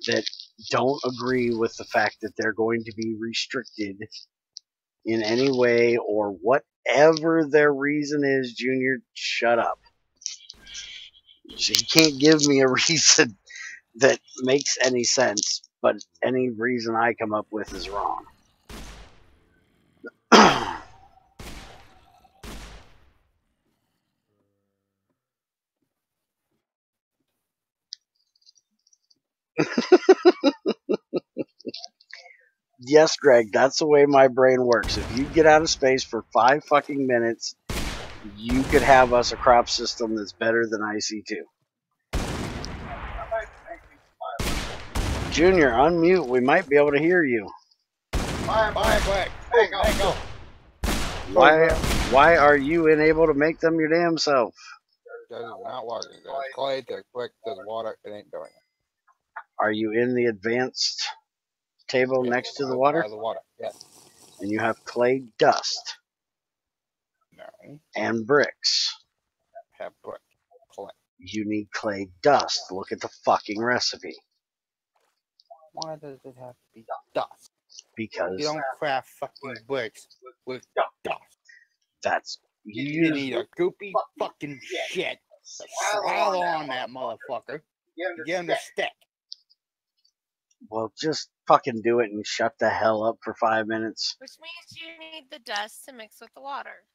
that don't agree with the fact that they're going to be restricted in any way, or whatever their reason is. Junior, shut up. He can't give me a reason that makes any sense, but any reason I come up with is wrong. Yes, Greg, that's the way my brain works. If you get out of space for 5 fucking minutes, you could have us a crop system that's better than IC2. Junior, unmute. We might be able to hear you. Why are you unable to make them your damn self? Because it's not working. There's clay, there's quick, there's water. It ain't doing it. Are you in the advanced table next to the water? The water, yes. And you have clay dust. No. And bricks. Have brick. Clay. You need clay dust. Look at the fucking recipe. Why does it have to be dust? Because you don't craft fucking bricks with dust. That's you need a goopy fucking shit to swallow on that motherfucker to get him to stick. Well, just fucking do it and shut the hell up for 5 minutes. Which means you need the dust to mix with the water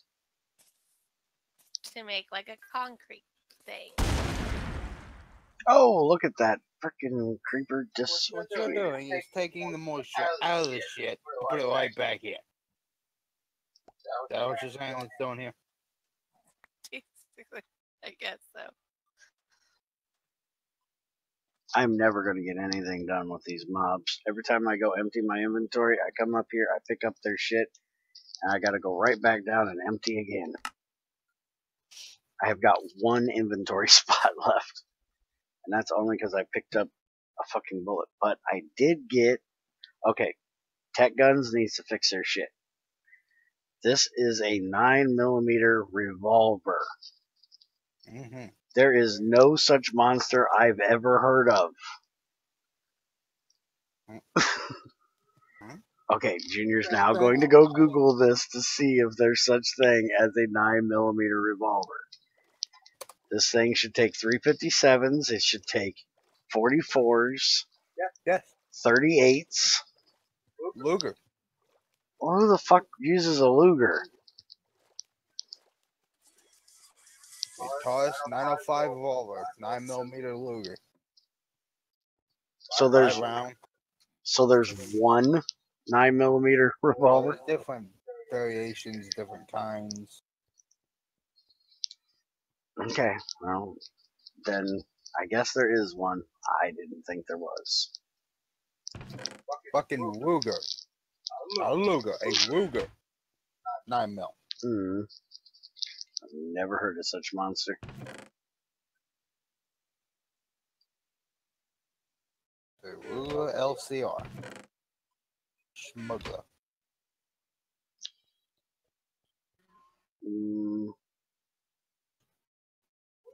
to make like a concrete thing. Oh, look at that freaking creeper just. What you're doing is taking the moisture out of the shit and put it right back in. Is that what you're saying? What's doing here? I guess so. I'm never going to get anything done with these mobs. Every time I go empty my inventory, I come up here, I pick up their shit, and I got to go right back down and empty again. I have got one inventory spot left. And that's only because I picked up a fucking bullet. But I did get... Okay, Tech Guns needs to fix their shit. This is a 9mm revolver. Mm-hmm. There is no such monster I've ever heard of. Okay, Junior's now going to go Google this to see if there's such thing as a 9mm revolver. This thing should take 357s. It should take 44s, Yes. 38s. Luger. Well, who the fuck uses a Luger? A Taurus 905 revolver, 9mm Luger. So Right round. there's one 9mm revolver. There's different variations, different kinds. Okay, well, then I guess there is one. I didn't think there was. Fucking Ruger. A Luger. A Ruger. 9mm. I've never heard of such monster. The Ruger LCR. Smuggler.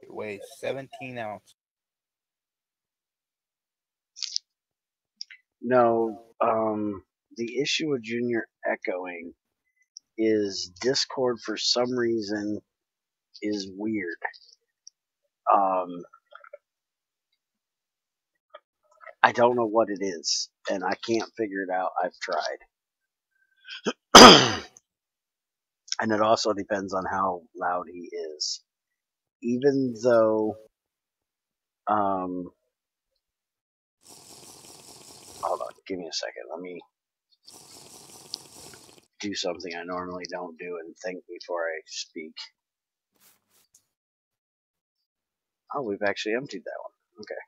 It weighs 17 ounces. No, the issue with Junior echoing is Discord for some reason is weird. I don't know what it is, and I can't figure it out. I've tried. And it also depends on how loud he is. Even though, hold on, give me a second. Let me do something I normally don't do and think before I speak. Oh, we've actually emptied that one. Okay.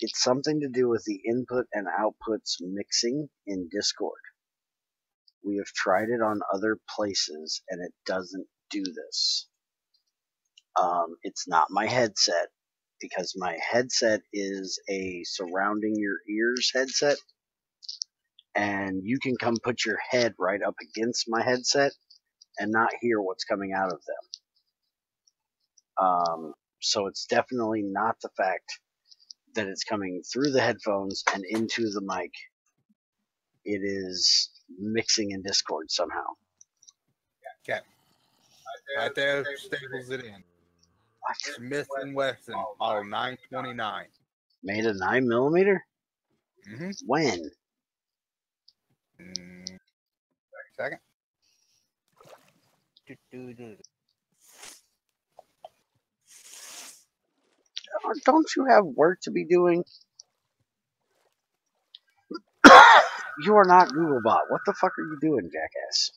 It's something to do with the input and outputs mixing in Discord. We have tried it on other places and it doesn't do this. It's not my headset, because my headset is a surrounding your ears headset, and you can come put your head right up against my headset and not hear what's coming out of them. So it's definitely not the fact that it's coming through the headphones and into the mic. It is mixing in Discord somehow. Okay. Right there, staples it in. What? Smith & Wesson, model 929. Made a 9mm? Mm-hmm. When? Second. Don't you have work to be doing? You are not Googlebot. What the fuck are you doing, jackass?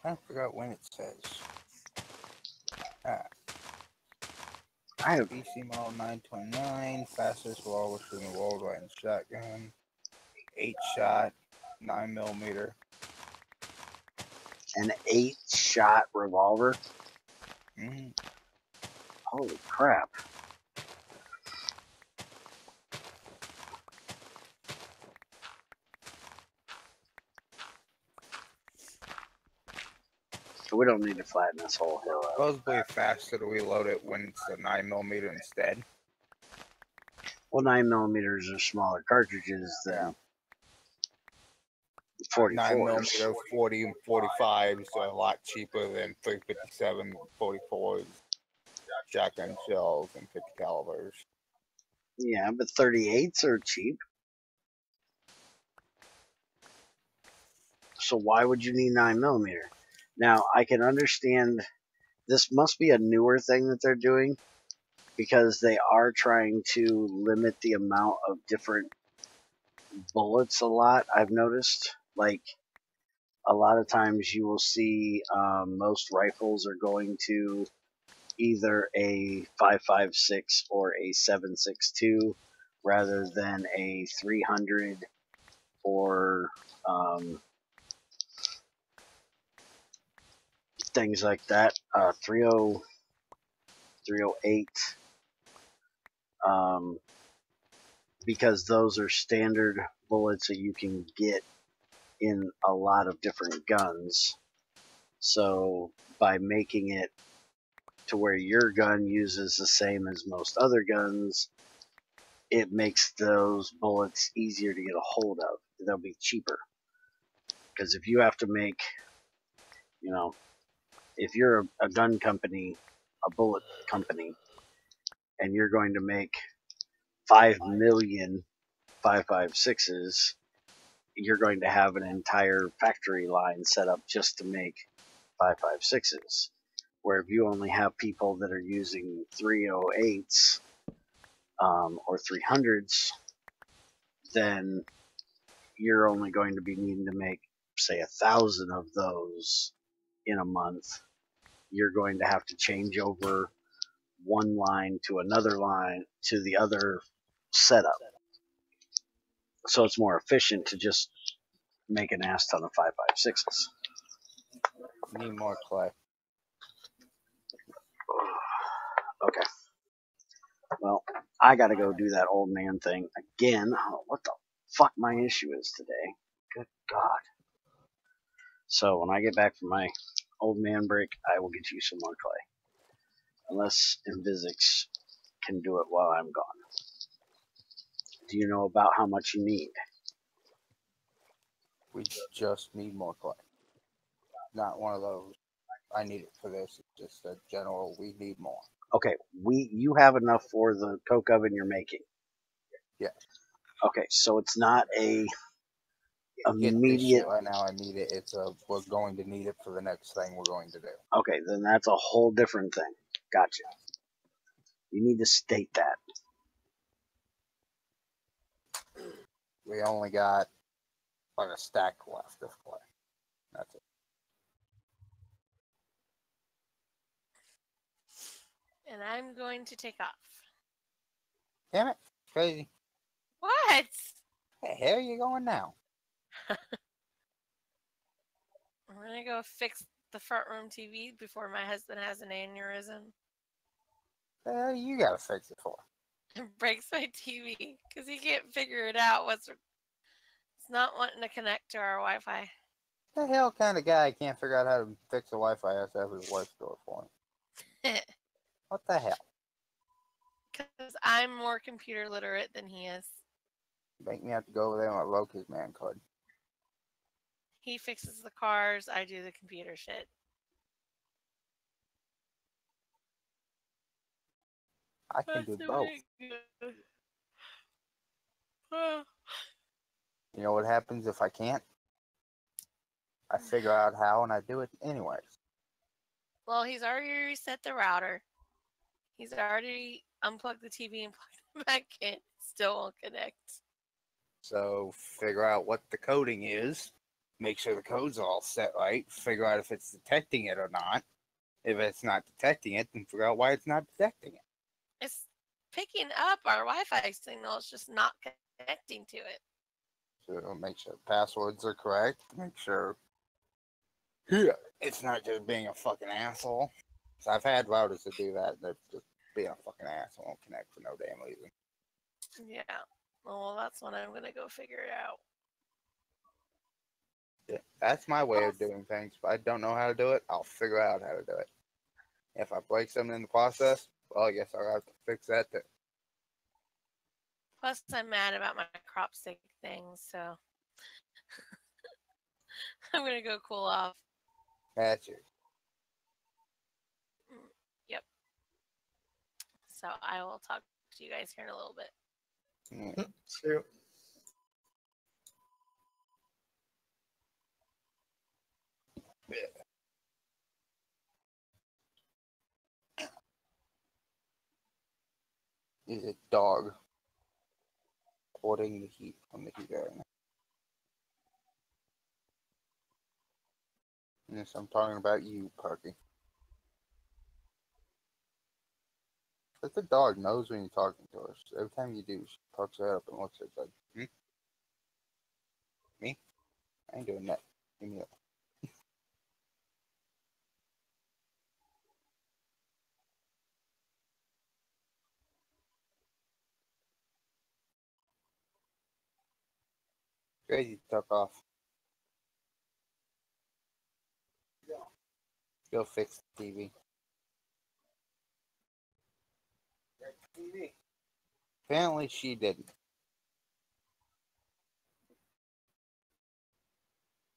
I forgot when it says. I have BC model 929, fastest revolver in the world, riding shotgun, 8-shot, 9mm. an 8-shot revolver. Mm-hmm. Holy crap. So we don't need to flatten this whole hill out. Supposedly faster to reload it when it's a 9mm instead. Well, 9mm are smaller cartridges than 44s. 9mm 40 and 45s are a lot cheaper than 357 44s, shotgun shells, and 50 calibers. Yeah, but 38s are cheap. So why would you need 9mm? Now, I can understand this must be a newer thing that they're doing, because they are trying to limit the amount of different bullets a lot, I've noticed. Like, a lot of times you will see most rifles are going to either a 5.56 or a 7.62 rather than a 300 or things like that. 308, because those are standard bullets that you can get in a lot of different guns. So by making it to where your gun uses the same as most other guns, it makes those bullets easier to get a hold of. They'll be cheaper. Because if you have to make, you know, if you're a gun company, a bullet company, and you're going to make 5 million 5.56s, you're going to have an entire factory line set up just to make 5.56s. Where if you only have people that are using 308s or 300s, then you're only going to be needing to make, say, 1,000 of those in a month. You're going to have to change over one line to another line to the other setup. So it's more efficient to just make an ass ton of 5.56s. Need more clay. Okay. Well, I got to go do that old man thing again. I don't know what the fuck my issue is today. Good God. So when I get back from my old man break, I will get you some more clay. Unless Invisics can do it while I'm gone. Do you know about how much you need? We just need more clay. Not one of those. I need it for this. It's just a general. We need more. Okay, you have enough for the coke oven you're making. Yeah. Okay, so it's not a Get this immediate. shit right now. I need it. We're going to need it for the next thing we're going to do. Okay, then that's a whole different thing. Gotcha. You need to state that. We only got like a stack left of clay. That's it. And I'm going to take off. Damn it. Crazy. What? Where the hell are you going now? I'm going to go fix the front room TV before my husband has an aneurysm. The hell you gotta fix it for? And breaks my TV because he can't figure it out. It's not wanting to connect to our Wi-Fi. The hell kind of guy can't figure out how to fix the Wi-Fi has to have his wife do it for him? What the hell? Because I'm more computer literate than he is. Make me have to go over there and unlock his man card. He fixes the cars. I do the computer shit. I can do both. You know what happens if I can't? I figure out how and I do it anyways. Well, he's already reset the router. He's already unplugged the TV and plugged it back in. Still won't connect. So figure out what the coding is. Make sure the code's all set right. Figure out if it's detecting it or not. If it's not detecting it, then figure out why it's not detecting it. It's picking up our Wi-Fi signal. It's just not connecting to it. So make sure passwords are correct. Make sure it's not just being a fucking asshole. So I've had routers to do that. They're just being a fucking asshole and connect for no damn reason. Yeah. Well, that's when I'm going to go figure it out. Yeah, that's my way of doing things. If I don't know how to do it, I'll figure out how to do it. If I break something in the process, well, I guess I'll have to fix that too. Plus, I'm mad about my crop stick thing, so I'm going to go cool off. That's it. Yep. So I will talk to you guys here in a little bit. See you. Is a dog holding the heat from the heater. Yes, I'm talking about you, Parky. But the dog knows when you're talking to her. So every time you do, she perks her up and looks at you like, Me? I ain't doing that. Give me that. Crazy took off. Go fix the TV. Apparently she didn't.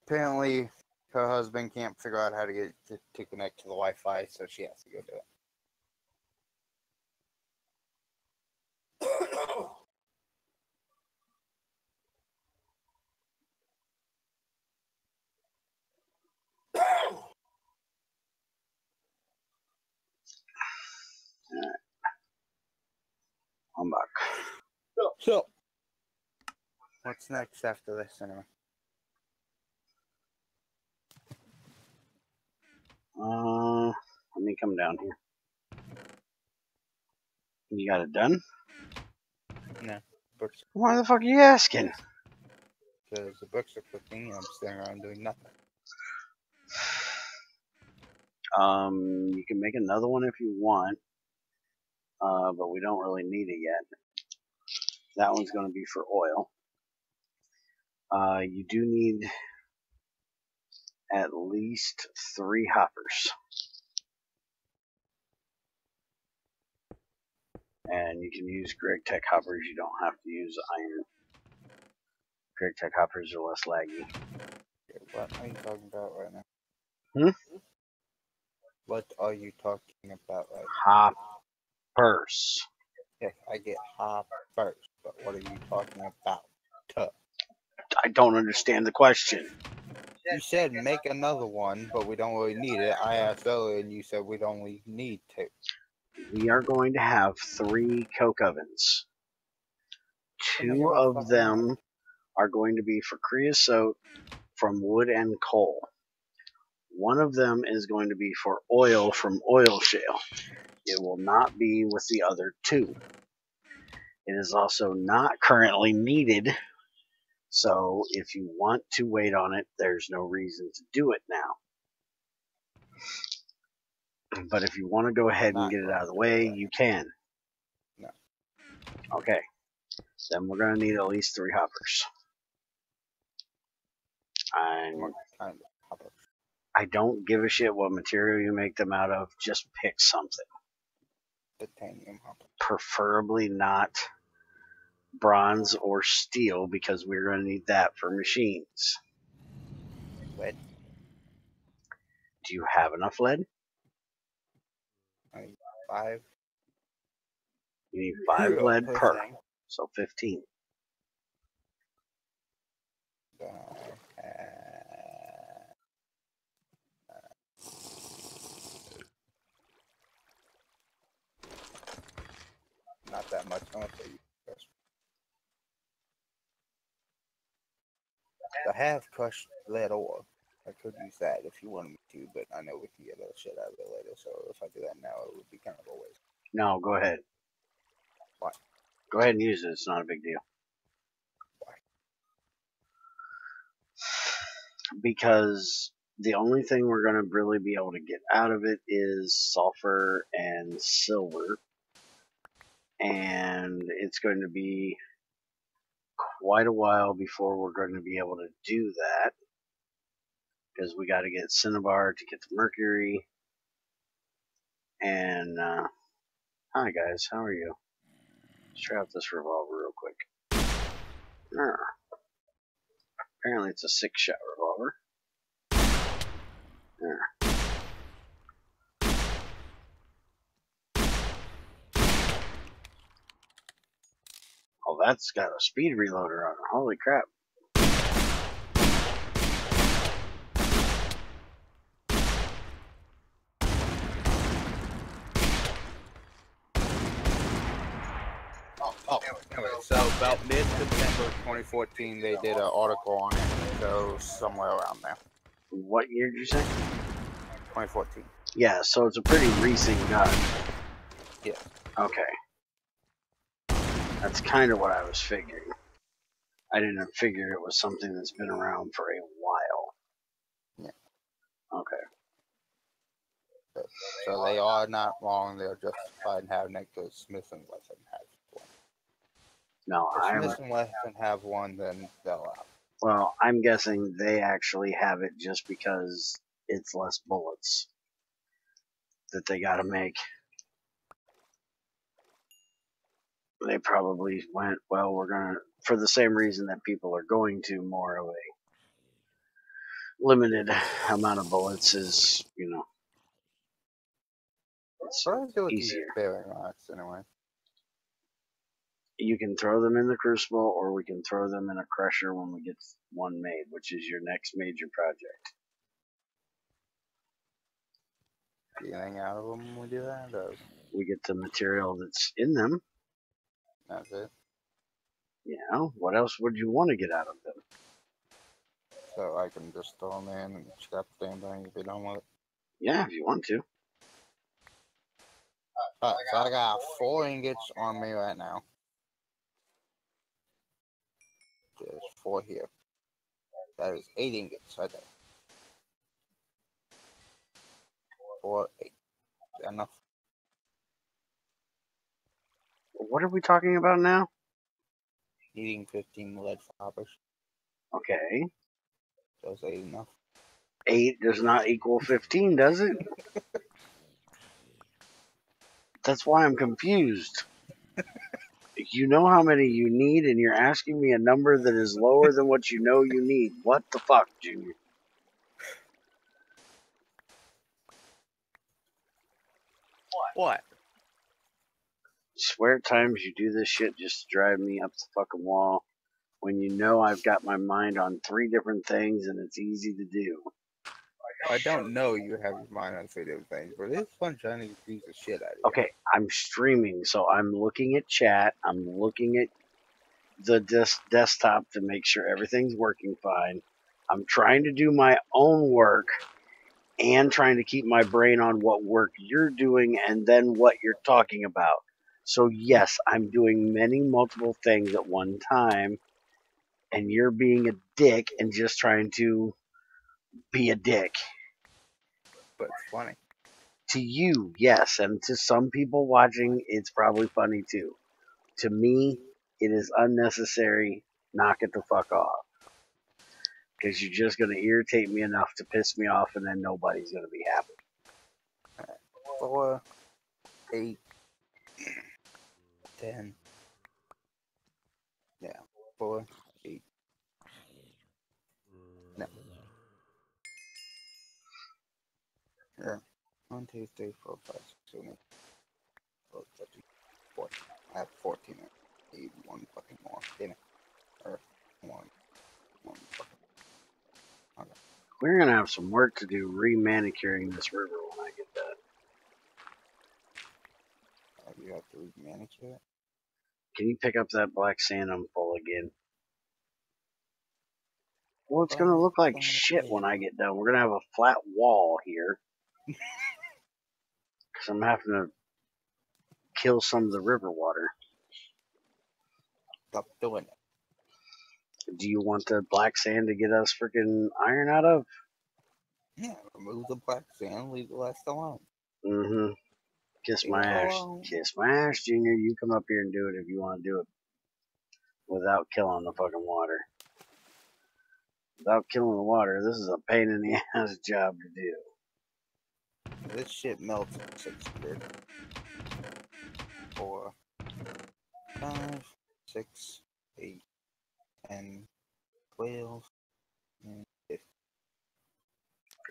Apparently, her husband can't figure out how to get to connect to the Wi-Fi, so she has to go do it. I'm back. So, what's next after this, anyway? Let me come down here. You got it done? No. Books, Why the fuck are you asking? because the books are cooking, and I'm sitting around doing nothing. You can make another one if you want, but we don't really need it yet. That one's going to be for oil. You do need at least 3 hoppers. And you can use Greg Tech hoppers. You don't have to use iron. Greg Tech hoppers are less laggy. Okay, what are you talking about right now? Hmm? What are you talking about right now? Hoppers. Yes, I get hop first, but what are you talking about? I don't understand the question. You said make another one, but we don't really need it. I asked earlier, and you said we'd only need 2. We are going to have 3 coke ovens. Then make 2 about of fucking them are going to be for creosote from wood and coal. One of them is going to be for oil from oil shale. It will not be with the other 2. It is also not currently needed, so if you want to wait on it, there's no reason to do it now. But if you want to go ahead and get it out of the way, you can. No. Okay. Then we're going to need at least 3 hoppers. What kind of hopper? I don't give a shit what material you make them out of. Just pick something. Titanium hopper. Preferably not bronze or steel, because we're going to need that for machines. Lead. Do you have enough lead? 5. You need 5 Yeah, lead per. thing. So 15. Not that much. I'll tell you first. I have crushed lead ore. I could use that if you wanted me to, but I know we can get other shit out of it later, so if I do that now, it would be kind of a waste. No, go ahead. Why? Go ahead and use it. It's not a big deal. Why? Because the only thing we're going to really be able to get out of it is sulfur and silver. And it's going to be quite a while before we're going to be able to do that. Because we got to get cinnabar to get the mercury. And, hi guys, how are you? Let's try out this revolver real quick. Apparently it's a 6-shot revolver. Oh, that's got a speed reloader on it. Holy crap. Anyway, so about mid-September 2014, they did an article on it, so somewhere around there. What year did you say? 2014. Yeah, so it's a pretty recent gun. Yeah. Okay. That's kind of what I was figuring. I didn't figure it was something that's been around for a while. Yeah. Okay. So they are not wrong. They're justified in having it because Smith & Wesson has one. No, If Smith & Wesson have one, then they'll have. Well, I'm guessing they actually have it just because it's less bullets that they got to make. They probably went, well, we're going to, for the same reason that people are going to more of a limited amount of bullets is, you know, it's What do I do with these easier. failing rocks anyway? You can throw them in the crucible, or we can throw them in a crusher when we get one made, which is your next major project. Anything out of them when we do that? Or We get the material that's in them. that's it. You know, what else would you want to get out of them? So I can just throw them in and scrap the damn thing if we done with it. Yeah, if you want to. Alright, so I got 4 ingots on me right now. There's 4 here. That is 8 ingots right there. 4, 8. Is that enough? What are we talking about now? Needing 15 lead fibers. Okay. So is 8 enough? 8 does not equal 15, does it? That's why I'm confused. You know how many you need, and you're asking me a number that is lower than what you know you need. What the fuck, Junior? What? Swear at times you do this shit just to drive me up the fucking wall when you know I've got my mind on 3 different things and it's easy to do. I don't know you have your mind on 3 different things, but it's fun trying to confuse the shit out of you. Okay, I'm streaming, so I'm looking at chat. I'm looking at the desktop to make sure everything's working fine. I'm trying to do my own work and trying to keep my brain on what work you're doing and then what you're talking about. So yes, I'm doing multiple things at one time, and you're being a dick and just trying to be a dick. But it's funny. To you, yes, and to some people watching, it's probably funny too. To me, it is unnecessary. Knock it the fuck off. Because you're just going to irritate me enough to piss me off, and then nobody's going to be happy. 4, 8, 10. Yeah, 4, 8. No. Here. 1, 2, 3, 4, 5, 6, 7, 8. 12, 13, 14. I have 14. I need 1 fucking more. Damn it. Or 1 fucking. Okay. We're going to have some work to do re-manicuring this river when I get done. You have to manicure it? Can you pick up that black sand I'm full again? Well, it's going to look like shit when I get done. We're going to have a flat wall here. Because I'm having to kill some of the river water. Stop doing it. Do you want the black sand to get us freaking iron out of? Yeah, remove the black sand, leave the rest alone. Mm-hmm. Kiss Leave my it ass. alone. Kiss my ass, Junior. You come up here and do it if you want to do it. Without killing the fucking water. Without killing the water, this is a pain in the ass job to do. This shit melts in 6 years. 4, 5, 6, 8, 10, 12, and 15.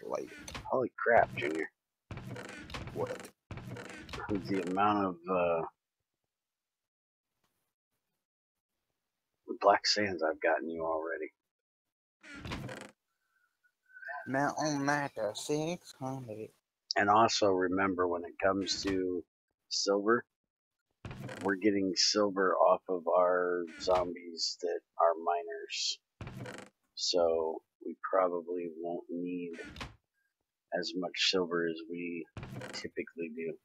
Light. Holy crap, Junior. What? The amount of black sands I've gotten you already. Now on that 600. And also remember, when it comes to silver, we're getting silver off of our zombies that are miners. So we probably won't need as much silver as we typically do.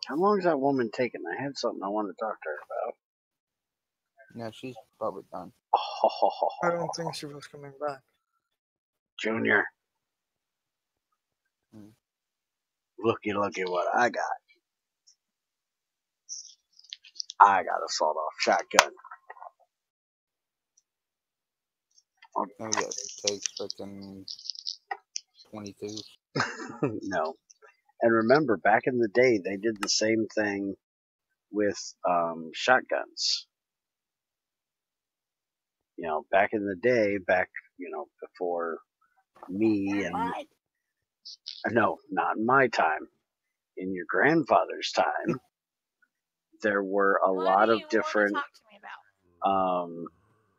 How long is that woman taking? I had something I wanted to talk to her about. No, she's probably done. I don't think she was coming back. Junior. Hmm. Looky what I got. I got a sawed-off shotgun. No, yes, it takes freaking 22. No. And remember, back in the day, they did the same thing with shotguns. You know, back in the day, before me and no, not in my time, in your grandfather's time, there were a What lot do of you want to different talk to me about?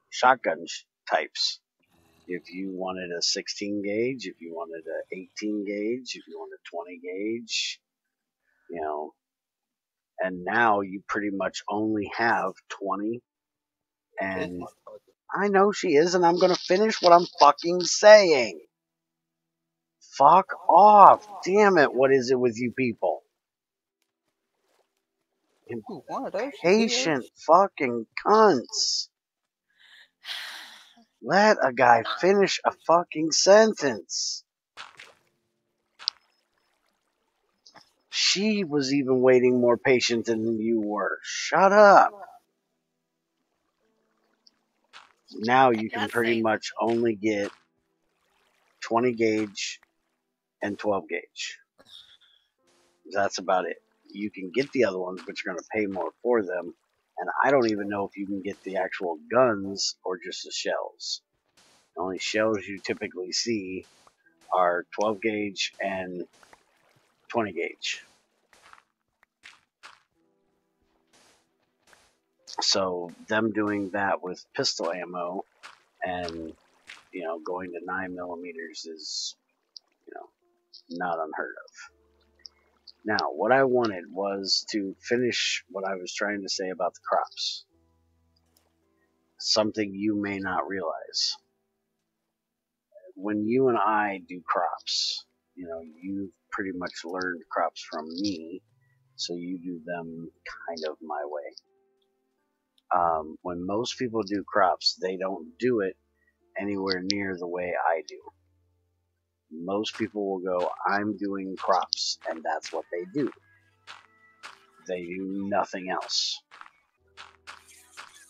shotgun types. If you wanted a 16 gauge, if you wanted a 18 gauge, if you wanted 20 gauge, you know, and now you pretty much only have 20. And I know she is, and I'm going to finish what I'm fucking saying. Fuck off. Damn it. What is it with you people? Ooh, one of those Impatient fucking cunts. Let a guy finish a fucking sentence. She was even waiting more patient than you were. Shut up. Now you can That's pretty safe. much only get 20 gauge and 12 gauge. That's about it. You can get the other ones, but you're going to pay more for them. And I don't even know if you can get the actual guns or just the shells. The only shells you typically see are 12 gauge and 20 gauge. So them doing that with pistol ammo and, you know, going to 9 millimeters is, you know, not unheard of. Now, what I wanted was to finish what I was trying to say about the crops. Something you may not realize. When you and I do crops, you know, you've pretty much learned crops from me, so you do them kind of my way. When most people do crops, they don't do it anywhere near the way I do. Most people will go, I'm doing crops, and that's what they do. They do nothing else.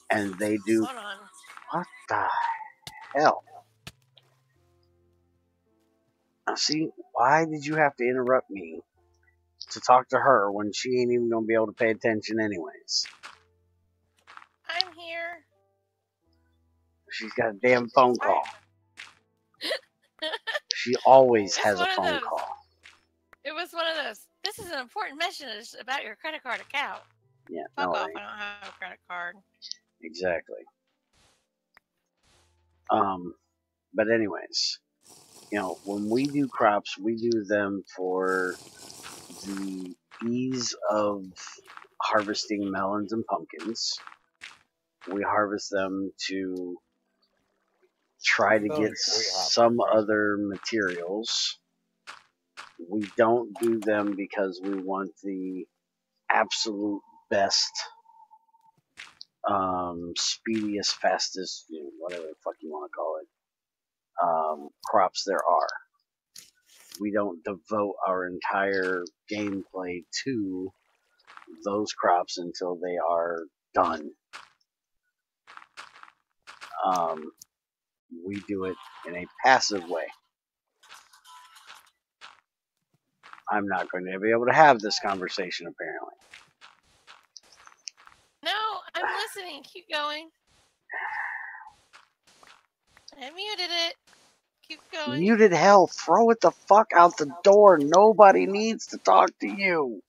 And they do, Hold on. what the hell? Now see, why did you have to interrupt me to talk to her when she ain't even gonna be able to pay attention anyways? I'm here. She's got a damn phone call. She always It's has a one of phone those. call. It was one of those. This is an important message about your credit card account. Yeah, Fuck no, off. right. I don't have a credit card. Exactly. But anyways, you know, when we do crops, we do them for the ease of harvesting melons and pumpkins. We harvest them to try to get some other materials. We don't do them because we want the absolute best, speediest, fastest, you know, whatever the fuck you want to call it, crops there are. We don't devote our entire gameplay to those crops until they are done. We do it in a passive way. I'm not going to be able to have this conversation, apparently. No, I'm listening. Keep going. I muted it. Keep going. Muted hell, throw it the fuck out the door. Nobody needs to talk to you.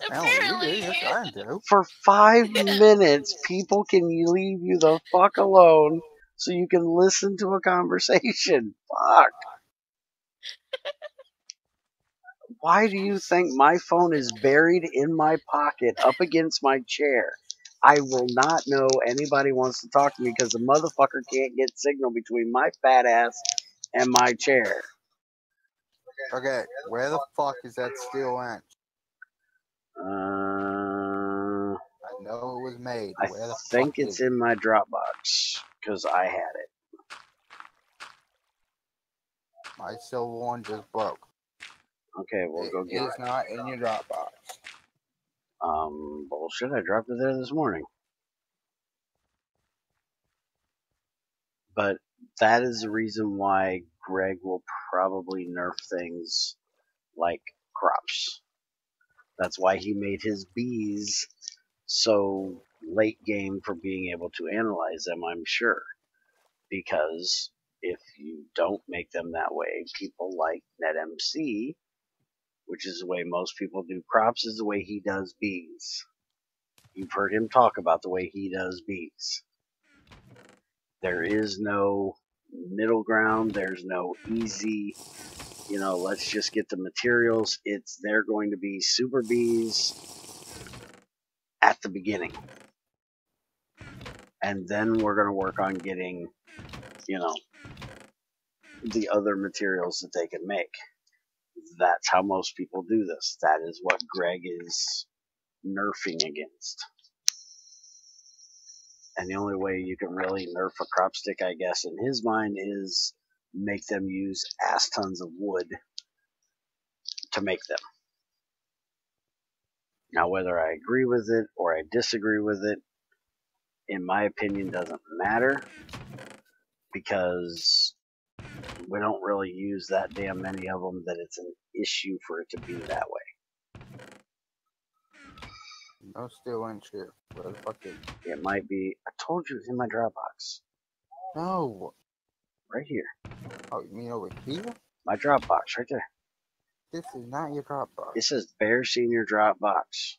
Apparently. I do. For 5 minutes, people can leave you the fuck alone so you can listen to a conversation. Fuck. Why do you think my phone is buried in my pocket up against my chair? I will not know anybody wants to talk to me because the motherfucker can't get signal between my fat ass and my chair. Okay, where the fuck is that steel wrench? I know it was made. I Where the think fuck it's is it? in my Dropbox because I had it. My silver one just broke. Okay, we'll go It get is it. not in your Dropbox. Bullshit, I dropped it there this morning. But that is the reason why Greg will probably nerf things like crops. That's why he made his bees so late game for being able to analyze them, I'm sure. Because if you don't make them that way, people like NetMC, which is the way most people do crops, is the way he does bees. You've heard him talk about the way he does bees. There is no middle ground. There's no easy, let's just get the materials. They're going to be super bees at the beginning. And then we're going to work on getting, the other materials that they can make. That's how most people do this. That is what Greg is nerfing against. And the only way you can really nerf a crop stick, I guess, in his mind, is make them use ass tons of wood to make them. Now, whether I agree with it or I disagree with it, in my opinion, doesn't matter, because we don't really use that damn many of them that it's an issue for it to be that way. No steel inch here. Where the fuck is it? It might be, I told you it's in my Dropbox. No. Right here. Oh, you mean over here? My Dropbox, right there. This is not your Dropbox. It says Bear Senior Dropbox.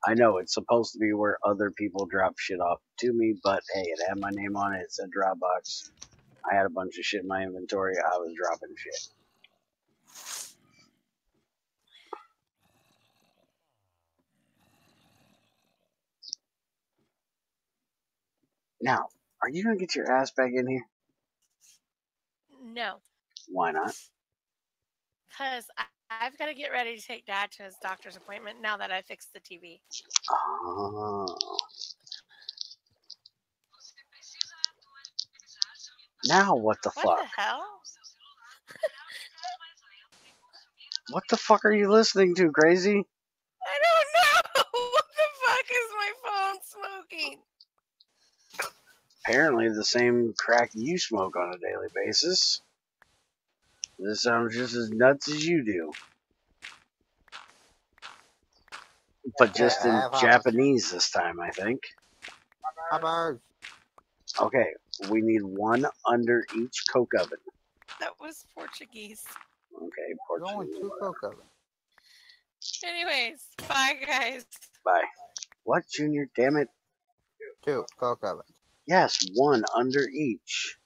I know it's supposed to be where other people drop shit off to me, but hey, it had my name on it. It said Dropbox. I had a bunch of shit in my inventory. I was dropping shit. Now, are you going to get your ass back in here? No, Why not? because I've got to get ready to take Dad to his doctor's appointment now that I fixed the TV. Oh. Now what the fuck? What the hell? What the fuck are you listening to, crazy? I don't know. What the fuck is my phone smoking? Apparently the same crack you smoke on a daily basis. This sounds just as nuts as you do. But just in Japanese this time, I think. Okay, we need one under each coke oven. That was Portuguese. Okay, Portuguese. Only 2 coke ovens. Anyways, bye guys. Bye. What, Junior? Damn it. 2 coke ovens. Yes, one under each.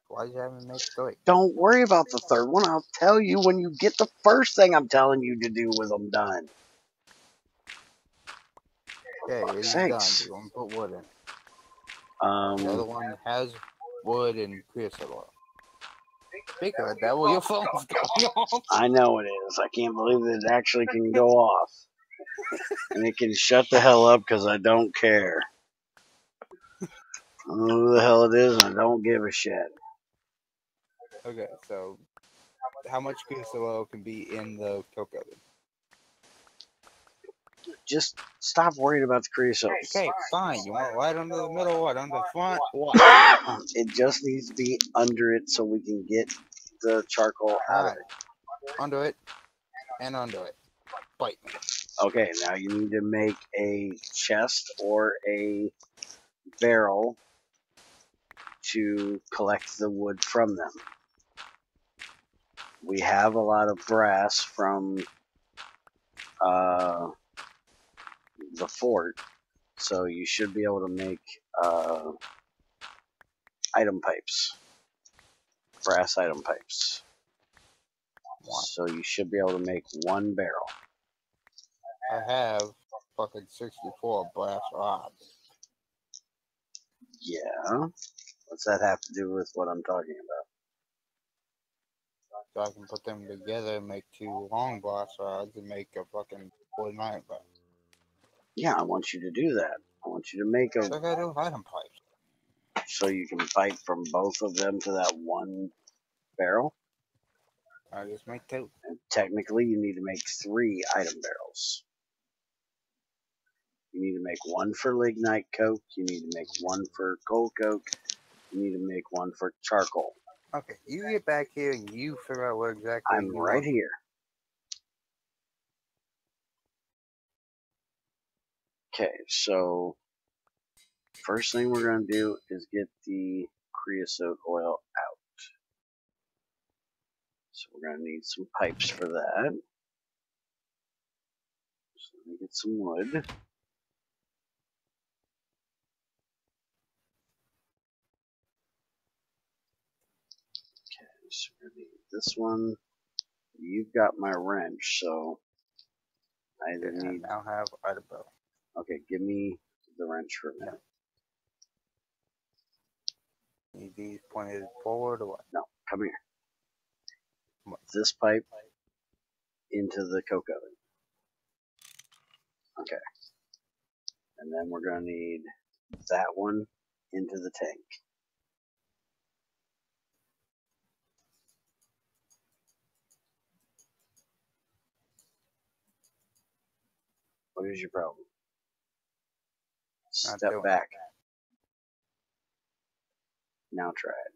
Why did you have me make 3? Don't worry about the third one. I'll tell you when you get the first thing I'm telling you to do with them done. Okay, it's done. You're going to put wood in. The other one has wood and creosote oil. Speaking of that, well, your phone's going off. I know it is. I can't believe that it actually can go off. And it can shut the hell up because I don't care. I don't know who the hell it is, and I don't give a shit. Okay, so how much creosote oil can be in the coke oven? Just stop worrying about the creosote. Okay, fine. You want white under the middle, white under the front? What? It just needs to be under it so we can get the charcoal out of it. Under it and under it. Bite me. Okay, now you need to make a chest or a barrel to collect the wood from them. We have a lot of brass from the fort, so you should be able to make item pipes, brass item pipes. So you should be able to make one barrel. I have fucking 64 brass rods. Yeah. What's that have to do with what I'm talking about? So I can put them together and make 2 long brass rods and make a fucking wood iron pipe. Yeah, I want you to do that. I want you to make a... So I gotta do item pipes. So you can pipe from both of them to that one barrel? I just make 2. And technically, you need to make 3 item barrels. You need to make 1 for lignite coke. You need to make 1 for coal coke. You need to make 1 for charcoal. Okay, you get back here and you figure out what exactly I'm right here. Okay, so first thing we're going to do is get the creosote oil out. So we're going to need some pipes for that. So let me get some wood. Okay, so we're going to need this one. You've got my wrench, so I either I need... now have either bow. Okay, give me the wrench for a minute. Need these pointed forward or what? No, come here. What? This pipe into the coke oven. Okay. And then we're going to need that one into the tank. What is your problem? Not Step doing back. Now try it.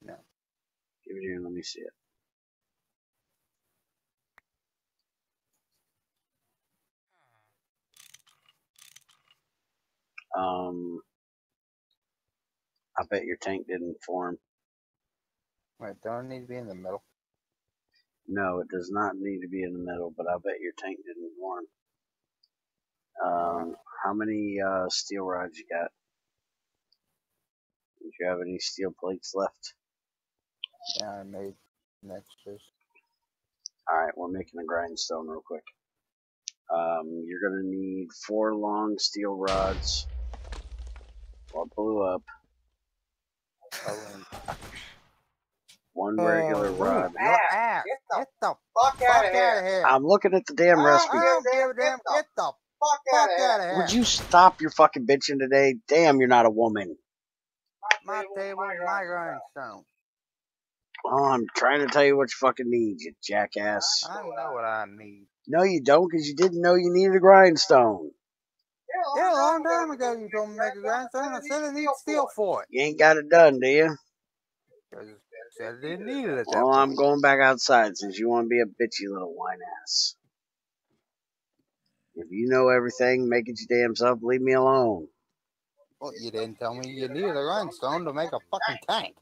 No. Give it here and let me see it. I bet your tank didn't form. Wait, don't need to be in the middle. No, it does not need to be in the middle, but I bet your tank didn't form. How many steel rods you got? Do you have any steel plates left? Yeah, I made extras. Alright, we're making a grindstone real quick. You're gonna need 4 long steel rods. Well, it blew up. 1 regular rod. Your ass! Get the fuck out of here! I'm looking at the damn recipe. I don't give a damn. Get the fuck out of here! Would you stop your fucking bitching today? Damn, you're not a woman. My table, my grindstone. Oh, I'm trying to tell you what you fucking need, you jackass. I know what I need. No, you don't, because you didn't know you needed a grindstone. Yeah, a long time ago you told me to make a grindstone. I said I need steel for it. You ain't got it done, do you? Because I said I didn't need it at that Well, I'm point. going back outside since you want to be a bitchy little whine ass. If you know everything, make it your damn self, leave me alone. Well, you didn't tell me you needed a grindstone to make a fucking tank.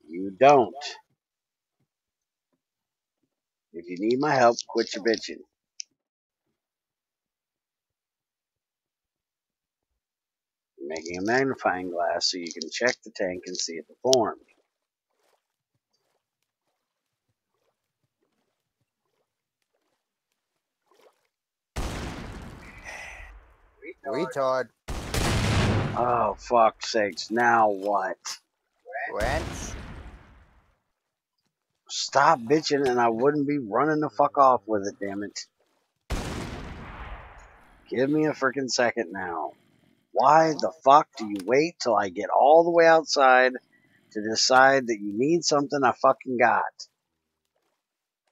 You don't. If you need my help, quit your bitching. I'm making a magnifying glass so you can check the tank and see if it formed. Retard. Oh, fuck's sakes. Now what? Wrench. Stop bitching and I wouldn't be running the fuck off with it, damn it. Give me a freaking second now. Why the fuck do you wait till I get all the way outside to decide that you need something I fucking got?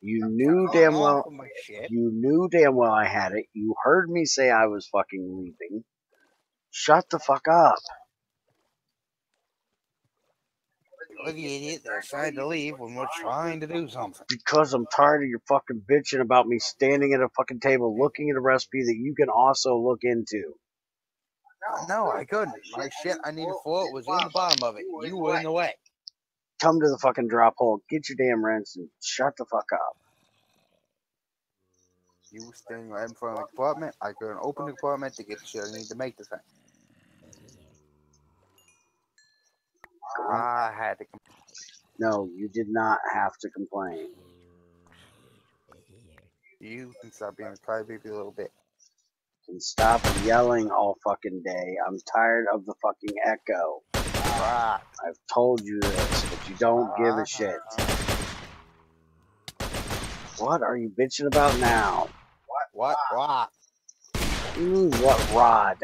You knew damn well I had it. You heard me say I was fucking leaving. Shut the fuck up. You're the idiot that decided to leave when we're trying to do something. Because I'm tired of your fucking bitching about me standing at a fucking table looking at a recipe that you can also look into. No, I couldn't. My shit I needed for it was in the bottom of it. You were in the way. Come to the fucking drop hole, get your damn wrench, and shut the fuck up. You were standing right in front of the compartment. I couldn't open the compartment to get the shit I need to make the thing. I had to complain. No, you did not have to complain. You can stop being a crybaby a little bit. And stop yelling all fucking day. I'm tired of the fucking echo. Right. I've told you this, but you don't give a shit. What are you bitching about now? What? What rod?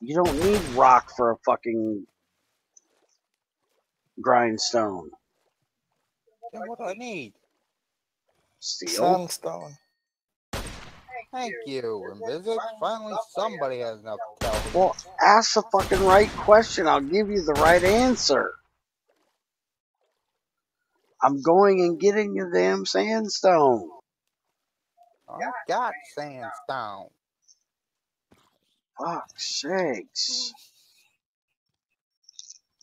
You don't need rock for a fucking grindstone. Then what do I need? Steel? Sandstone. Thank you. In physics, finally somebody has enough to tell me. Well, ask the fucking right question. I'll give you the right answer. I'm going and getting the damn sandstone. I got sandstone. Fuck's sakes.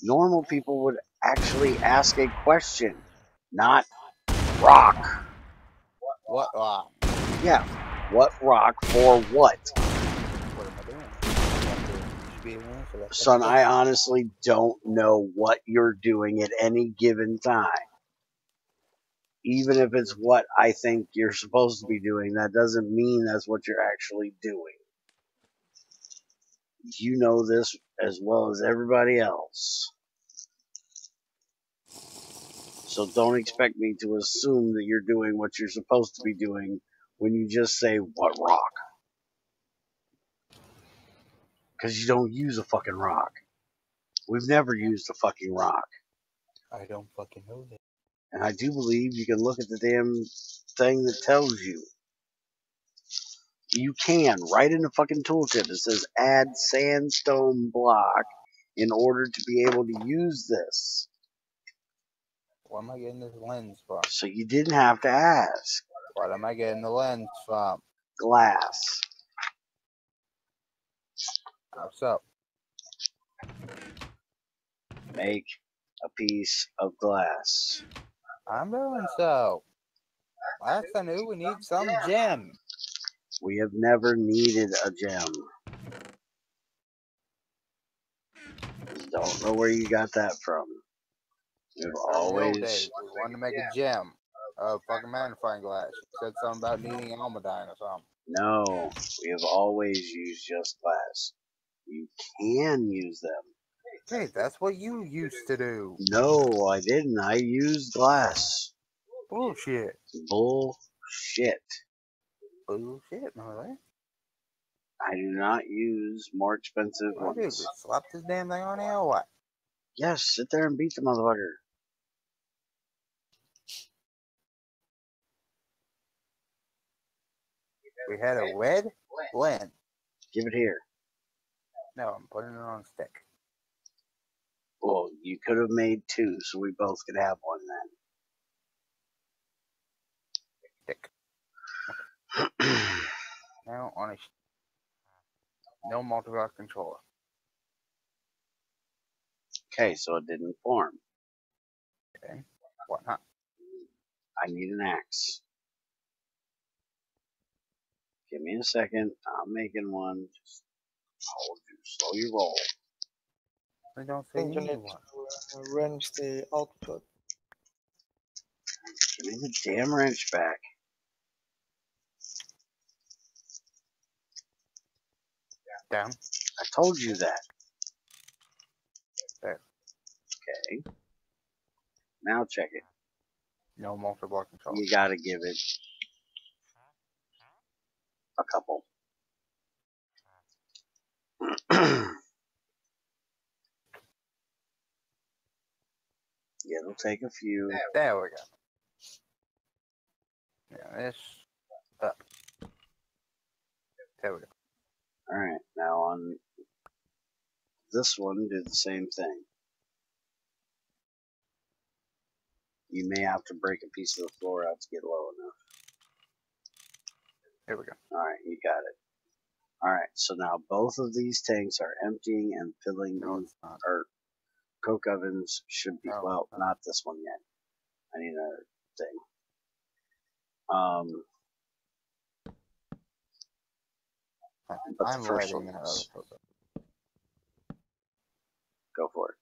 Normal people would actually ask a question, not rock. What rock? Yeah, what rock for what? What am I doing? You should be able to answer that Son, I question. honestly don't know what you're doing at any given time. Even if it's what I think you're supposed to be doing, that doesn't mean that's what you're actually doing. You know this as well as everybody else. So don't expect me to assume that you're doing what you're supposed to be doing when you just say, what rock? Because you don't use a fucking rock. We've never used a fucking rock. I don't fucking know that. And I do believe you can look at the damn thing that tells you. You can, right in the fucking tooltip. It says add sandstone block in order to be able to use this. Where am I getting this lens from? So you didn't have to ask. What am I getting the lens from? Glass. What's up? Make a piece of glass. I'm doing so. Last I knew, we need some gem. We have never needed a gem. Don't know where you got that from. We've In the old always... days, we wanted to make a gem. A fucking magnifying glass. You said something about needing almadine or something. No, we have always used just glass. You can use them. Hey, that's what you used to do. No, I didn't. I used glass. Bullshit. Bullshit. Bullshit, no, I do not use more expensive what do? ones. Just slap this damn thing on here or what? Yes, sit there and beat the motherfucker. We had a red blend. Give it here. No, I'm putting it on a stick. Well, you could have made two, so we both could have one Stick. then. Now on a no multi-rock controller. Okay, so it didn't form. Okay. What not? I need an axe. Give me a second. I'm making one. Just hold you. Slow your roll. I don't I say think you need anyone. to wrench the output. Give me the damn wrench back. Down. I told you that. There. Okay. Now check it. No multi-block controller. You gotta give it a couple. It'll take a few. There we go. Yeah, this up. There we go. Alright, now on this one, do the same thing. You may have to break a piece of the floor out to get low enough. Here we go. Alright, you got it. Alright, so now both of these tanks are emptying and filling, No, it's not. or coke ovens should be, No, well, no. not this one yet. I need another thing. But I'm the first letting one that is. other person. Go for it.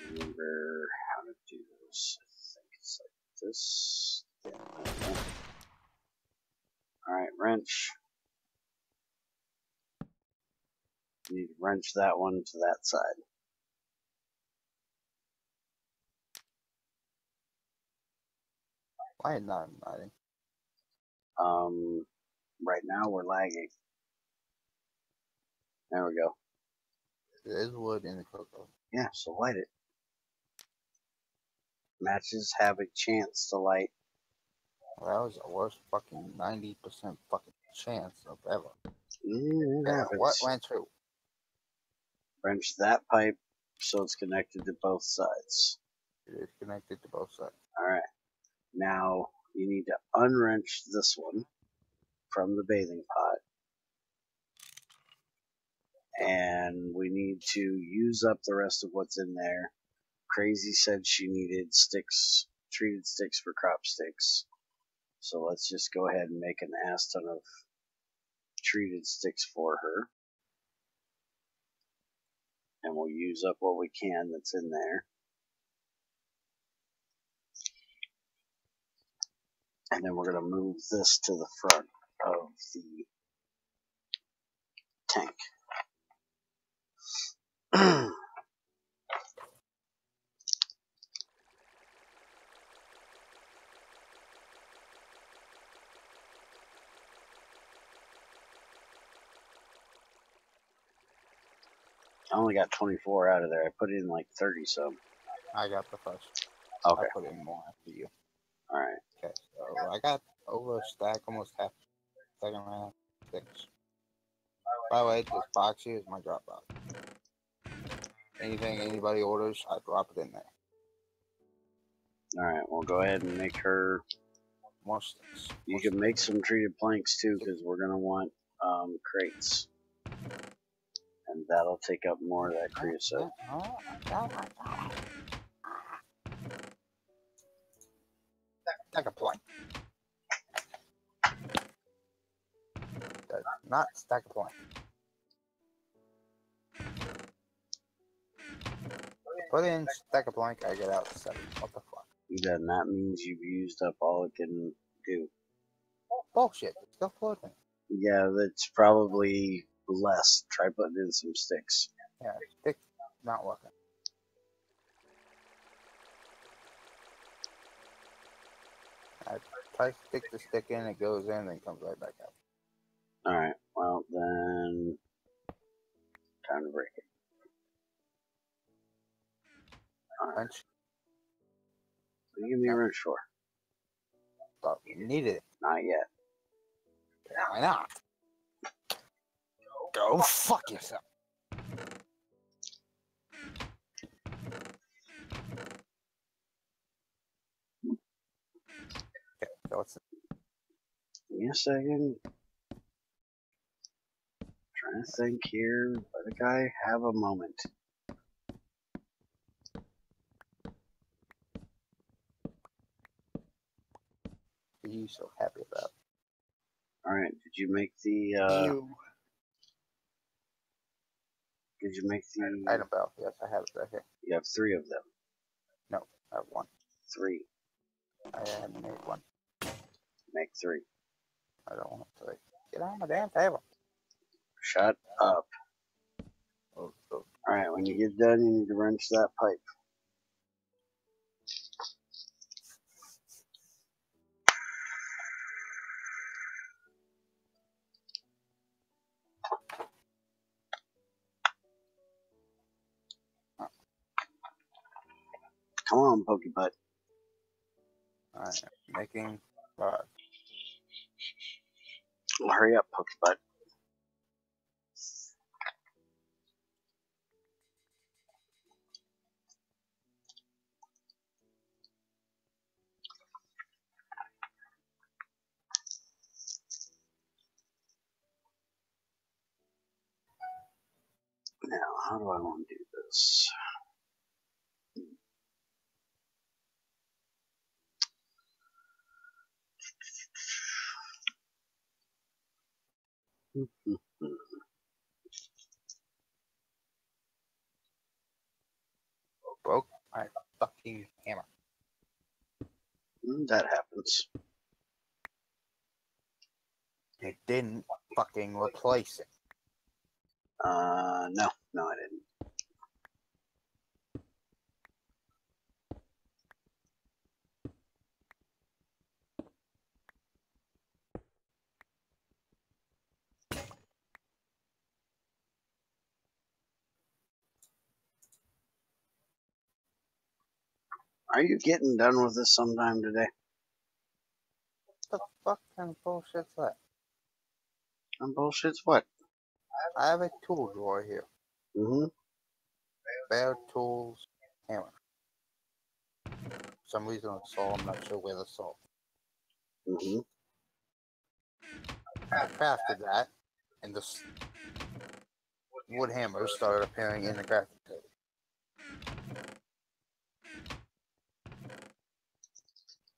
Remember how to do this. I think it's like this. Yeah. Alright, wrench. You need to wrench that one to that side. Why is not inviting? Right now we're lagging. There we go. There is wood in the cocoa. Yeah, so light it. Matches have a chance to light. Well, that was the worst fucking 90% fucking chance of ever. It Yeah, happens. what went through? Wrench that pipe so it's connected to both sides. It is connected to both sides. Alright. Now you need to unwrench this one from the bathing pot. And we need to use up the rest of what's in there. Crazy said she needed sticks, treated sticks for crop sticks. So let's just go ahead and make an ass ton of treated sticks for her. And we'll use up what we can that's in there. And then we're going to move this to the front of the tank. I only got 24 out of there. I put in like 30 some. I got the first. Okay. I put in more after you. Alright. Okay, so I got over a stack, almost half second round things. By the way, this box here is my drop box. Anything anybody orders, I drop it in there. Alright, we'll go ahead and make her. More sticks. You can make some treated planks too, because we're going to want crates. And that'll take up more of that creosote. Stack a plank. Not stack a plank. Put in stack a plank, I get out 7. What the fuck? Then that means you've used up all it can do. Bullshit, it's still floating. Yeah, that's probably less. Try putting in some sticks. Yeah, stick not working. I try to stick the stick in, it goes in, and comes right back out. Alright, well then, time to break it. Alright, Wrench, what do you give me a wrench for? thought you needed it. Not yet. Why not? Go fuck yourself. Okay, so it's Give me a second. Trying to think here. Let a guy have a moment. what are you so happy about? Alright, did you make the, You. did you make the, Item bell. Yes, I have it right here. you have 3 of them. No, I have 1. 3. I hadn't made 1. Make 3. I don't want 3. Get on my damn table. Shut up. Oh. Alright, when you get done, you need to wrench that pipe. Come on, Pokey Butt. Alright, making Hurry up, Pokey Butt. Now, how do I want to do this? broke my fucking hammer. That happens. It didn't fucking replace it. No, I didn't. Are you getting done with this sometime today? What the fuck kind of bullshit's that? And bullshit's what? I have a tool drawer here. Mm-hmm. spare tools, hammer. For some reason a saw, I'm not sure where the saw. Mm-hmm. I crafted that, and the wood hammers started appearing in the crafting table.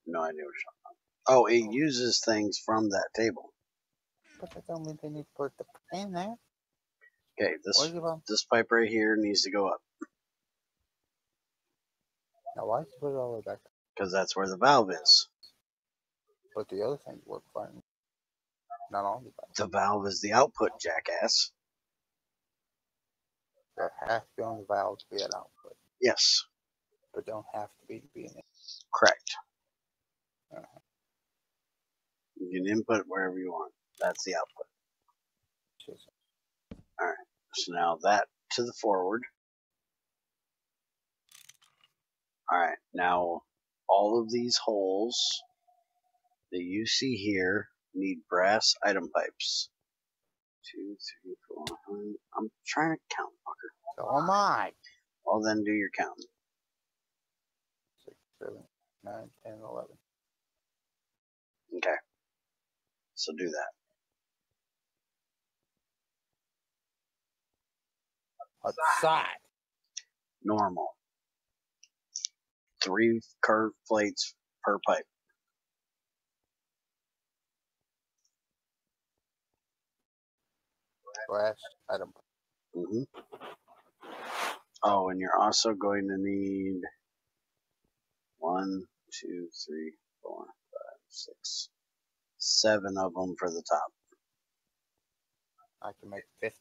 No idea what you're talking about. Oh, it uses things from that table. But that don't mean they need to put the in there. Okay, this pipe right here needs to go up Now why did you put it all the way back? because that's where the valve is. But the other things work fine. Not all the valves. The valve is the output, jackass. There has to be on the valve to be an output, Yes, but don't have to be in it. correct. Uh-huh. You can input wherever you want. That's the output. All right. So now that to the forward. All right. Now all of these holes that you see here need brass item pipes. 2, 3, 4. I'm trying to count, fucker. So am I. Well, then do your count. 6, 7, 9, 10, 11. Okay. So do that. Outside. Normal. 3 curved plates per pipe. Brass item. Mm-hmm. Oh, and you're also going to need 1, 2, 3, 4, 5, 6, 7 of them for the top. I can make 50.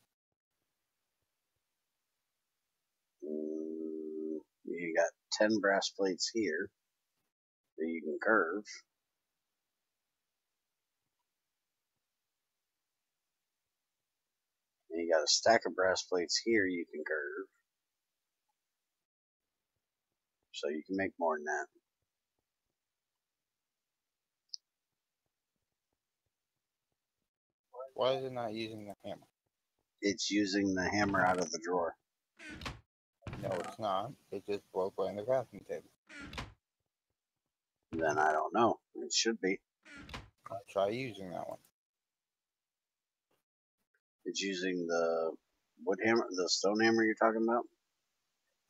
You got 10 brass plates here that you can curve. And you got a stack of brass plates here you can curve. So you can make more than that. Why is it not using the hammer? It's using the hammer out of the drawer. No, it's not. It just broke right in the crafting table. Then I don't know. It should be. I'll try using that one. It's using the wood hammer, the stone hammer you're talking about?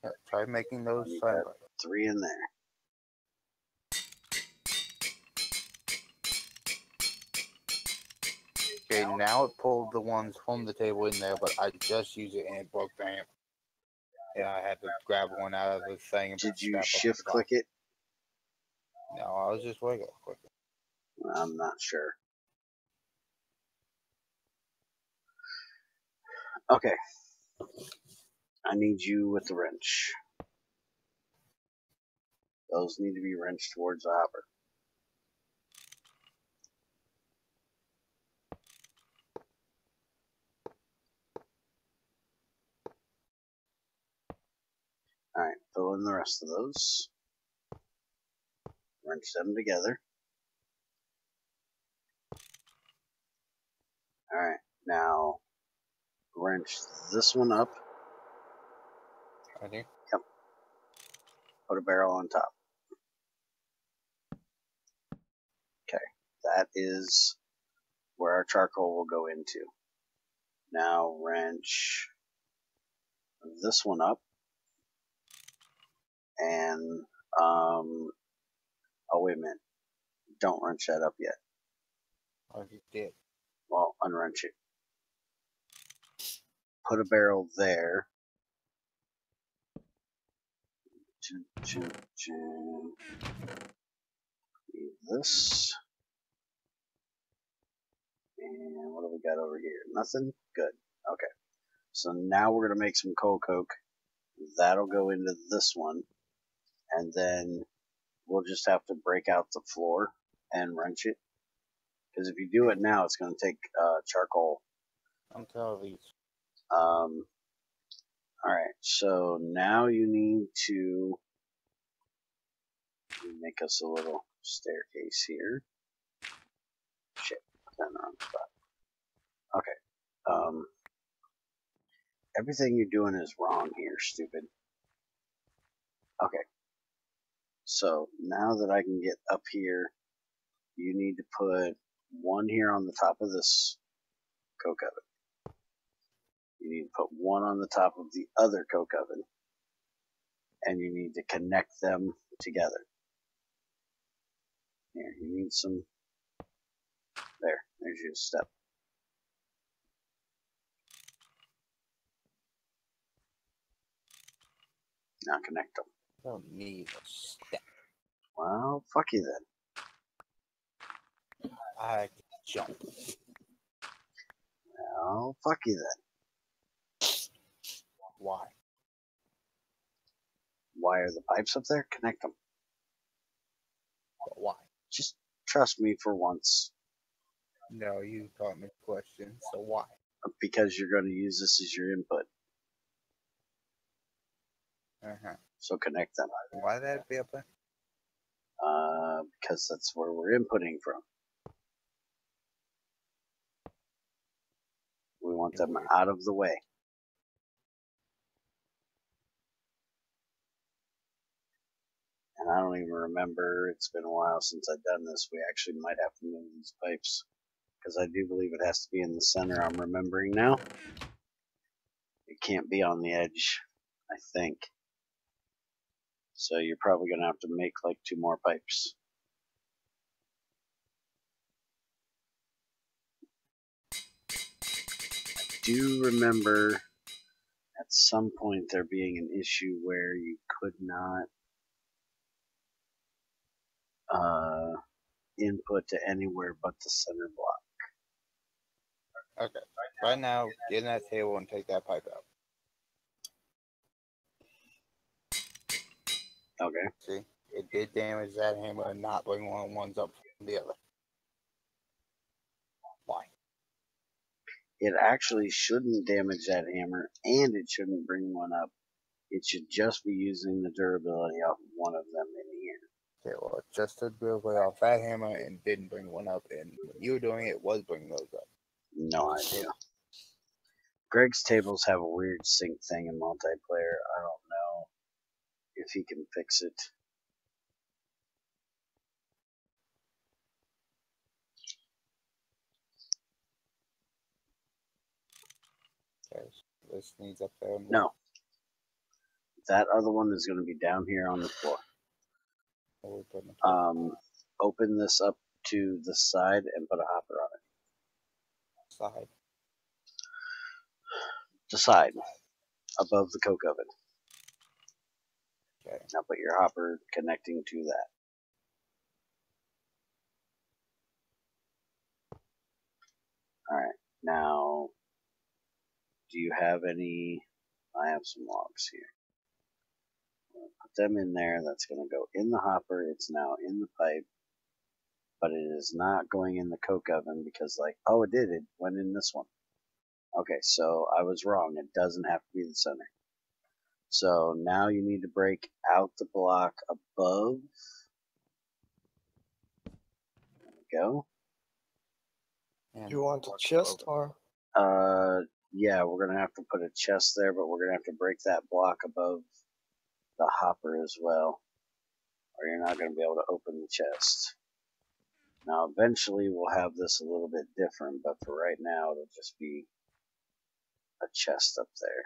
Yeah, try making those You side got by 3 in there. Okay, now it pulled the ones from the table in there, but I just used it and it broke the hammer. Yeah, I had to grab one out of the thing and Did you strap up shift the top. click it? No, I was just regular clicking. I'm not sure. Okay. I need you with the wrench. Those need to be wrenched towards the hopper. Alright, fill in the rest of those. Wrench them together. Alright, now wrench this one up. Right here? Yep. Put a barrel on top. Okay, that is where our charcoal will go into. Now wrench this one up. And, oh wait a minute. Don't wrench that up yet. I just did. Well, unwrench it. Put a barrel there. This. And what do we got over here? Nothing? Good. Okay. So now we're going to make some coal coke. That'll go into this one. And then we'll just have to break out the floor and wrench it. Because if you do it now, it's going to take charcoal. I'm telling these. Alright, so now you need to make us a little staircase here. Shit, put that in the wrong spot. Okay. Everything you're doing is wrong here, stupid. So now that I can get up here, you need to put one here on the top of this coke oven. You need to put one on the top of the other coke oven. And you need to connect them together. Here, you need some. There's your step. Now connect them. Don't need a step. Well, fuck you then. I can jump. Well, fuck you then. Why? Why are the pipes up there? Connect them. But why? Just trust me for once. No, you taught me the question, so why? Because you're going to use this as your input. Uh-huh. So connect them. Why that be up there? Because that's where we're inputting from. We want them out of the way. And I don't even remember, it's been a while since I've done this. We actually might have to move these pipes. Because I do believe it has to be in the center, I'm remembering now. It can't be on the edge, I think. So you're probably going to have to make like 2 more pipes. I do remember at some point there being an issue where you could not input to anywhere but the center block. Okay. Right now, get in that table and take that pipe out. Okay. See? It did damage that hammer and not bring one of the ones up from the other. Why? It actually shouldn't damage that hammer, and it shouldn't bring one up. It should just be using the durability of one of them in here. Okay, well, it just took durability off that hammer and didn't bring one up, and when you were doing it, it was bringing those up. No idea. Greg's tables have a weird sync thing in multiplayer. I don't know if he can fix it. Okay, so this needs up there. No. That other one is going to be down here on the floor. Open this up to the side and put a hopper on it. Side. The side. Above the coke oven. Okay. Now put your hopper connecting to that. Alright, now, do you have any, I have some logs here. Put them in there, that's going to go in the hopper, it's now in the pipe, but it is not going in the coke oven because like, oh it did, it went in this one. Okay, so I was wrong, it doesn't have to be the center. So now you need to break out the block above. There we go. And You want a chest or? Yeah, we're gonna have to put a chest there, but we're gonna have to break that block above the hopper as well, or you're not gonna be able to open the chest. Now, eventually we'll have this a little bit different, but for right now, it'll just be a chest up there.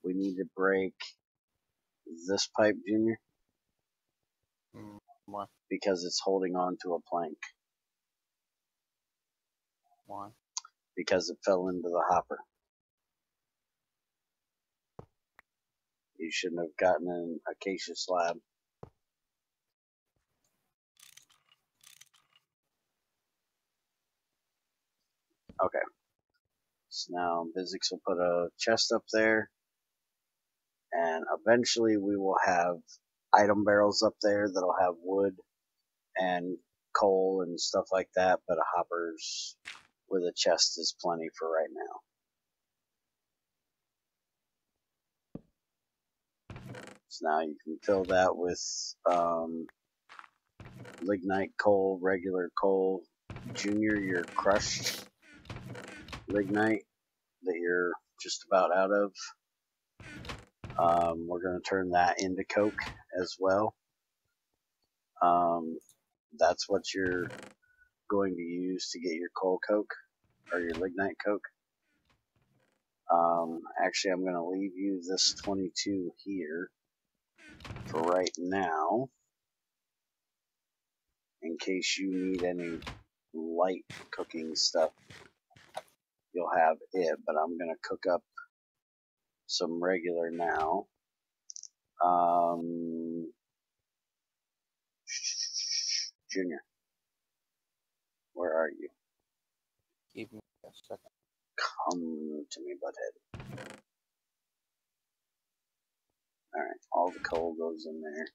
We need to break this pipe, Junior, Why? because it's holding on to a plank. Why? Because it fell into the hopper. You shouldn't have gotten an acacia slab. Okay. So now Bizix will put a chest up there. And eventually we will have item barrels up there that'll have wood and coal and stuff like that, but a hopper's with a chest is plenty for right now. So now you can fill that with lignite coal, regular coal. Junior, your crushed lignite that you're just about out of. We're going to turn that into coke as well. That's what you're going to use to get your coal coke or your lignite coke. Actually, I'm going to leave you this 22 here for right now, in case you need any light cooking stuff. You'll have it, but I'm going to cook up some regular now. Junior, where are you? Give me a second. Come to me, butthead. Alright, all the coal goes in there,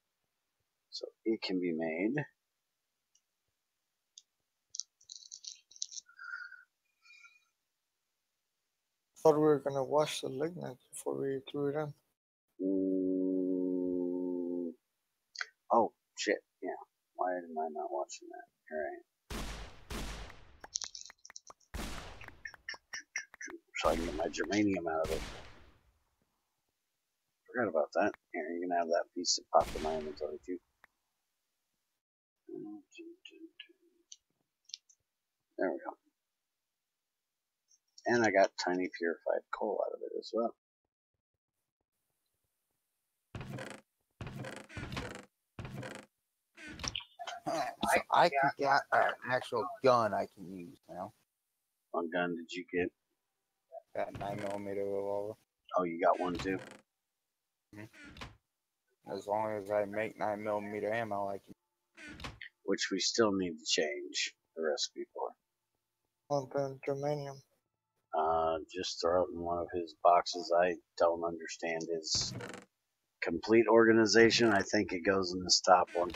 so it can be made. Thought we were gonna wash the lignite before we threw it in. Oh, shit, yeah. Why am I not watching that? Alright. So I can get my germanium out of it. Forgot about that. Here, you can have that piece that popped in my inventory too. There we go. And I got tiny purified coal out of it as well. So I can get an actual gun I can use now. What gun did you get? That 9mm revolver. Oh, you got one too? As long as I make 9mm ammo, I can. Which we still need to change the recipe for. On the germanium. Just throw it in one of his boxes. I don't understand his complete organization. I think it goes in this top one.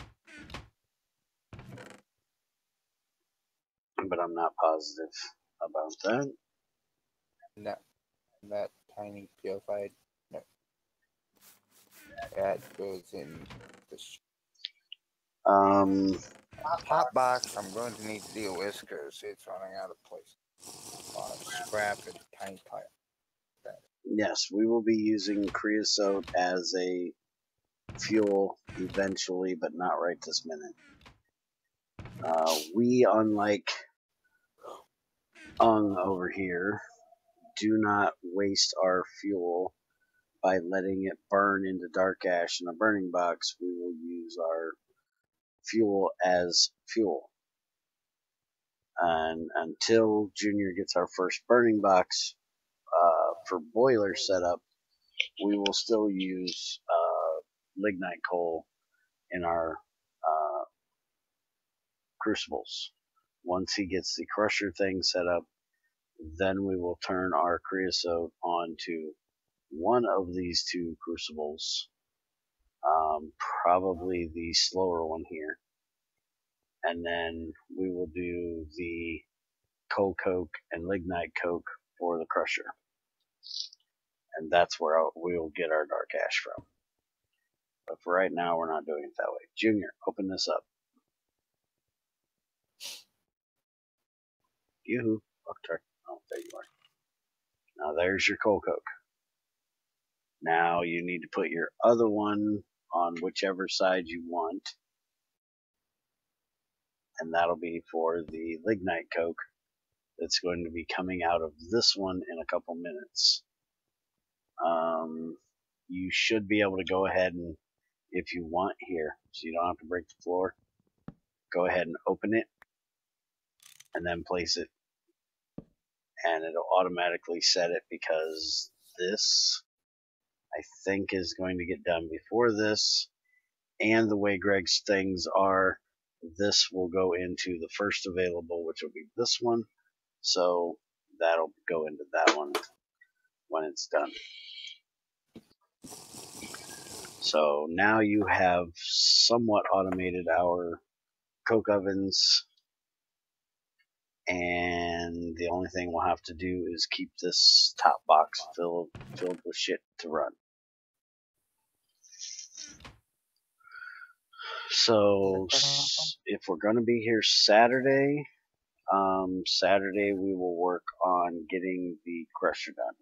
But I'm not positive about that. That tiny purified. No. That goes in this. Top box I'm going to need to deal with because it's running out of place. A lot of scrap and tiny pile. Yes, we will be using creosote as a fuel eventually, but not right this minute. We, unlike Ung over here, do not waste our fuel by letting it burn into dark ash in a burning box. We will use our fuel as fuel. And until Junior gets our first burning box for boiler setup, we will still use lignite coal in our crucibles. Once he gets the crusher thing set up, then we will turn our creosote onto one of these two crucibles, probably the slower one here, and then we will do the coal coke and lignite coke for the crusher, and that's where we'll get our dark ash from. But for right now, we're not doing it that way. Junior, open this up. Yoo-hoo. Fuck. Oh, there you are. Now there's your coal coke. Now you need to put your other one on whichever side you want. And that'll be for the lignite coke that's going to be coming out of this one in a couple minutes. You should be able to go ahead and, if you want here, so you don't have to break the floor, go ahead and open it and then place it. And it'll automatically set it because this, I think, is going to get done before this. And the way Greg's things are, this will go into the first available, which will be this one. So that'll go into that one when it's done. So now you have somewhat automated our coke ovens, and the only thing we'll have to do is keep this top box filled with shit to run. So if we're going to be here Saturday, Saturday we will work on getting the crusher done.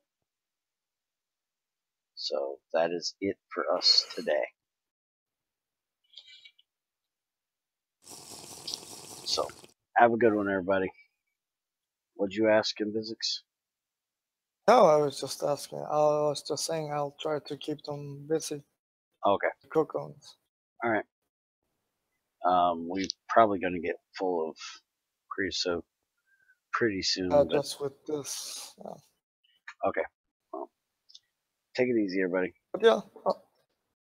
So that is it for us today. So have a good one, everybody. What'd you ask in physics? No, I was just asking. I was just saying I'll try to keep them busy. Okay. Cook on. All right. We're probably going to get full of creosote pretty soon. But Just with this. okay. Well, take it easy, everybody. But yeah.